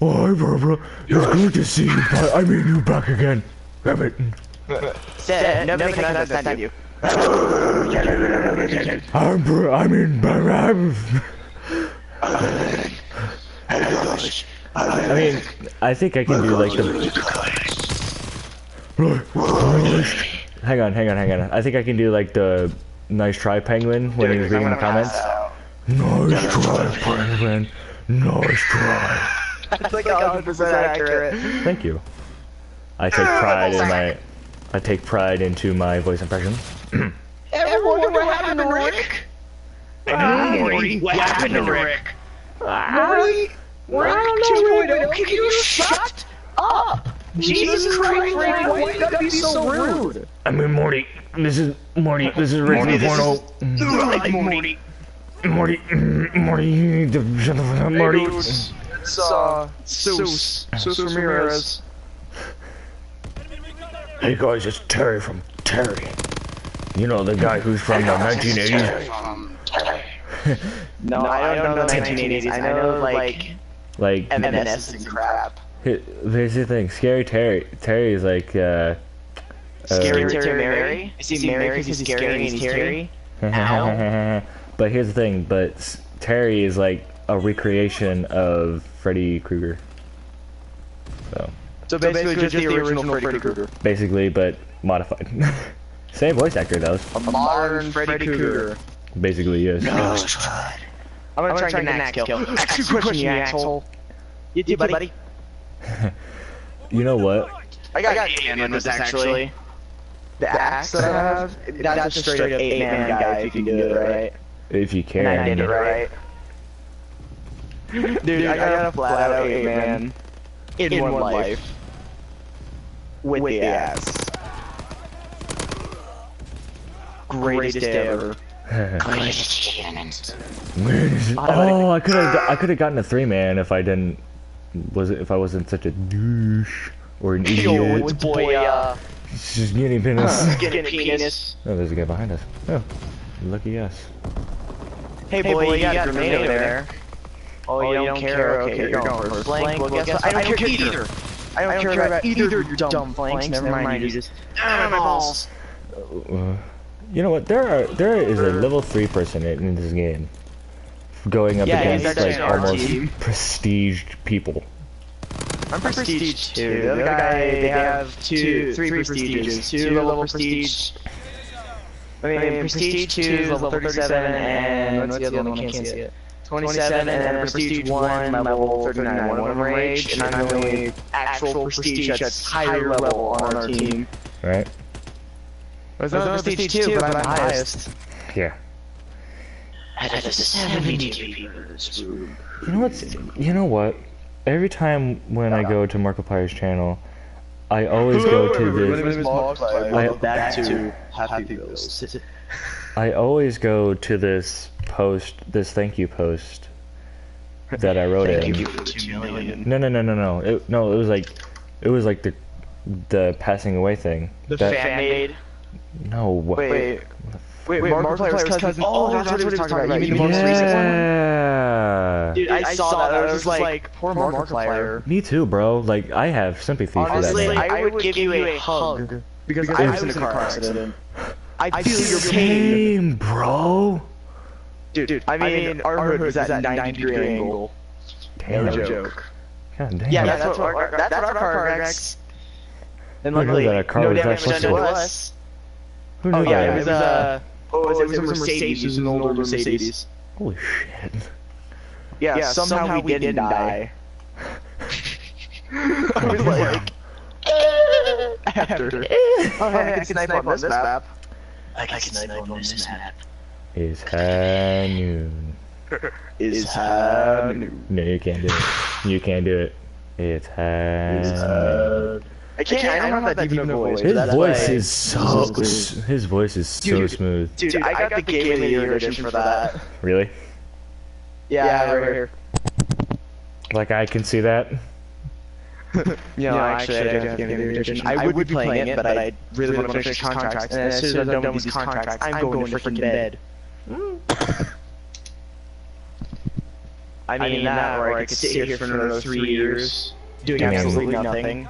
Oh, hi, Barbara. It's good to see you. I mean, you back again. Damn it. Nobody can understand you. I mean, I mean, I think I can do like the. Hang on. I think I can do like the nice try penguin when he was reading the comments. Nice try, penguin. Nice try. That's like 100% accurate. Thank you. I take pride into my voice impression. Ever wonder what happened to Rick? Morty, what happened to Rick? Morty, Rick 2.0, can you shut up? Jesus Christ, Rick, why you gotta be so rude? I mean, Morty, this is Rick 2.0. Morty, you need to shut the fuck up, Morty. It's, Sus Ramirez. Hey guys, it's Terry from Terry. You know, the guy who's from the 1980s? No, I don't know the 1980s. I know, like Evanescence and crap. Here's the thing, Scary Terry. Terry is like, Scary Terry Mary? Is he Mary because he's scary and he's Terry? Ow. But here's the thing, Terry is like a recreation of Freddy Krueger. So basically just the original Freddy Krueger. Basically, but modified. Same voice actor though. A modern Freddy Krueger. Basically, yes. No, I'm gonna try and get an axe kill. Ask you a question, you asshole. You do, buddy. You know what? I got 8 man with this actually. The axe that I have, that's a straight up 8-man guy if you can do it right. If you can. And I did it right. Dude, I got a flat out 8-man in one life. With the axe. Greatest day ever. Oh, I could have gotten a 3-man if I wasn't such a douche or an idiot. Yo, it's boy, Skinny penis. Skinny penis. Oh, there's a guy behind us. Oh, lucky us. Hey boy, you got a grenade over there. Oh, you don't care? Okay, you're going for flank. Well, guess what? I don't care either. I don't care about either of your dumb flanks. Never mind, you just... Ah, my balls! You know what? There is a level 3 person in this game. Going up against like almost prestiged people. I'm prestige 2. The other guy, they have 3 prestiges. 2 level prestige. I mean, prestige 2 is level 37, and what's the other one? I can't see it. 27, and then prestige 1, level 39. One of them rage, and I'm the only actual prestige that's higher level on our team. Right. There's another prestige 2, but I'm the highest. Yeah. Out of the 72 people in this room. You know what? Every time when I go to Markiplier's channel, I always go to this. I always go to this post, this thank you post that I wrote in. Thank you for 2 million. No. It was like the passing away thing. The fan made. No. Wait, Markiplier's cousin. Oh, that's what he was talking about. You mean the most recent one? Yeah. Dude, I saw that. I was like, poor Markiplier. Me too, bro. Like, I have sympathy for that Honestly, man. I would give you a hug because I was in a car accident. I feel your pain. Same, bro. Dude, I mean, our hood is at 90-degree angle. Damn. No joke. God damn. Yeah, that's what our car wrecks. And Who knew luckily, that a car no was that damage done to flexible? us. Who knew Oh yeah, that? it was a Mercedes. It was an older Mercedes. Holy shit. Yeah, somehow we didn't die. I was like, after. Oh, hey, I can snipe on this map. I can snipe on this map. It's high noon. Is high noon. No, you can't do it. You can't do it. It's high noon. I don't have that deep of a voice. His voice is so smooth. Dude, I got the Game of the Year edition for that. Really? Yeah, right here. Like I can see that. Actually, I do have to get the edition. I would be playing it, but I really want to finish these contracts. And as soon as I'm done with these contracts, I'm going to freaking bed. I mean that, or I could sit here for another 3 years doing absolutely nothing.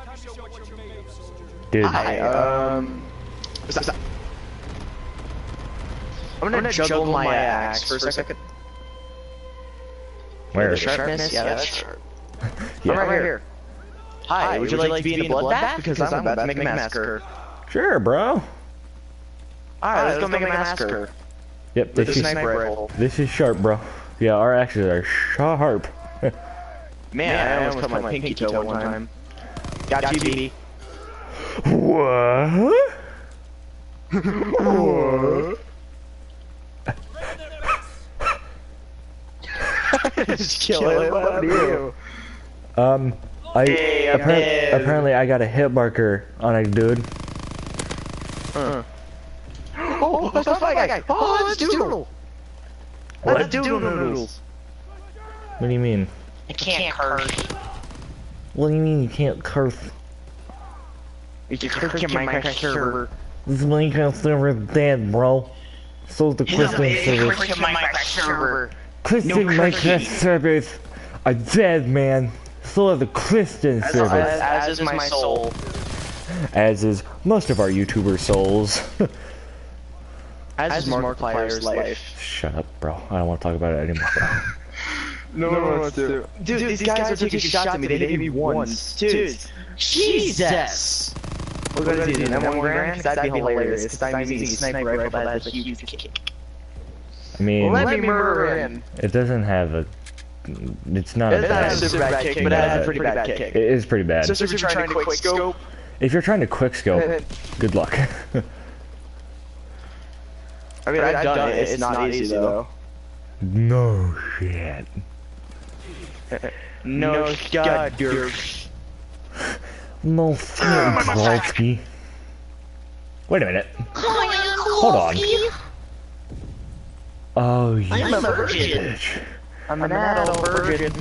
Dude. I'm gonna juggle my axe for a second. Where? The sharpness? Yeah, that's sharp. Yeah. I'm right here. Hi, would you like to be in a bloodbath? Because I'm about to make a massacre. Sure, bro. Alright, let's go make a massacre. Yep, With a sniper rifle. this is sharp, bro. Yeah, our axes are sharp. Man, I almost cut my pinky toe one time. Got you, BB. What? Just kill it. What do you? Apparently I got a hit marker on a dude. Oh, that's my guy. Oh, that's Doodle. What? That's Doodle Noodles. What do you mean? I can't curse. What do you mean you can't curse? You can curse your Minecraft server. This Minecraft server is dead, bro. So is the Christian server. Curse your Minecraft server. Christian Minecraft servers are dead, man. So are the Christian servers. As is my soul. As is most of our YouTuber souls. As is Markiplier's life. Shut up, bro. I don't want to talk about it anymore, bro. No one wants to. Dude, these guys are taking shots at me. They hit me once. Dude, Jesus! We're gonna do that one grand? That'd be hilarious. Because I'm using a sniper rifle that has a huge kick. I mean, Let me murder him. it doesn't have a... It's not a It's not a bad... super bad kick, but it has a pretty bad kick. It is pretty bad. So if you're trying to quick scope... If you're trying to quickscope, good luck. I mean, I've done it. It's not easy, though. No shit. No, God, you're... No shit, Brodsky. Wait a minute. Hold on. Oh, you I'm a virgin. bitch. I'm an adult virgin.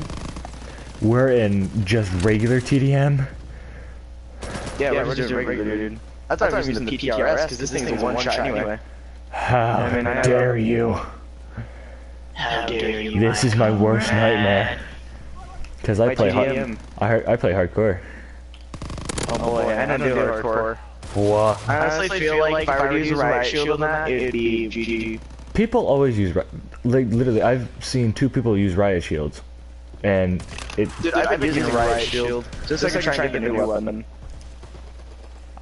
We're in just regular TDM? Yeah, we're just doing regular, dude. I thought I was using the PTRS, because this thing's a one-shot anyway. How dare you? How dare you? This is my worst nightmare. Because I play I play hardcore. Oh boy, I don't do hardcore. What? I honestly feel like if I were to use a riot shield on that, it would be GG. People always use like literally. I've seen 2 people use riot shields, and it. Dude, I've been using a riot shield just like I'm trying to get a new weapon.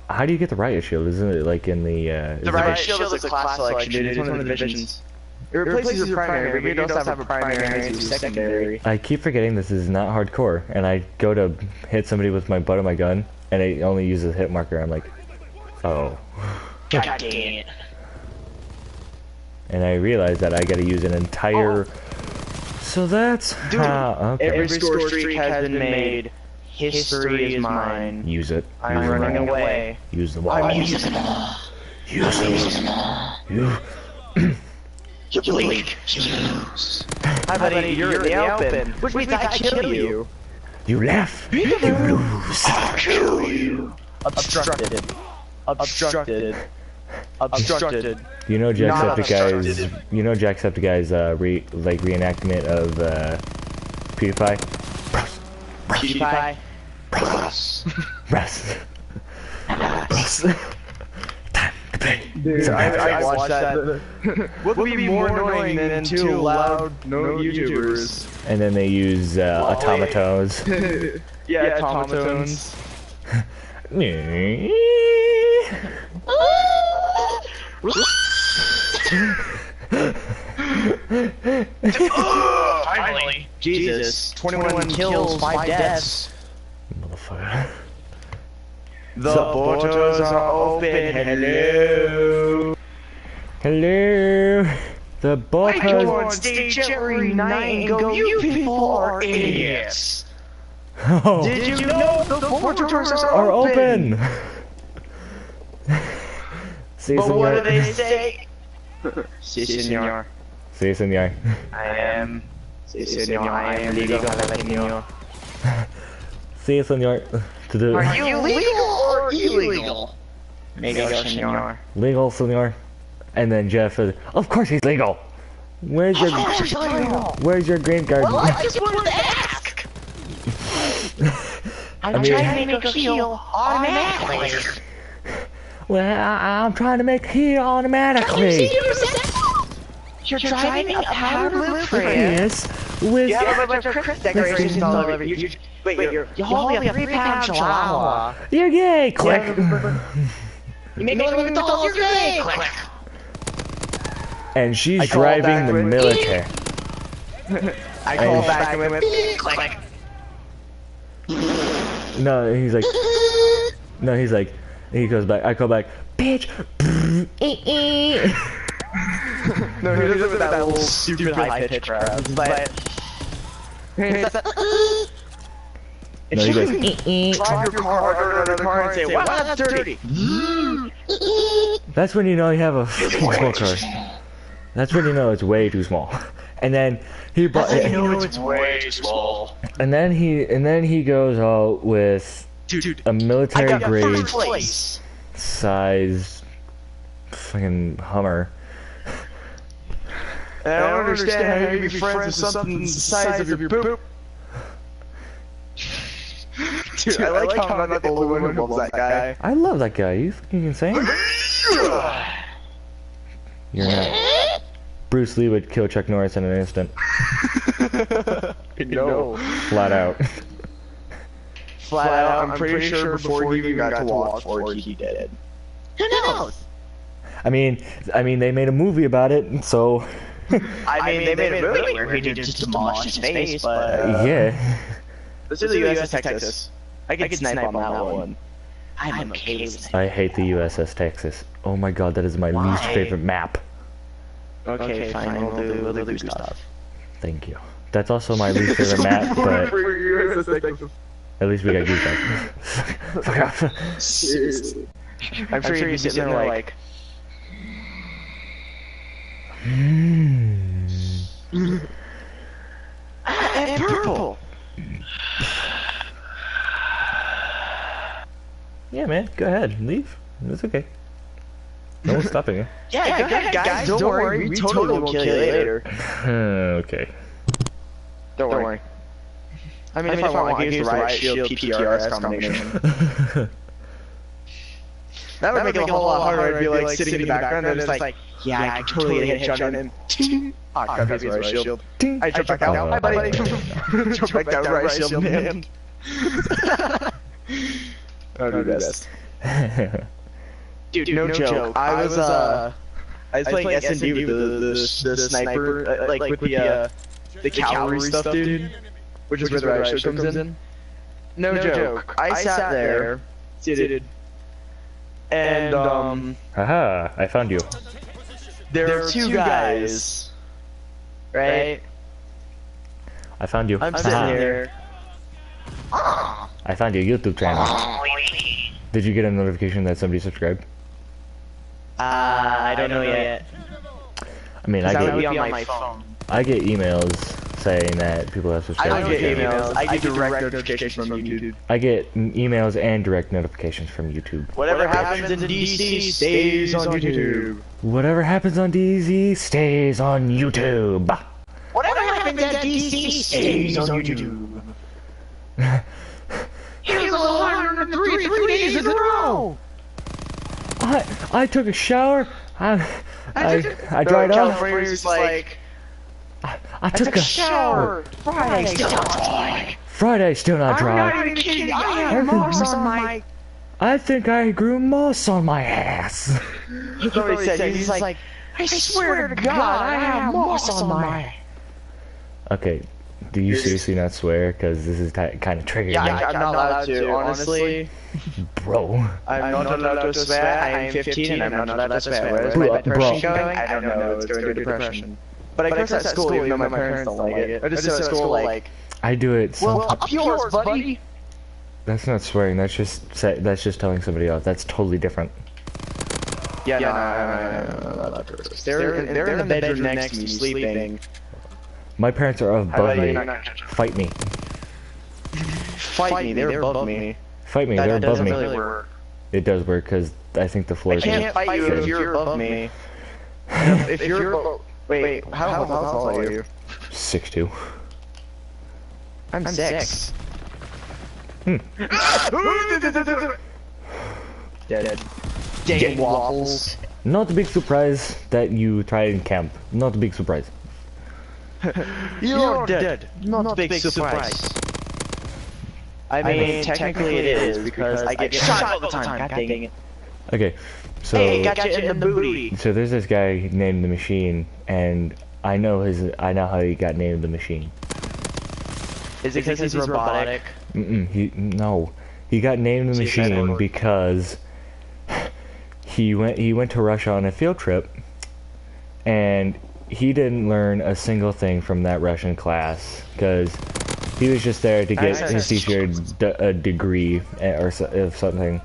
How do you get the riot shield? Isn't it like in the? The riot shield is a class selection, dude. It's one of the divisions. It replaces your primary, but you don't have a primary and it's secondary. I keep forgetting this is not hardcore, and I go to hit somebody with my butt of my gun, and it only uses a hit marker. I'm like, oh. God dang it. And I realize that I gotta use an entire... So that's how... Okay. Every score streak has been made. History is mine. Use it. I'm running away. Use them all. I'm using them all. Use them all. You blink, you lose. Hi buddy, you're in the open. Which means I kill you. You laugh, you lose. I'll kill you. Obstructed. Obstructed. Obstructed. You know Jacksepticeye's reenactment of PewDiePie? PewDiePie? Russ. Time to play. Dude, I watched that. What would be more annoying than 2 loud no YouTubers? And then they use automatons. Yeah, automatons. Finally! Jesus. 21 kills, 5 deaths. Motherfucker. The portals are open. Hello. Hello. The I go on portals. stage every night and go, you people are idiots. Oh. Did you know the portals Are open. See, But what do senor. they say? Si, senor. See, senor. I am. Si, senor. I am legal jalapeno. See you, senor. To the Are you legal or illegal? Legal, senor. legal, senor. And then Jeff is, of course he's legal. Where's your green card? Well, I just wanted to ask. I'm trying to make a heal automatically. Well, I'm trying to make here automatically. You're driving a powder blue Prius. With You have a bunch of Christmas decorations all over you. You're holding a 3-pound chihuahua. You're gay. Click. You make a little adult, you're gay. Click. And she's driving the military. I call back and went click. No, he's like. No, he's like. He goes back. I call back. Bitch. No, he doesn't with that little stupid high-pitched crap. But... No, he goes. Drive your car over another car and say, wow, that's dirty. That's when you know you have a small car. That's when you know it's way too small. And then he bought. That's when you know it's way too small. And then he goes out with a military grade size fucking Hummer. I don't understand how you can be friends with something the size of your poop. Dude, I like how I'm not the only one who loves that guy. I love that guy. You fucking insane? You're not. Bruce Lee would kill Chuck Norris in an instant. No. Flat out. Flat out, I'm pretty sure before he even got to walk forward, he did. Who knows? I mean, they made a movie about it, so. I mean, they made a movie where he just demolished his face, but... yeah. This is the USS Texas. I could snipe on that one. I'm okay with it. I hate the USS Texas. Oh my god, that is my least favorite map. Okay, fine, we'll do stuff. Thank you. That's also my least favorite map, but at least we got goosebumps. Seriously. I'm sure you'd be sitting there like... And purple! Yeah, man, go ahead, leave. It's okay. No one's stopping you. Yeah, go ahead, guys, don't worry, we totally will kill you later. Okay. Don't worry. I mean, if I want to use the riot shield PTRS combination. That would make it a whole lot harder. I'd be like sitting in the background and it's like, yeah, I totally hit headshot and oh crap, he's riot shield. I jump back out. Hi, buddy. Jump back down, riot shield, man. That would be best. Dude, no joke. I was playing S&D with the sniper, like with the cavalry stuff, dude. Which is where the riot shield comes in. No joke. I sat there, seated, and Haha, I found you. there were two guys, right? I found you. I'm sitting there. I found your YouTube channel. Did you get a notification that somebody subscribed? I don't know yet. I mean, I That would be get on my phone. emails saying that people have I subscribed. don't get emails. I get direct notifications from YouTube. I get emails and direct notifications from YouTube. Whatever happens in DC stays on YouTube. Whatever happens on DZ stays on YouTube. Whatever happens at DC stays on YouTube. Here's a 103 days in a row. I took a shower. I dried off. California's like, I took a shower. Friday still not dry. Friday's still not I'm not dry. even kidding. I have moss on my. I think I grew moss on my ass. Somebody said he's like, I swear to God, I have moss on my. Okay, do you seriously not swear? Because this is kind of triggering Yeah, me. I'm not allowed to, honestly. Bro. I'm not allowed to swear. I am 15 and I'm not allowed to swear. Where's my depression going? I don't know. It's going to depression. But I curse at school even though my parents don't like it. I just say at school like, I do it. well, up yours, buddy. That's not swearing. That's just telling somebody off. That's totally different. Yeah, no. They're in the bedroom next to me sleeping. My parents are above me. Fight me. fight me. They're above me. Fight me, they're above me. That doesn't really work. It does work, because I think the floor I is... can't fight you if you're above me. If you're... Wait, how tall are you? 6'2". I'm 6. Dead. Dang waffles. Not a big surprise that you tried in camp. Not a big surprise. You're dead. Not a big surprise. I mean, technically it is, because I get shot all the time. God dang it. Okay, so... Hey, got you in the booty. So there's this guy named the Machine, and I know how he got named the Machine. Is it because he's robotic? No. He got named the Machine because he went to Russia on a field trip, and he didn't learn a single thing from that Russian class, because he was just there to get his teacher a degree or something.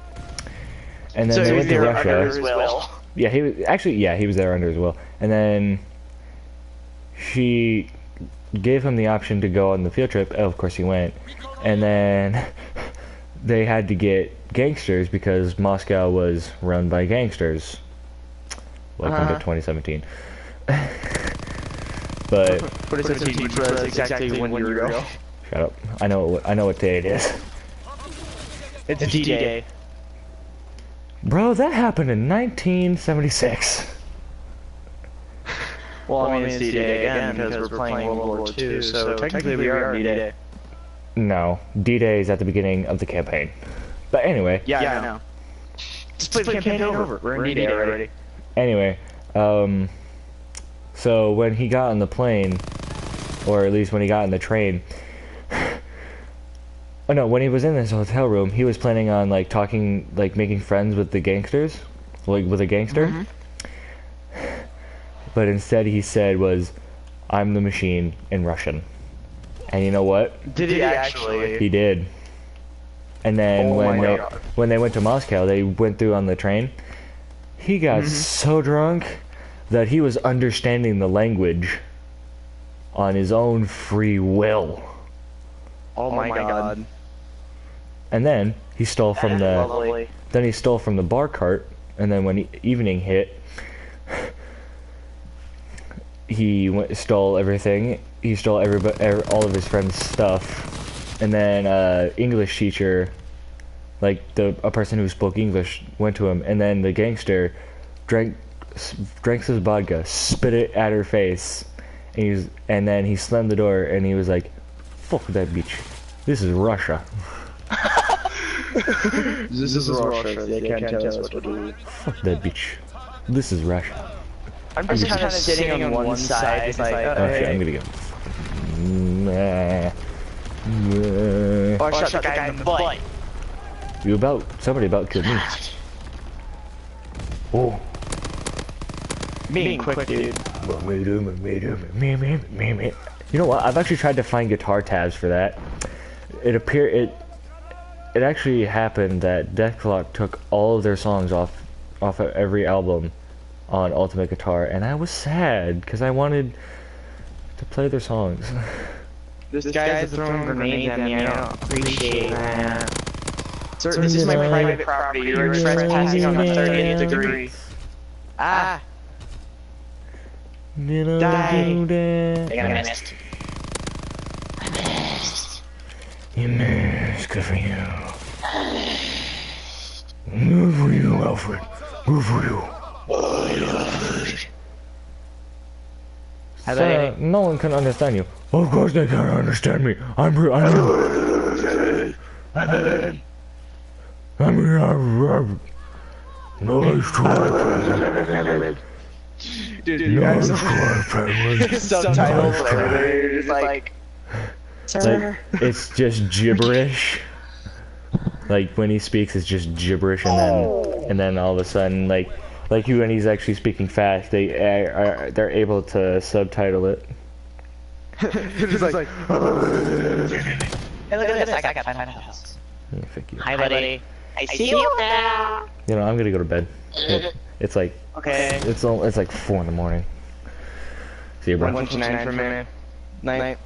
And then so they went to Russia. Under his will. Yeah, he was there under his will. And then she gave him the option to go on the field trip. Of course he went. And then they had to get gangsters because Moscow was run by gangsters. Welcome to 2017. But 2017, which was exactly 1 year ago. Shut up. I know what day it is. It's D-Day. Bro, that happened in 1976. Well, I mean, it's D-Day again because we're playing World War II, so technically we are D-Day. No, D-Day is at the beginning of the campaign. But anyway. Yeah, I know. Just play the campaign over. We're in D-Day already. Anyway, so when he got on the plane, or at least when he got on the train, oh no, when he was in this hotel room, he was planning on like making friends with the gangsters, like with a gangster. But instead he said was, "I'm the Machine" in Russian. And you know what? Did he actually? He did. And then when they went to Moscow, they went through on the train. He got so drunk that he was understanding the language on his own free will. Oh my god. And then he stole from the bar cart, and then when evening hit, he stole everything. He stole all of his friends' stuff, and then English teacher, like a person who spoke English, went to him, and then the gangster drank his vodka, spit it at her face, and then he slammed the door, and he was like, "Fuck that bitch. This is Russia." This is Russia. They can't tell us what to do. Fuck that bitch. This is Russia. I'm just kind of sitting on one side. It's like, oh shit, I'm gonna go. Or shot the guy in the butt. Somebody about killed me. Oh. Being quick, dude. You know what? I've actually tried to find guitar tabs for that. It actually happened that Death Clock took all of their songs off of every album on Ultimate Guitar, and I was sad because I wanted to play their songs. This guy's throwing grenades at me. I don't appreciate that. Sir, this is my private property. You're trespassing on the 30th degree. Ah! Die! I missed. You missed. Good for you. Good for you, Alfred. Good for you. No one can understand you. Of course they can't understand me. I'm nice try. Dude, you guys subtitles everywhere. You're just like, it's just gibberish. Like when he speaks, it's just gibberish, and then all of a sudden, like when he's actually speaking fast, they're able to subtitle it. It's like, hey, look at this! I got $500. Yeah, fuck you. Hi, buddy. I see you now. You know, I'm gonna go to bed. It's like okay. It's like 4 in the morning. See you, bro. 1 to 9 for a minute. Night.